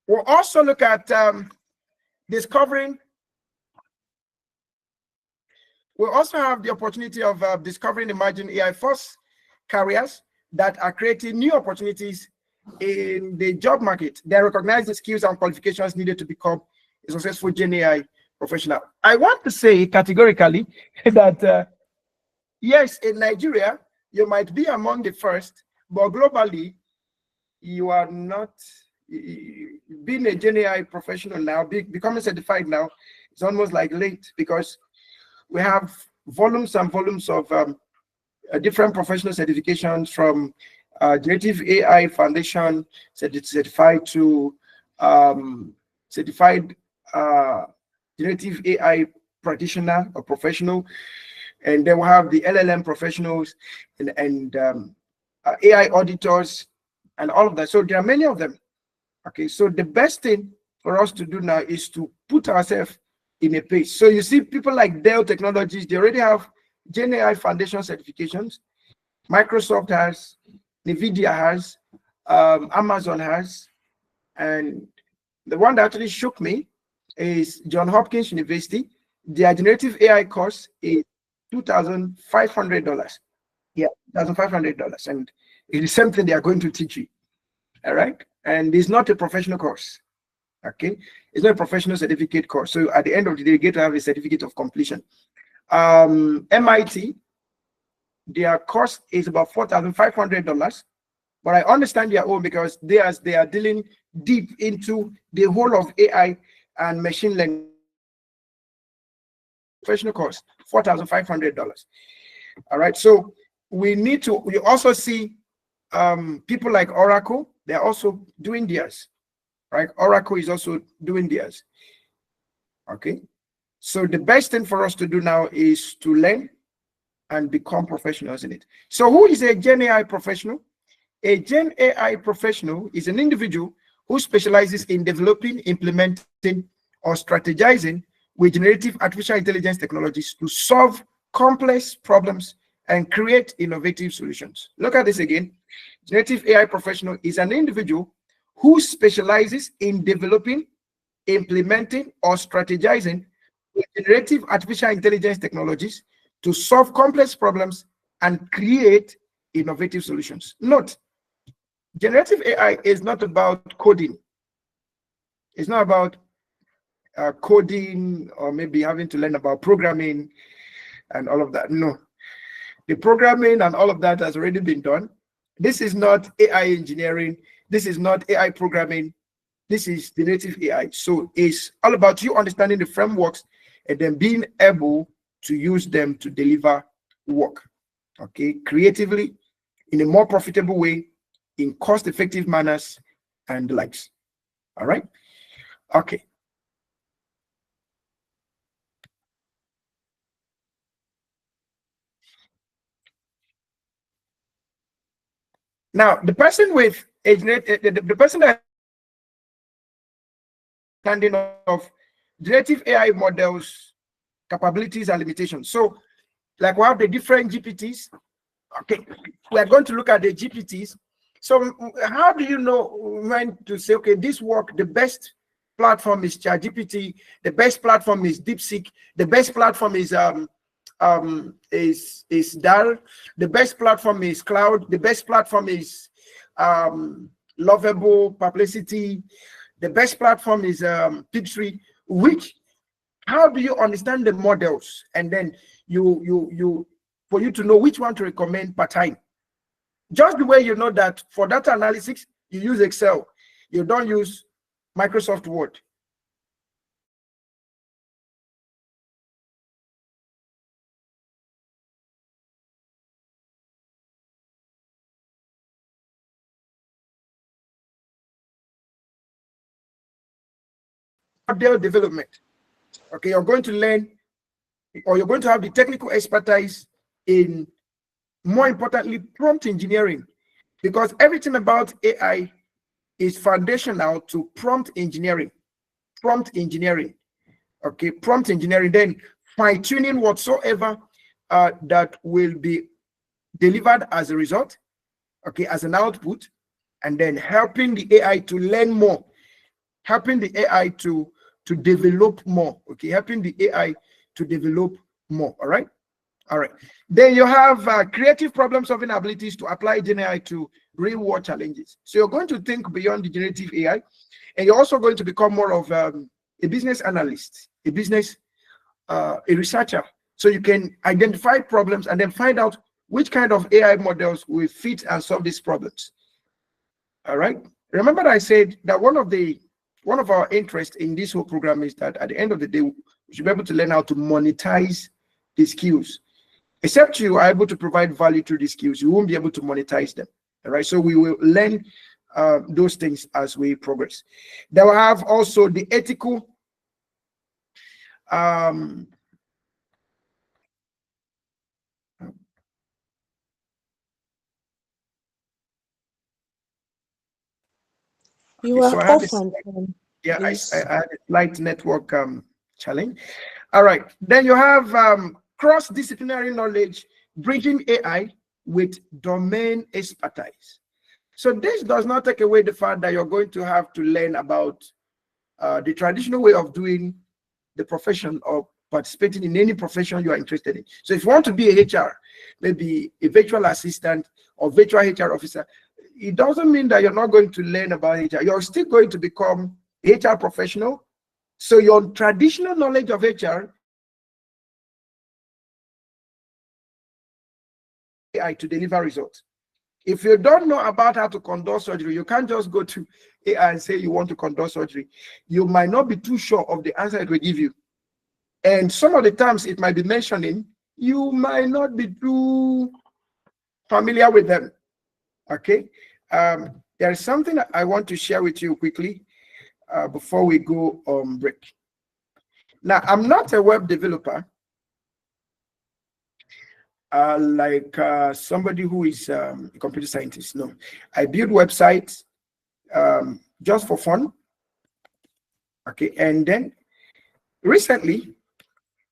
we'll also look at discovering. We'll also have the opportunity of discovering emerging AI first careers that are creating new opportunities in the job market. They recognize the skills and qualifications needed to become a successful Gen AI professional. I want to say categorically that yes, in Nigeria, You might be among the first, but globally, you are not. Being a Gen AI professional now, becoming certified now, it's almost like late, because we have volumes and volumes of different professional certifications, from Generative AI Foundation certified to certified Generative AI practitioner or professional, and then we have the LLM professionals and AI auditors and all of that. So there are many of them. Okay, so the best thing for us to do now is to put ourselves in a pace. So you see people like Dell Technologies, they already have Gen AI Foundation certifications. Microsoft has, NVIDIA has, Amazon has, and the one that actually shook me is Johns Hopkins University. Their generative AI course is $2,500. Yeah, $2,500, and it is something they are going to teach you. All right, and it's not a professional course. Okay, it's not a professional certificate course. So at the end of the day, you get to have a certificate of completion. MIT, their cost is about $4,500, but I understand their own, because they are dealing deep into the whole of AI and machine learning. Professional cost $4,500. All right, so we also see people like Oracle. They're also doing theirs, right? Oracle is also doing theirs. Okay, so the best thing for us to do now is to learn and become professionals in it. So who is a Gen AI professional? A Gen AI professional is an individual who specializes in developing, implementing, or strategizing with generative artificial intelligence technologies to solve complex problems and create innovative solutions. Look at this again. Generative AI professional is an individual who specializes in developing, implementing, or strategizing with generative artificial intelligence technologies to solve complex problems and create innovative solutions. Note, generative AI is not about coding. It's not about coding or maybe having to learn about programming and all of that. No, the programming and all of that has already been done. This is not AI engineering. This is not AI programming. This is generative AI. So it's all about you understanding the frameworks and then being able to use them to deliver work, okay, creatively, in a more profitable way, in cost-effective manners, and the likes. All right. Okay. Now, the person with the person that understanding of generative AI models, capabilities, and limitations. So, like we have the different GPTs. Okay, we are going to look at the GPTs. So, how do you know when to say, okay, this work, the best platform is ChatGPT, the best platform is DeepSeek, the best platform is DAL, the best platform is Cloud, the best platform is Lovable, Perplexity, the best platform is Pip3. How do you understand the models, and then for you to know which one to recommend per time? Just the way you know that for data analysis, you use Excel, you don't use Microsoft Word. Model development. Okay, you're going to learn, or you're going to have the technical expertise in, more importantly, prompt engineering, because everything about AI is foundational to prompt engineering. Prompt engineering. Okay, prompt engineering, then fine-tuning whatsoever that will be delivered as a result, okay, as an output, and then helping the AI to learn more, helping the AI to develop more, okay, helping the AI to develop more. All right. All right. Then you have creative problem-solving abilities to apply Gen AI to real-world challenges. So you're going to think beyond the generative AI, and you're also going to become more of a business analyst, a researcher. So you can identify problems and then find out which kind of AI models will fit and solve these problems. All right. Remember that I said that one of our interests in this whole program is that at the end of the day, we should be able to learn how to monetize the skills. Except you are able to provide value through these skills, you won't be able to monetize them. All right. So we will learn those things as we progress. Then we have also the ethical You so are I had off this, and on, yeah, I please. had a slight network challenge. All right. Then you have cross-disciplinary knowledge, bridging AI with domain expertise. So this does not take away the fact that you're going to have to learn about the traditional way of doing the profession or participating in any profession you are interested in. So if you want to be a HR, maybe a virtual assistant or virtual HR officer, it doesn't mean that you're not going to learn about HR. You're still going to become a HR professional. So your traditional knowledge of HR AI to deliver results. If you don't know about how to conduct surgery, you can't just go to AI and say you want to conduct surgery. You might not be too sure of the answer it will give you. And some of the times it might be mentioning, you might not be too familiar with them. Okay. There is something that I want to share with you quickly before we go on break. Now, I'm not a web developer like somebody who is a computer scientist. No, I build websites just for fun. Okay. And then recently,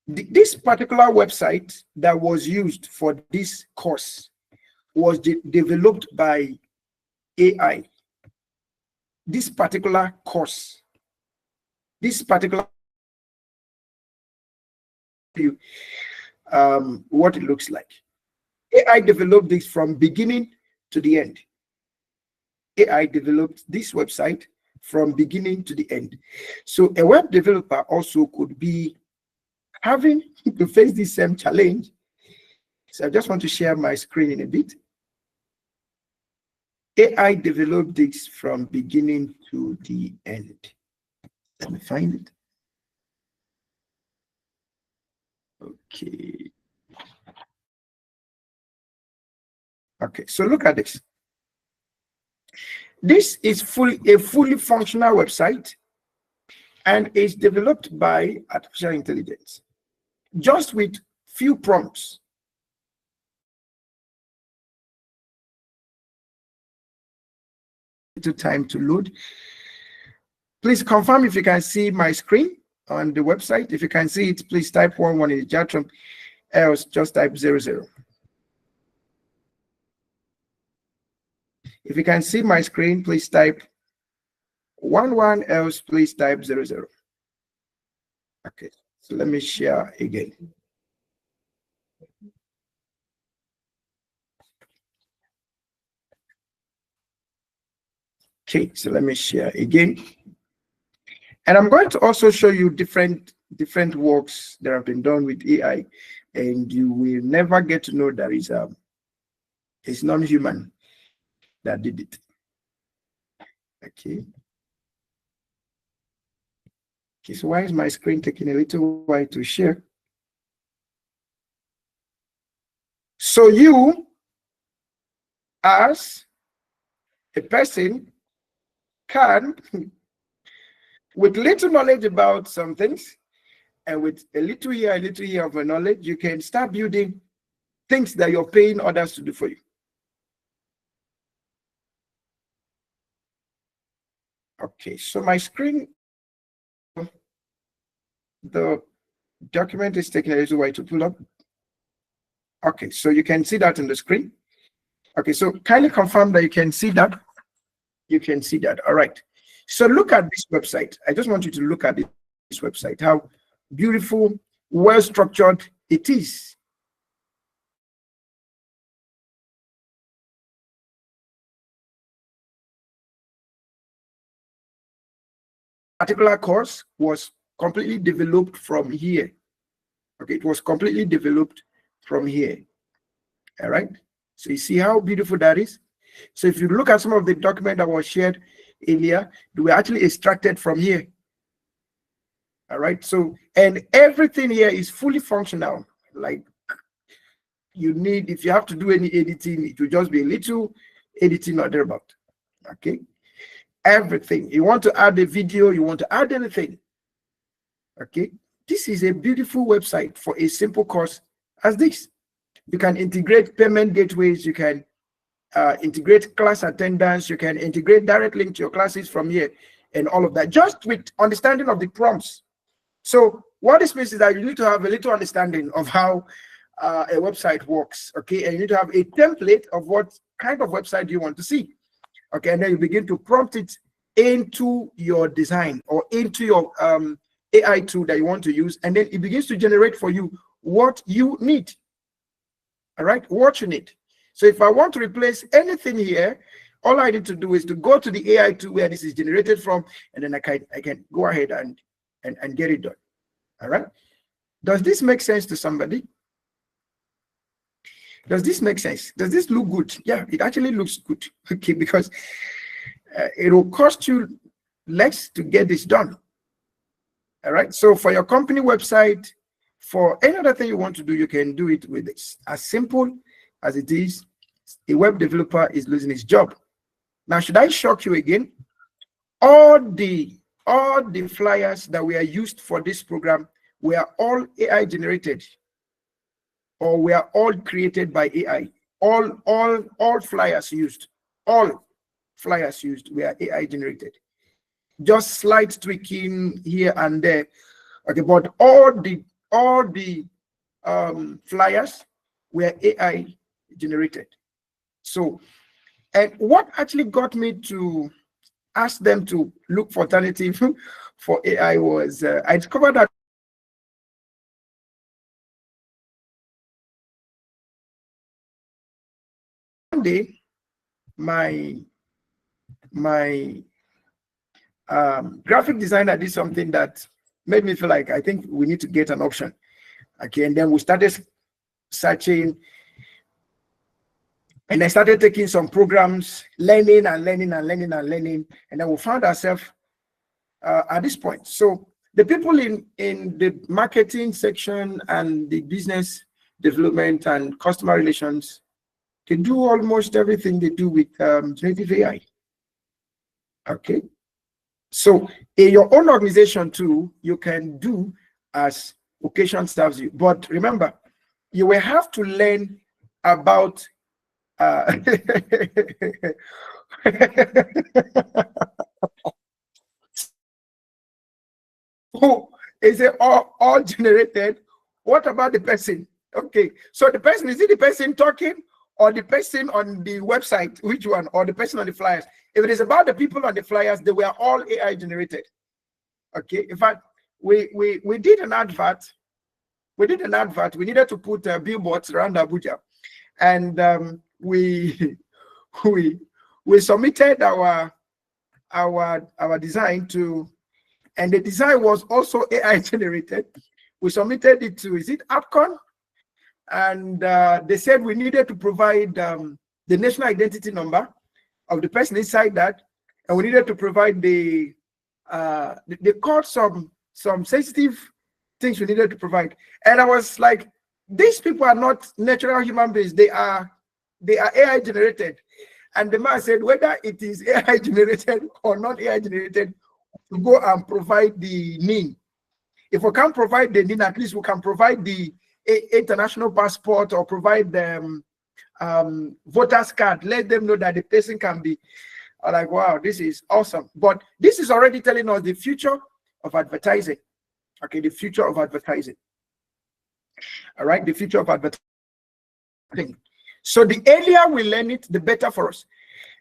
this particular website that was used for this course was developed by AI. This particular course, this particular what it looks like. AI developed this from beginning to the end. AI developed this website from beginning to the end. So a web developer also could be having to face this same challenge. So I just want to share my screen in a bit. AI developed this from beginning to the end. Let me find it. Okay. Okay, so look at this. This is a fully functional website and is developed by artificial intelligence, just with few prompts. Little time to load. Please confirm if you can see my screen on the website. If you can see it, please type 11 in the chat room, else just type 00. If you can see my screen, please type 11, else please type 00. Okay, so let me share again. Okay, so let me share again. And I'm going to also show you different works that have been done with AI, and you will never get to know that it's non-human that did it. Okay. Okay, so why is my screen taking a little while to share? So you, as a person, can, with little knowledge about some things, and with a little here of a knowledge, you can start building things that you're paying others to do for you. Okay, so my screen, the document is taking a little while to pull up. Okay, so you can see that on the screen. Okay, so kindly confirm that you can see that. You can see that. All right. So look at this website. I just want you to look at this website, how beautiful, well structured it is. Particular course was completely developed from here. Okay, it was completely developed from here. All right. So you see how beautiful that is. So if you look at some of the document that was shared earlier, they were actually extracted from here. All right. So, and everything here is fully functional. Like you need, if you have to do any editing, it will just be a little editing or thereabout. Okay. Everything. You want to add a video, you want to add anything. Okay. This is a beautiful website for a simple course as this. You can integrate payment gateways, you can integrate class attendance, you can integrate direct link to your classes from here and all of that, just with understanding of the prompts. So what this means is that you need to have a little understanding of how a website works, okay? And you need to have a template of what kind of website you want to see, okay? And then you begin to prompt it into your design or into your AI tool that you want to use, and then it begins to generate for you what you need. All right, what you need. So if I want to replace anything here, all I need to do is to go to the AI tool where this is generated from, and then I can go ahead and get it done. All right. Does this make sense to somebody? Does this make sense? Does this look good? Yeah, it actually looks good. Okay, because it will cost you less to get this done. All right. So for your company website, for any other thing you want to do, you can do it with this. As simple as it is, a web developer is losing his job. Now, should I shock you again? All the flyers that were used for this program were all AI generated, or were all created by AI. All flyers used, were AI generated. Just slight tweaking here and there. Okay, but all the flyers were AI generated. So, and what actually got me to ask them to look for alternative for AI was I discovered that one day my graphic designer did something that made me feel like I think we need to get an option. Okay, and then we started searching, and I started taking some programs, learning, and then we found ourselves at this point. So the people in the marketing section and the business development and customer relations, they do almost everything they do with generative AI. Okay. So in your own organization too, you can do as occasion serves you. But remember, you will have to learn about oh, is it all generated? What about the person? Okay, so the person, is it the person talking or the person on the website? Which one? Or the person on the flyers? If it is about the people on the flyers, they were all AI generated. Okay, in fact, we did an advert. We needed to put billboards around Abuja, and we submitted our design to, and the design was also AI generated. We submitted it to, is it APCON? And they said we needed to provide the national identity number of the person inside that, and we needed to provide they caught some sensitive things we needed to provide. And I was like, these people are not natural human beings, they are AI generated. And the man said, whether it is AI generated or not AI generated, to go and provide the NIN. If we can't provide the NIN, at least we can provide the international passport or provide them voter's card. Let them know that the person can be like, wow, this is awesome. But this is already telling us the future of advertising. Okay, the future of advertising. All right, the future of advertising. So the earlier we learn it, the better for us.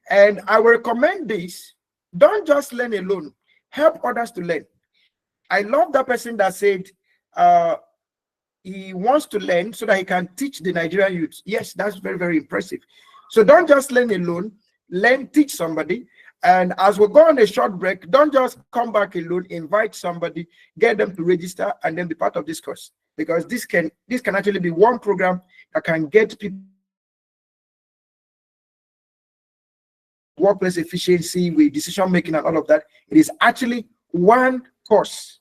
And I will recommend this. Don't just learn alone. Help others to learn. I love that person that said he wants to learn so that he can teach the Nigerian youth. Yes, that's very, very impressive. So don't just learn alone. Learn, teach somebody. And as we go on a short break, don't just come back alone. Invite somebody, get them to register, and then be part of this course. Because this can actually be one program that can get people workplace efficiency, with decision making and all of that. It is actually one course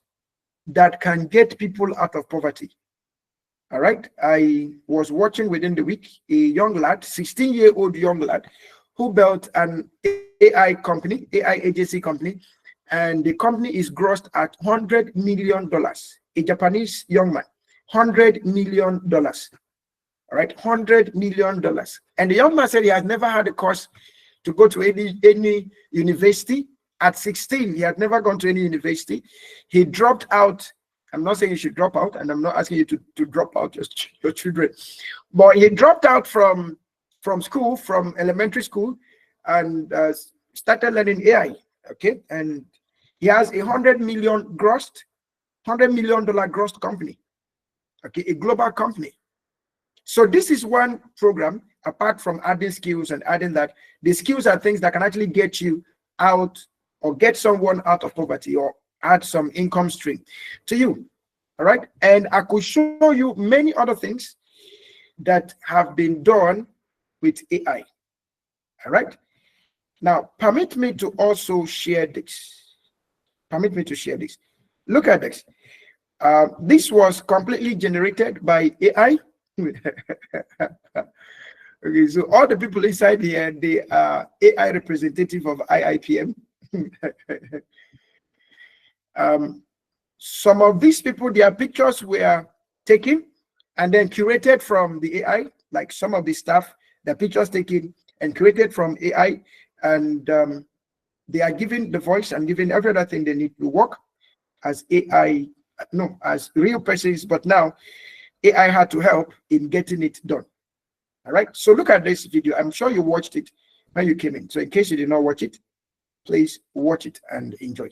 that can get people out of poverty. All right. I was watching within the week a young lad, 16-year-old young lad, who built an AI company, AI agency company, and the company is grossed at $100 million. A Japanese young man, $100 million. All right, $100 million. And the young man said he has never had a course to go to any university. At 16, he had never gone to any university. He dropped out. I'm not saying you should drop out, and I'm not asking you to drop out your children, but he dropped out from school, from elementary school, and started learning AI. Okay, and he has a $100 million grossed company. Okay, a global company. So this is one program. Apart from adding skills and adding that, the skills are things that can actually get you out or get someone out of poverty or add some income stream to you. All right, and I could show you many other things that have been done with AI. All right, now permit me to also share this. Permit me to share this. Look at this. This was completely generated by AI. Okay, so all the people inside here, they are AI representative of IIPM. Some of these people, their pictures were taken and then curated from the AI, like some of the staff, their pictures taken and created from AI, and they are given the voice and given every other thing they need to work as AI, no, as real persons, but now AI had to help in getting it done. All right, so look at this video. I'm sure you watched it when you came in. So in case you did not watch it, please watch it and enjoy.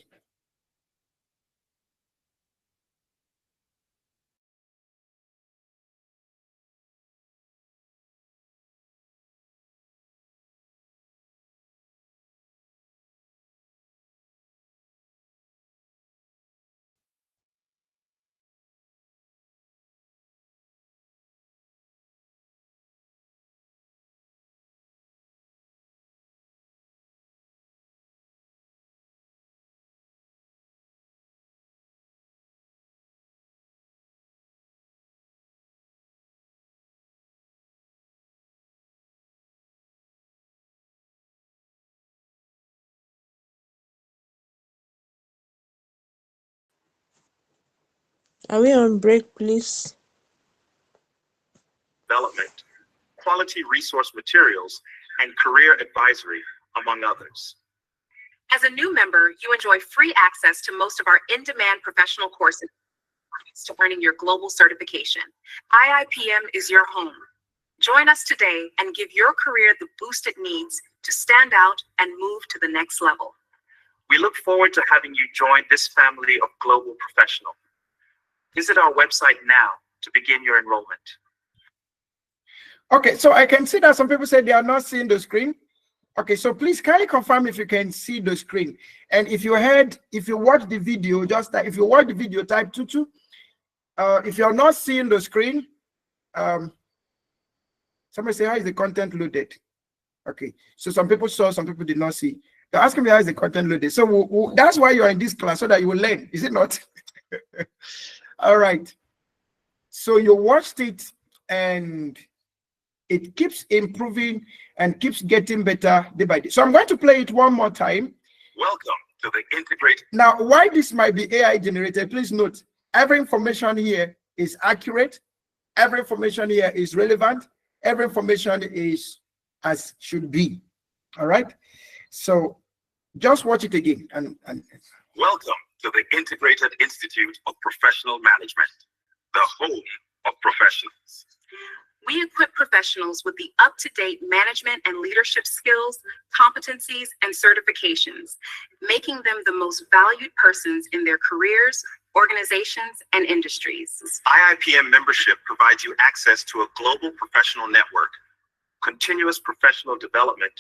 Are we on break, please? Development, quality resource materials, and career advisory, among others. As a new member, you enjoy free access to most of our in-demand professional courses to earning your global certification. IIPM is your home. Join us today and give your career the boost it needs to stand out and move to the next level. We look forward to having you join this family of global professionals. Visit our website now to begin your enrollment. Okay, so I can see that some people say they are not seeing the screen. Okay, so please kindly confirm if you can see the screen. And if you watch the video, just if you watch the video, type 22. If you're not seeing the screen, somebody say, how is the content loaded? Okay, so some people saw, some people did not see. They're asking me how is the content loaded. So that's why you're in this class, so that you will learn, is it not? All right. So you watched it and it keeps improving and keeps getting better day by day. So I'm going to play it one more time. Welcome to the integrated. Now, why this might be AI generated, please note, every information here is accurate. Every information here is relevant. Every information is as should be. All right. So just watch it again. And welcome to the Integrated Institute of Professional Management, the home of professionals. We equip professionals with the up-to-date management and leadership skills, competencies, and certifications, making them the most valued persons in their careers, organizations, and industries. IIPM membership provides you access to a global professional network, continuous professional development,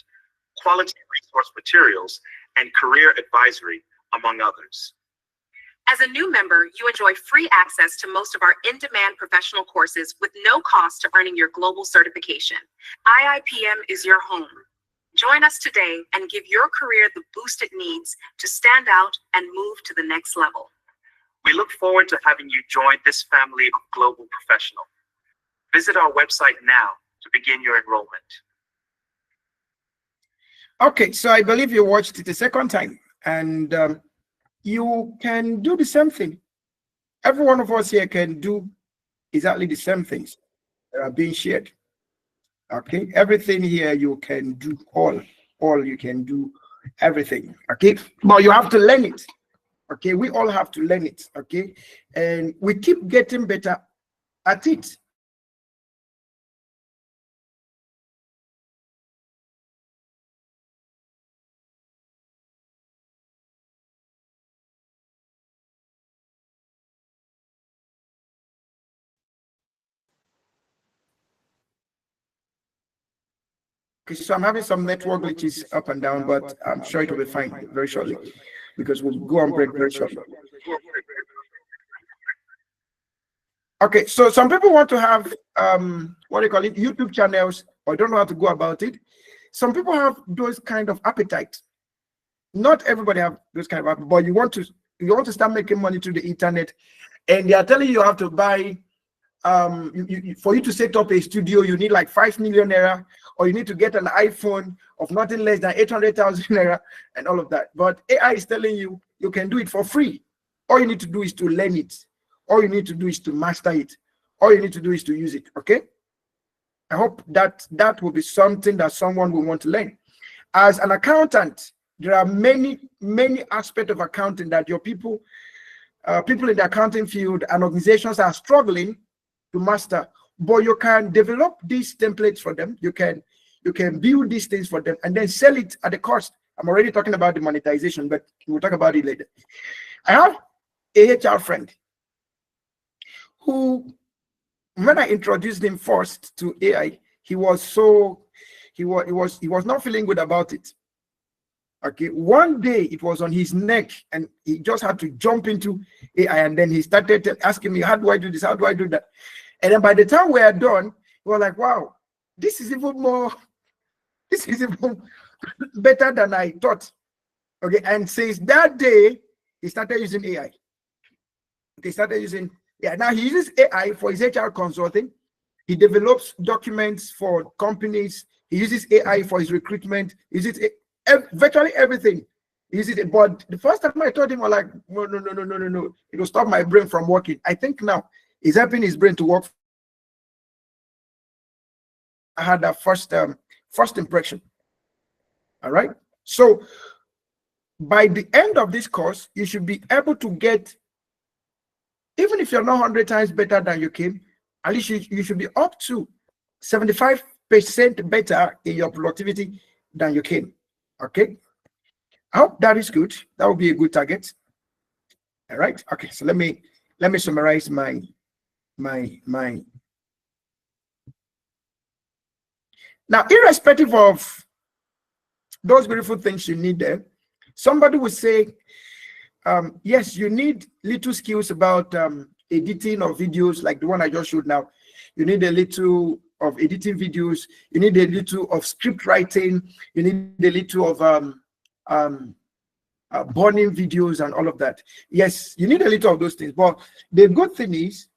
quality resource materials, and career advisory, among others. As a new member, you enjoy free access to most of our in-demand professional courses with no cost to earning your global certification. IIPM is your home. Join us today and give your career the boost it needs to stand out and move to the next level. We look forward to having you join this family of global professionals. Visit our website now to begin your enrollment. Okay, so I believe you watched it a second time, and you can do the same thing. Every one of us here can do exactly the same things that are being shared. Okay, everything here you can do, all you can do, everything. Okay, but you have to learn it. Okay, we all have to learn it. Okay, and we keep getting better at it. Okay, so I'm having some network glitches up and down, but I'm sure it will be fine very shortly because we'll go on break very shortly. Okay, so some people want to have what do you call it, YouTube channels, or don't know how to go about it. Some people have those kind of appetite. Not everybody have those kind of appetite, but you want to start making money through the internet, and they are telling you have to buy for you to set up a studio, you need like 5 million naira, or you need to get an iPhone of nothing less than 800,000 naira and all of that. But AI is telling you you can do it for free. All you need to do is to learn it. All you need to do is to master it. All you need to do is to use it. Okay, I hope that will be something that someone will want to learn. As an accountant, there are many aspects of accounting that your people in the accounting field and organizations are struggling to master, but you can develop these templates for them. You can build these things for them and then sell it at a cost. I'm already talking about the monetization, but we'll talk about it later. I have a HR friend who, when I introduced him first to AI, he was not feeling good about it. Okay, one day it was on his neck and he just had to jump into AI, and then he started asking me, how do I do this? How do I do that? And then by the time we are done, we were like, wow, this is even better than I thought. Okay, and since that day, he started using AI. They started using, now he uses AI for his HR consulting. He develops documents for companies. He uses AI for his recruitment. He uses virtually everything. He uses it. But the first time I told him, I was like, no. It will stop my brain from working. I think now he's helping his brain to work. I had that first impression. All right. So by the end of this course, you should be able to get, even if you're not 100 times better than you came, at least you should be up to 75% better in your productivity than you came. Okay. I hope that is good. That would be a good target. All right. Okay. So let me summarize my. Now, irrespective of those beautiful things you need there, somebody would say, yes, you need little skills about editing of videos like the one I just showed now. You need a little of editing videos. You need a little of script writing. You need a little of burning videos and all of that. Yes, you need a little of those things. But the good thing is,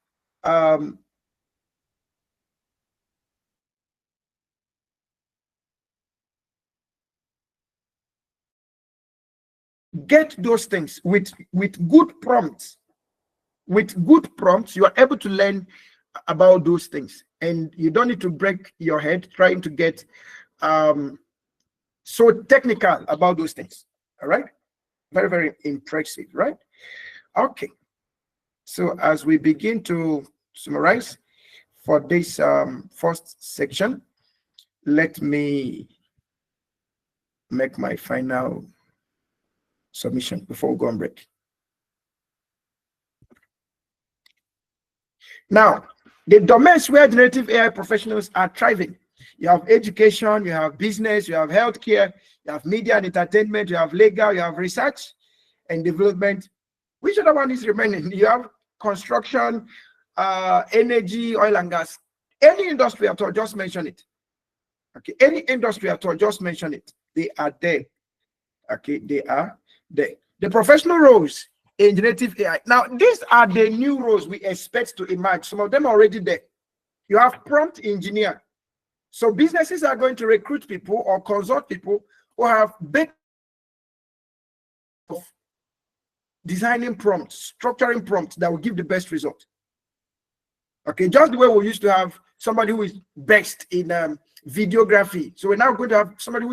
get those things with good prompts. With good prompts, you are able to learn about those things, and you don't need to break your head trying to get so technical about those things. All right, very impressive, right? Okay, so as we begin to summarize for this first section, let me make my final submission before we go on break. Now, the domains where generative AI professionals are thriving. You have education, you have business, you have healthcare, you have media and entertainment, you have legal, you have research and development. Which other one is remaining? You have construction, energy, oil and gas. Any industry at all, just mention it. Okay, any industry at all, just mention it. They are there. Okay, they are there. The professional roles in generative AI. Now, these are the new roles we expect to emerge. Some of them are already there. You have prompt engineer. So businesses are going to recruit people or consult people who have better of designing prompts, structuring prompts that will give the best result. Okay, just the way we used to have somebody who is best in videography. So we're now going to have somebody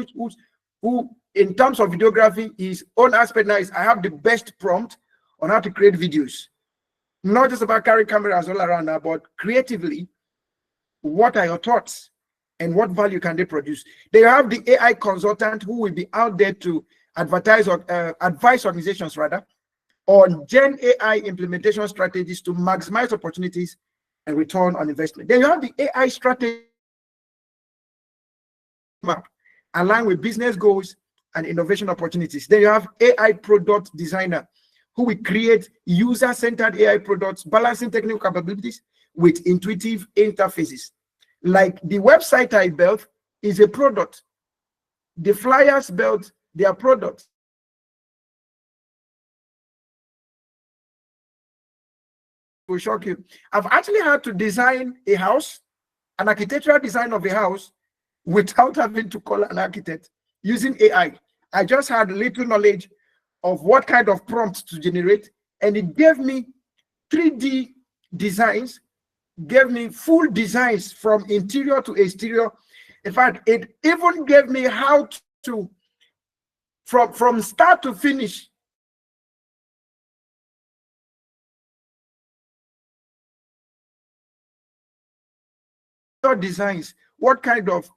who in terms of videography, his own aspect now is I have the best prompt on how to create videos. Not just about carrying cameras all around now, but creatively, what are your thoughts and what value can they produce? They have the AI consultant who will be out there to advertise or advise organizations rather on Gen AI implementation strategies to maximize opportunities and return on investment. Then you have the AI strategy map aligned with business goals and innovation opportunities. Then you have AI product designer who will create user-centered AI products, balancing technical capabilities with intuitive interfaces. Like the website I built is a product. The flyers built their products. Will shock you. I've actually had to design a house, an architectural design of a house, without having to call an architect using AI. I just had little knowledge of what kind of prompts to generate, and it gave me 3D designs, gave me full designs from interior to exterior. In fact, it even gave me how to, from start to finish, designs, what kind of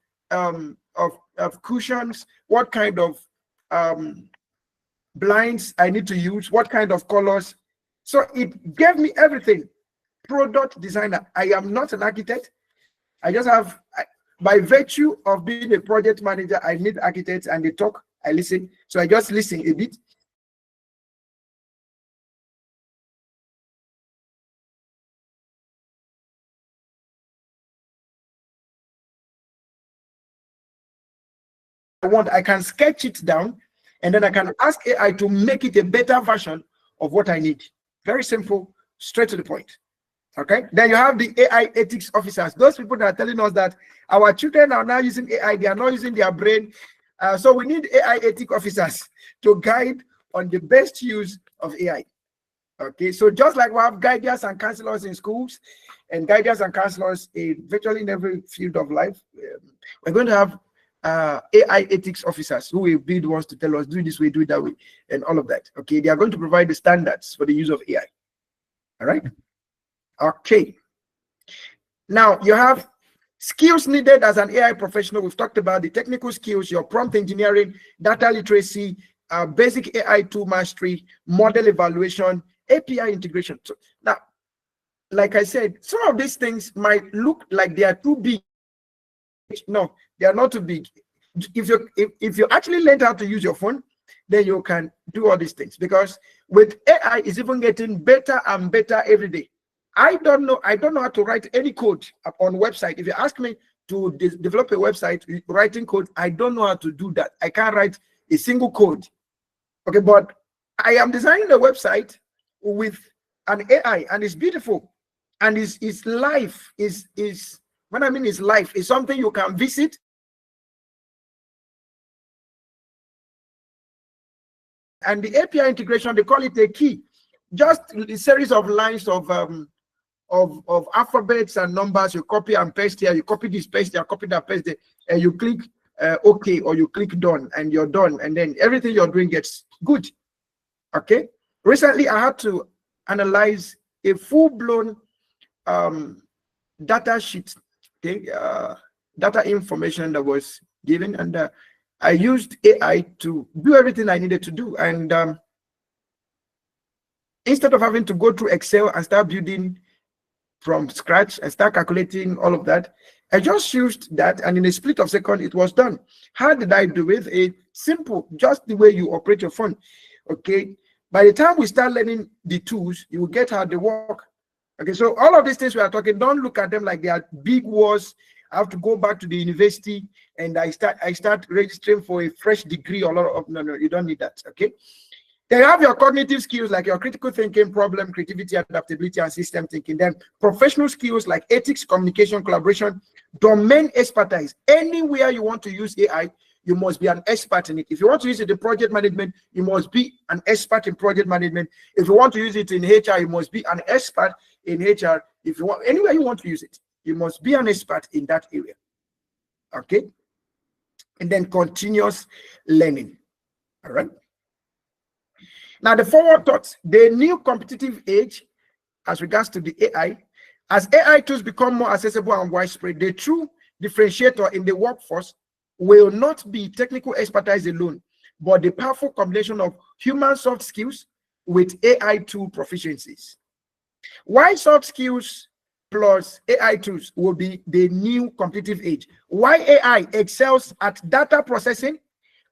cushions, what kind of blinds I need to use, what kind of colors. So it gave me everything. Product designer. I am not an architect. I just have, by virtue of being a project manager, I need architects and they talk, I listen. So I just listen a bit. I can sketch it down and then I can ask AI to make it a better version of what I need. Very simple, straight to the point. Okay, then you have the AI ethics officers, those people that are telling us that our children are now using AI, they are not using their brain. So we need AI ethics officers to guide on the best use of AI. Okay, so just like we have guidance and counselors in schools and guidance and counselors in virtually in every field of life, we're going to have AI ethics officers who will be the ones to tell us do this way, do it that way, and all of that. Okay, they are going to provide the standards for the use of AI. All right. Okay. Now you have skills needed as an AI professional. We've talked about the technical skills, your prompt engineering, data literacy, basic AI tool mastery, model evaluation, API integration. So now, like I said, some of these things might look like they are too big. No, they are not too big. If you actually learn how to use your phone, then you can do all these things, because with AI is even getting better and better every day. I don't know how to write any code on website. If you ask me to develop a website writing code, I don't know how to do that. I can't write a single code. Okay, but I am designing a website with an AI and it's beautiful. And it's life is when I mean it's life, is something you can visit. And the API integration, they call it a key. Just a series of lines of alphabets and numbers. You copy and paste here, you copy this, paste there, copy that, paste there, and you click OK, or you click done, and you're done. And then everything you're doing gets good. Okay. Recently, I had to analyze a full-blown data sheet, okay, data information that was given, and I used AI to do everything I needed to do. And instead of having to go through Excel and start building from scratch and start calculating all of that, I just used that, and in a split of a second, it was done. How did I do it? It's simple, just the way you operate your phone. Okay. By the time we start learning the tools, you will get how they work. Okay, so all of these things we are talking, don't look at them like they are big words I have to go back to the university and I start registering for a fresh degree. A lot of no, you don't need that. Okay. Then you have your cognitive skills like your critical thinking, problem creativity, adaptability, and system thinking. Then professional skills like ethics, communication, collaboration, domain expertise. Anywhere you want to use AI, you must be an expert in it. If you want to use it in project management, you must be an expert in project management. If you want to use it in HR, you must be an expert in HR. If you want anywhere you want to use it, you must be an expert in that area. Okay. And then continuous learning. All right. Now, the forward thoughts, the new competitive age as regards to the AI, as AI tools become more accessible and widespread, the true differentiator in the workforce will not be technical expertise alone, but the powerful combination of human soft skills with AI tool proficiencies. Why soft skills plus AI tools will be the new competitive age? Why AI excels at data processing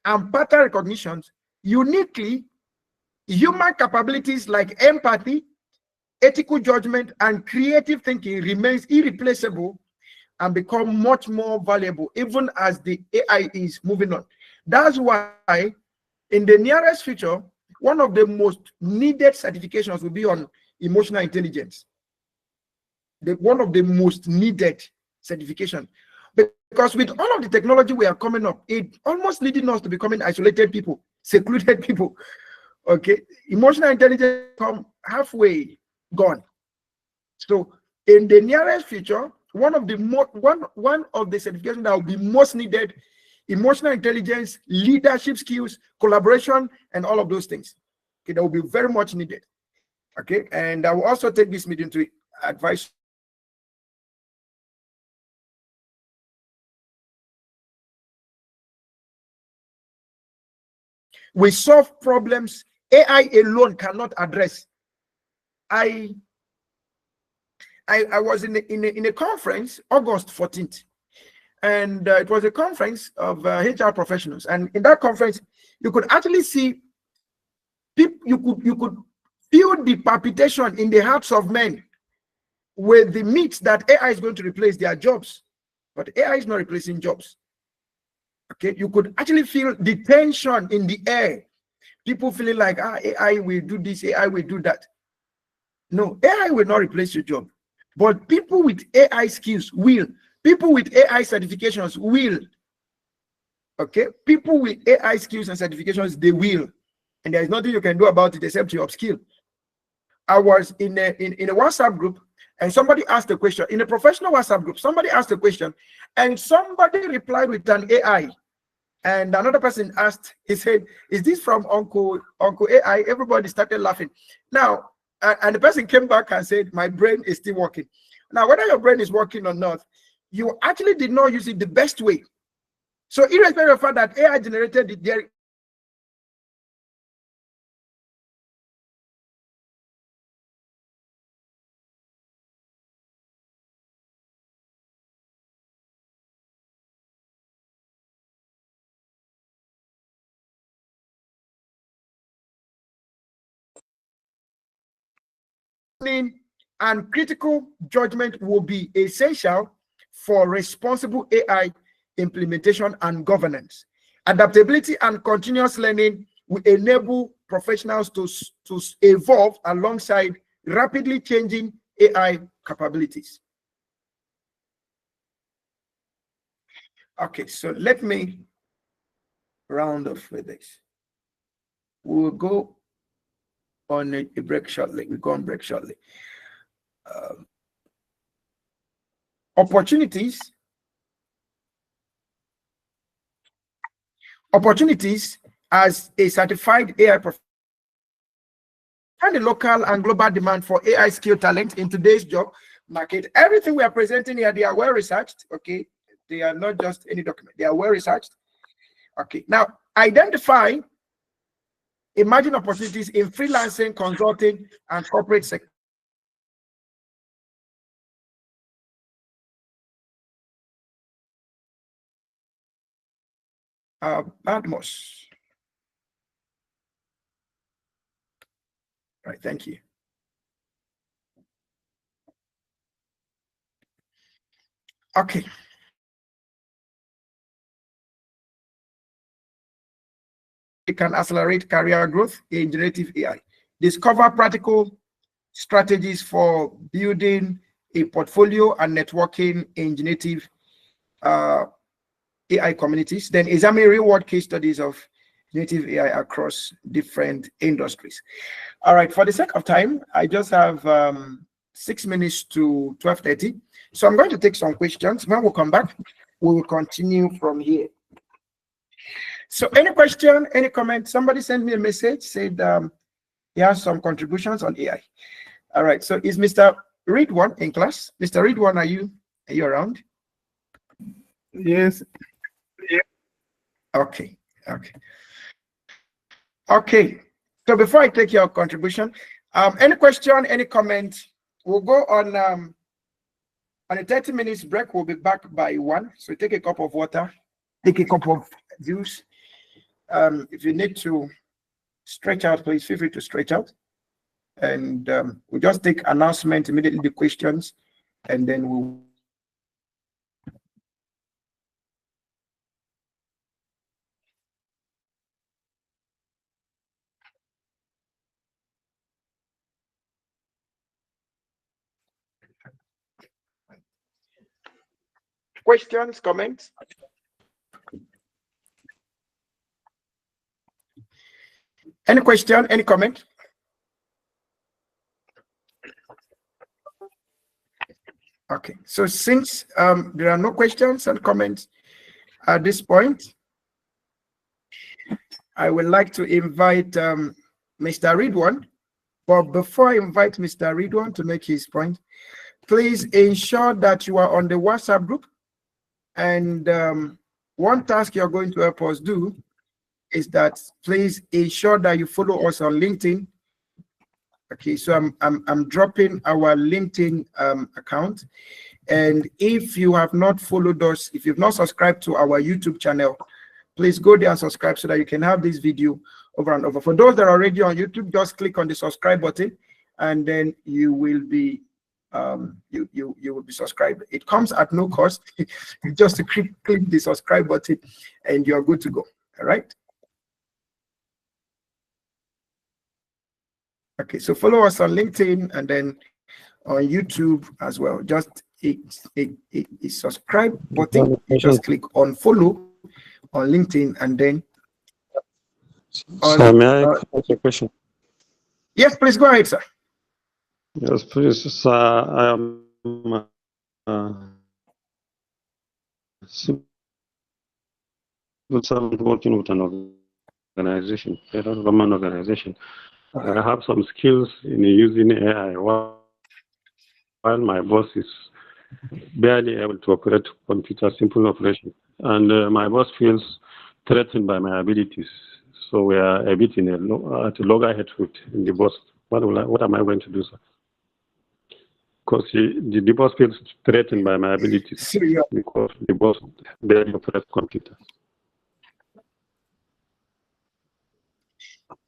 and pattern recognition, uniquely human capabilities like empathy, ethical judgment, and creative thinking remains irreplaceable and become much more valuable even as the AI is moving on. That's why in the nearest future, one of the most needed certifications will be on emotional intelligence. One of the most needed certification. Because with all of the technology we are coming up, it almost leading us to becoming isolated people, secluded people. Okay, emotional intelligence come halfway gone. So in the nearest future, one of the certifications that will be most needed, emotional intelligence, leadership skills, collaboration, and all of those things. Okay, that will be very much needed. Okay, and I will also take this meeting to advise we solve problems AI alone cannot address. I was in a conference August 14th, and it was a conference of HR professionals, and in that conference you could actually see people, you could feel the palpitation in the hearts of men with the myth that AI is going to replace their jobs, but AI is not replacing jobs. Okay, you could actually feel the tension in the air, people feeling like AI will do this, AI will do that. No, AI will not replace your job, but people with AI skills will. People with AI certifications will. Okay, people with AI skills and certifications, they will, and there is nothing you can do about it except to upskill. I was in a WhatsApp group, and somebody asked a question in a professional WhatsApp group. Somebody asked a question, and somebody replied with an AI. And another person asked, he said, "Is this from Uncle AI?" Everybody started laughing. Now, and the person came back and said, "My brain is still working." Now, whether your brain is working or not, you actually did not use it the best way. So, irrespective of the fact that AI generated it, there and critical judgment will be essential for responsible AI implementation and governance. Adaptability and continuous learning will enable professionals to evolve alongside rapidly changing AI capabilities. Okay, so let me round off with this. We'll go on a break shortly. We'll go on break shortly. Opportunities as a certified AI professional and the local and global demand for AI skill talent in today's job market. Everything we are presenting here, they are well researched. Okay, they are not just any document, they are well researched. Okay, now identify emerging opportunities in freelancing, consulting, and corporate sector. Badmos. Right, thank you. Okay. can accelerate career growth in generative AI. Discover practical strategies for building a portfolio and networking in generative AI communities. Then examine real-world case studies of generative AI across different industries. All right, for the sake of time, I just have 6 minutes to 12:30. So I'm going to take some questions. When we come back, we will continue from here. So any question, any comment? Somebody sent me a message, said he has some contributions on AI. All right, so is Mr. Ridwan in class? Mr. Ridwan, are you around? Yes. Yeah. Okay. Okay. So before I take your contribution, any question, any comment? We'll go on a 30 minutes break. We'll be back by 1. So take a cup of water, take a cup of juice. If you need to stretch out, please feel free to stretch out. And we'll just take announcement immediately, the questions, and then we'll questions, comments? Any question, any comment? Okay, so since there are no questions and comments at this point, I would like to invite Mr. Ridwan. But before I invite Mr. Ridwan to make his point, please ensure that you are on the WhatsApp group. And one task you're going to help us do is that please ensure that you follow us on LinkedIn. Okay, so I'm dropping our LinkedIn account. And if you have not followed us, if you've not subscribed to our YouTube channel, please go there and subscribe so that you can have this video over and over. For those that are already on YouTube, just click on the subscribe button, and then you will be you will be subscribed. It comes at no cost. Just to click the subscribe button, and you're good to go. All right. Okay, so follow us on LinkedIn and then on YouTube as well. Just a subscribe button. You just click on follow on LinkedIn, and then So may I ask a question? Yes, please go ahead, sir. Yes, please, sir. I am civil servant working with an organization, a government organization. I have some skills in using AI while my boss is barely able to operate computer, simple operation. And my boss feels threatened by my abilities. So we are a bit in at a loggerhead in the boss. What am I going to do, sir? Because the boss feels threatened by my abilities because the boss barely operates computer.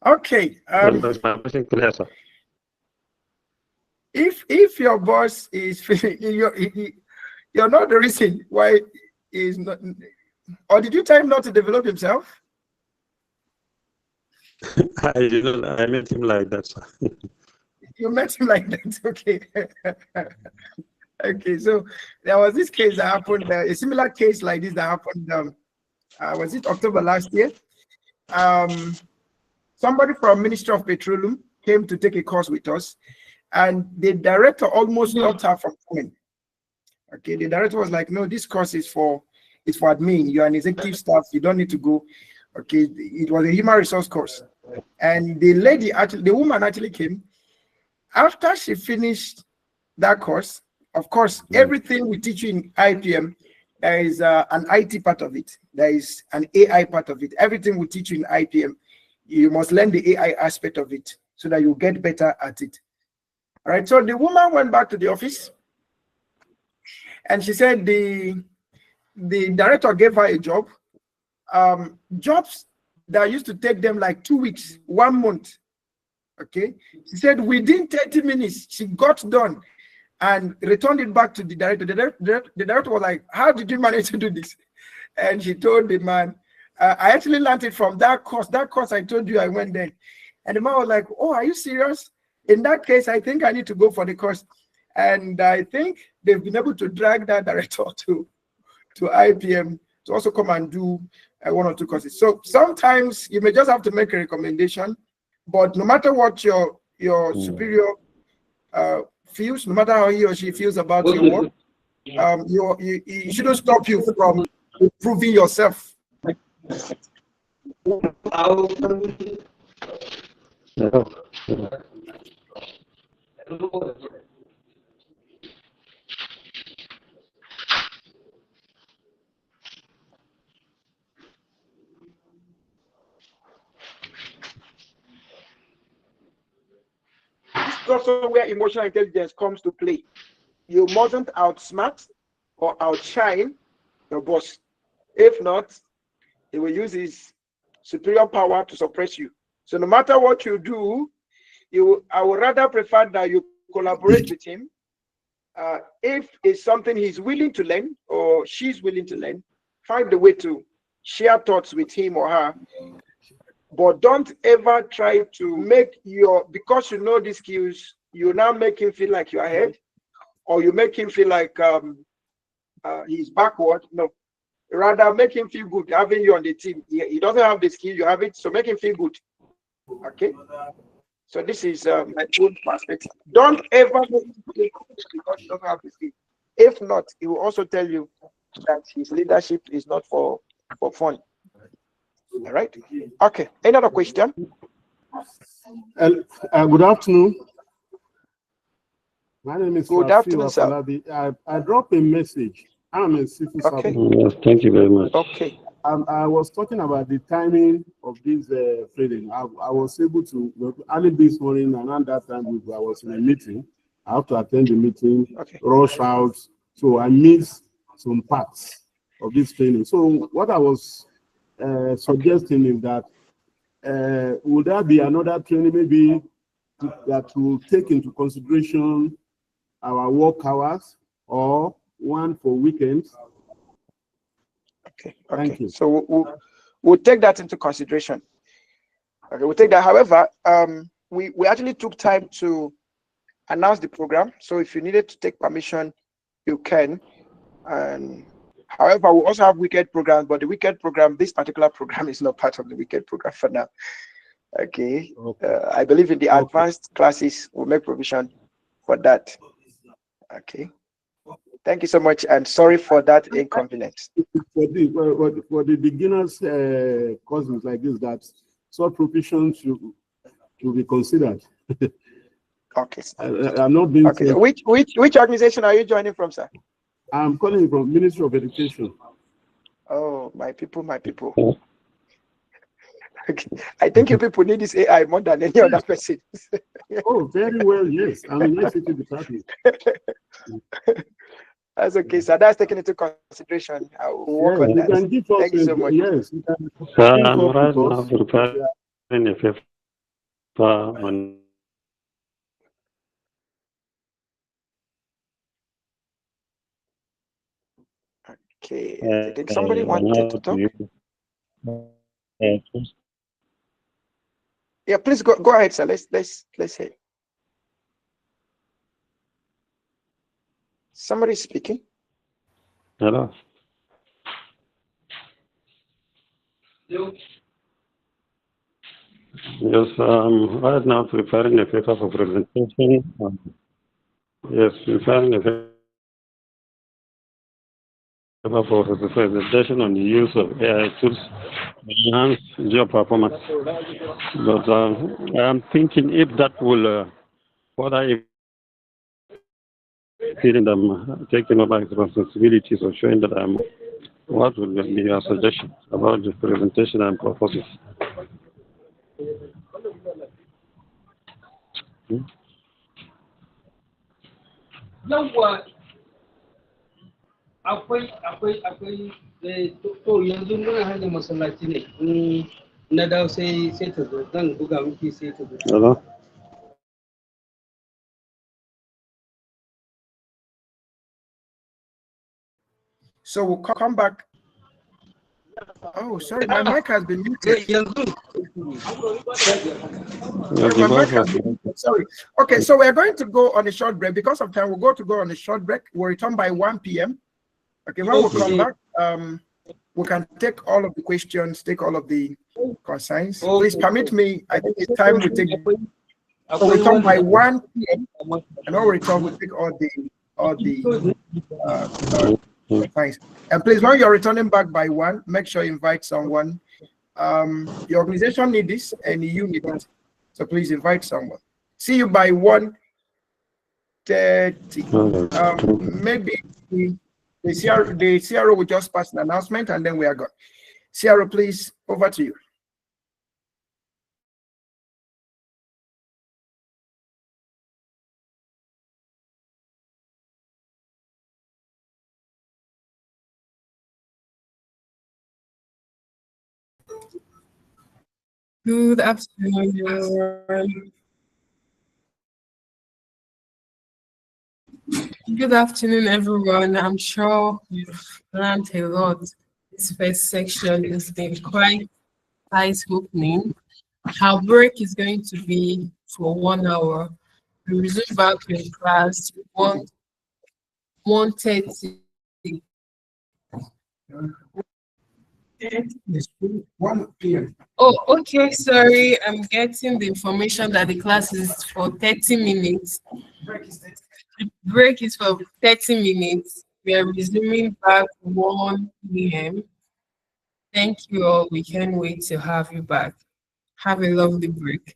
Okay. That's my question clear, sir. If your boss is feeling you're not the reason why he's not, or did you tell him not to develop himself? I met him like that, sir. You met him like that, okay. Okay, so there was this case that happened, a similar case like this that happened, was it October last year? Somebody from Ministry of Petroleum came to take a course with us, and the director almost stopped her from coming. Okay, the director was like, no, this course is for admin. You're an executive staff, you don't need to go. Okay, it was a human resource course. And the woman actually came. After she finished that course, of course, everything we teach you in IIPM, there is an IT part of it. There is an AI part of it. Everything we teach you in IIPM, you must learn the AI aspect of it so that you get better at it. All right, so the woman went back to the office, and she said the director gave her a job. Jobs that used to take them like 2 weeks, 1 month. Okay, she said within 30 minutes she got done and returned it back to the director. The director was like, how did you manage to do this? And she told the man, I actually learned it from that course. That course I told you I went there. And the man was like, oh, are you serious? In that case, I think I need to go for the course. And I think they've been able to drag that director to IIPM to also come and do 1 or 2 courses. So sometimes you may just have to make a recommendation, but no matter what your superior feels, no matter how he or she feels about your work, you shouldn't stop you from improving yourself. This is also where emotional intelligence comes to play. You mustn't outsmart or outshine your boss. If not, he will use his superior power to suppress you. So no matter what you do, I would rather prefer that you collaborate with him. If it's something he's willing to learn or she's willing to learn, find the way to share thoughts with him or her. But don't ever try to make because you know these skills, you now make him feel like you're ahead, or you make him feel like he's backward. No, rather make him feel good having you on the team. He doesn't have the skill, you have it, so make him feel good. Okay, so this is my own perspective. Don't ever make him feel good because he doesn't have the skill. If not, he will also tell you that his leadership is not for fun. All right. Okay. Any other question? Good afternoon. My name is Good afternoon, sir. I dropped a message. I'm a civil servant. Yes, thank you very much. Okay. I was talking about the timing of this training. I was able to, early this morning, around that time, I was in a meeting. I have to attend the meeting, rush out. So I missed some parts of this training. So what I was suggesting is that would there be another training maybe that will take into consideration our work hours, or one for weekends? Okay. Thank you. So we'll take that into consideration. Okay, we'll take that. However, we actually took time to announce the program. So if you needed to take permission, you can. And however, we also have weekend programs, but the weekend program, this particular program is not part of the weekend program for now. Okay. I believe in the advanced classes, we'll make provision for that. Okay. Thank you so much, and sorry for that inconvenience. For the beginners courses like this, that such provision should be considered. Okay. I'm not being. Okay. Which organization are you joining from, sir? I'm calling from Ministry of Education. Oh, my people. Okay. I think you people need this AI more than any other person. Oh, very well, yes. I'm in ICT department. That's okay, sir. That's taken into consideration. I will work on that. Thank you so much. Yes. I'm right now preparing a paper on. Okay, I think somebody wanted to talk. Yeah, please go ahead, sir. Let's hear. Somebody speaking. Hello. Yes, right now preparing a paper for presentation. Yes, preparing a paper for the presentation on the use of AI tools to enhance job performance. But I'm thinking if that will further feeling them taking over responsibilities or showing that I'm. What would be your suggestion about the presentation and purposes? Yawwa akwai to yanzu muna hanyar masallaci ne na dawo sai ta zo zan buga miki sai ta zo. Hello? So we'll come back Oh, sorry, my mic has been muted. Yeah, Sorry, the my mic voice has was. been muted. Sorry. Okay, so we're going to go on a short break. Because of time, we'll go on a short break. We'll return by 1 p.m. Okay, when we come back, we can take all of the questions, take all of the concerns. Please permit me. I think it's time we take. So we return by 1 p.m. and when we return, we take all the concerns. And please, when you're returning back by 1, make sure you invite someone. Your organization need this, and you need it. So please invite someone. See you by 1:30. Maybe the CRO will just pass an announcement, and then we are gone. CRO, please, over to you. Good afternoon, everyone. Good afternoon, everyone. I'm sure you've learned a lot. This first section has been quite eye-opening. Our break is going to be for 1 hour. We resume back in class 1:30. 1 p.m. Oh, okay. Sorry, I'm getting the information that the class is for 30 minutes. The break is for 30 minutes. We are resuming back 1 p.m. Thank you all. We can't wait to have you back. Have a lovely break.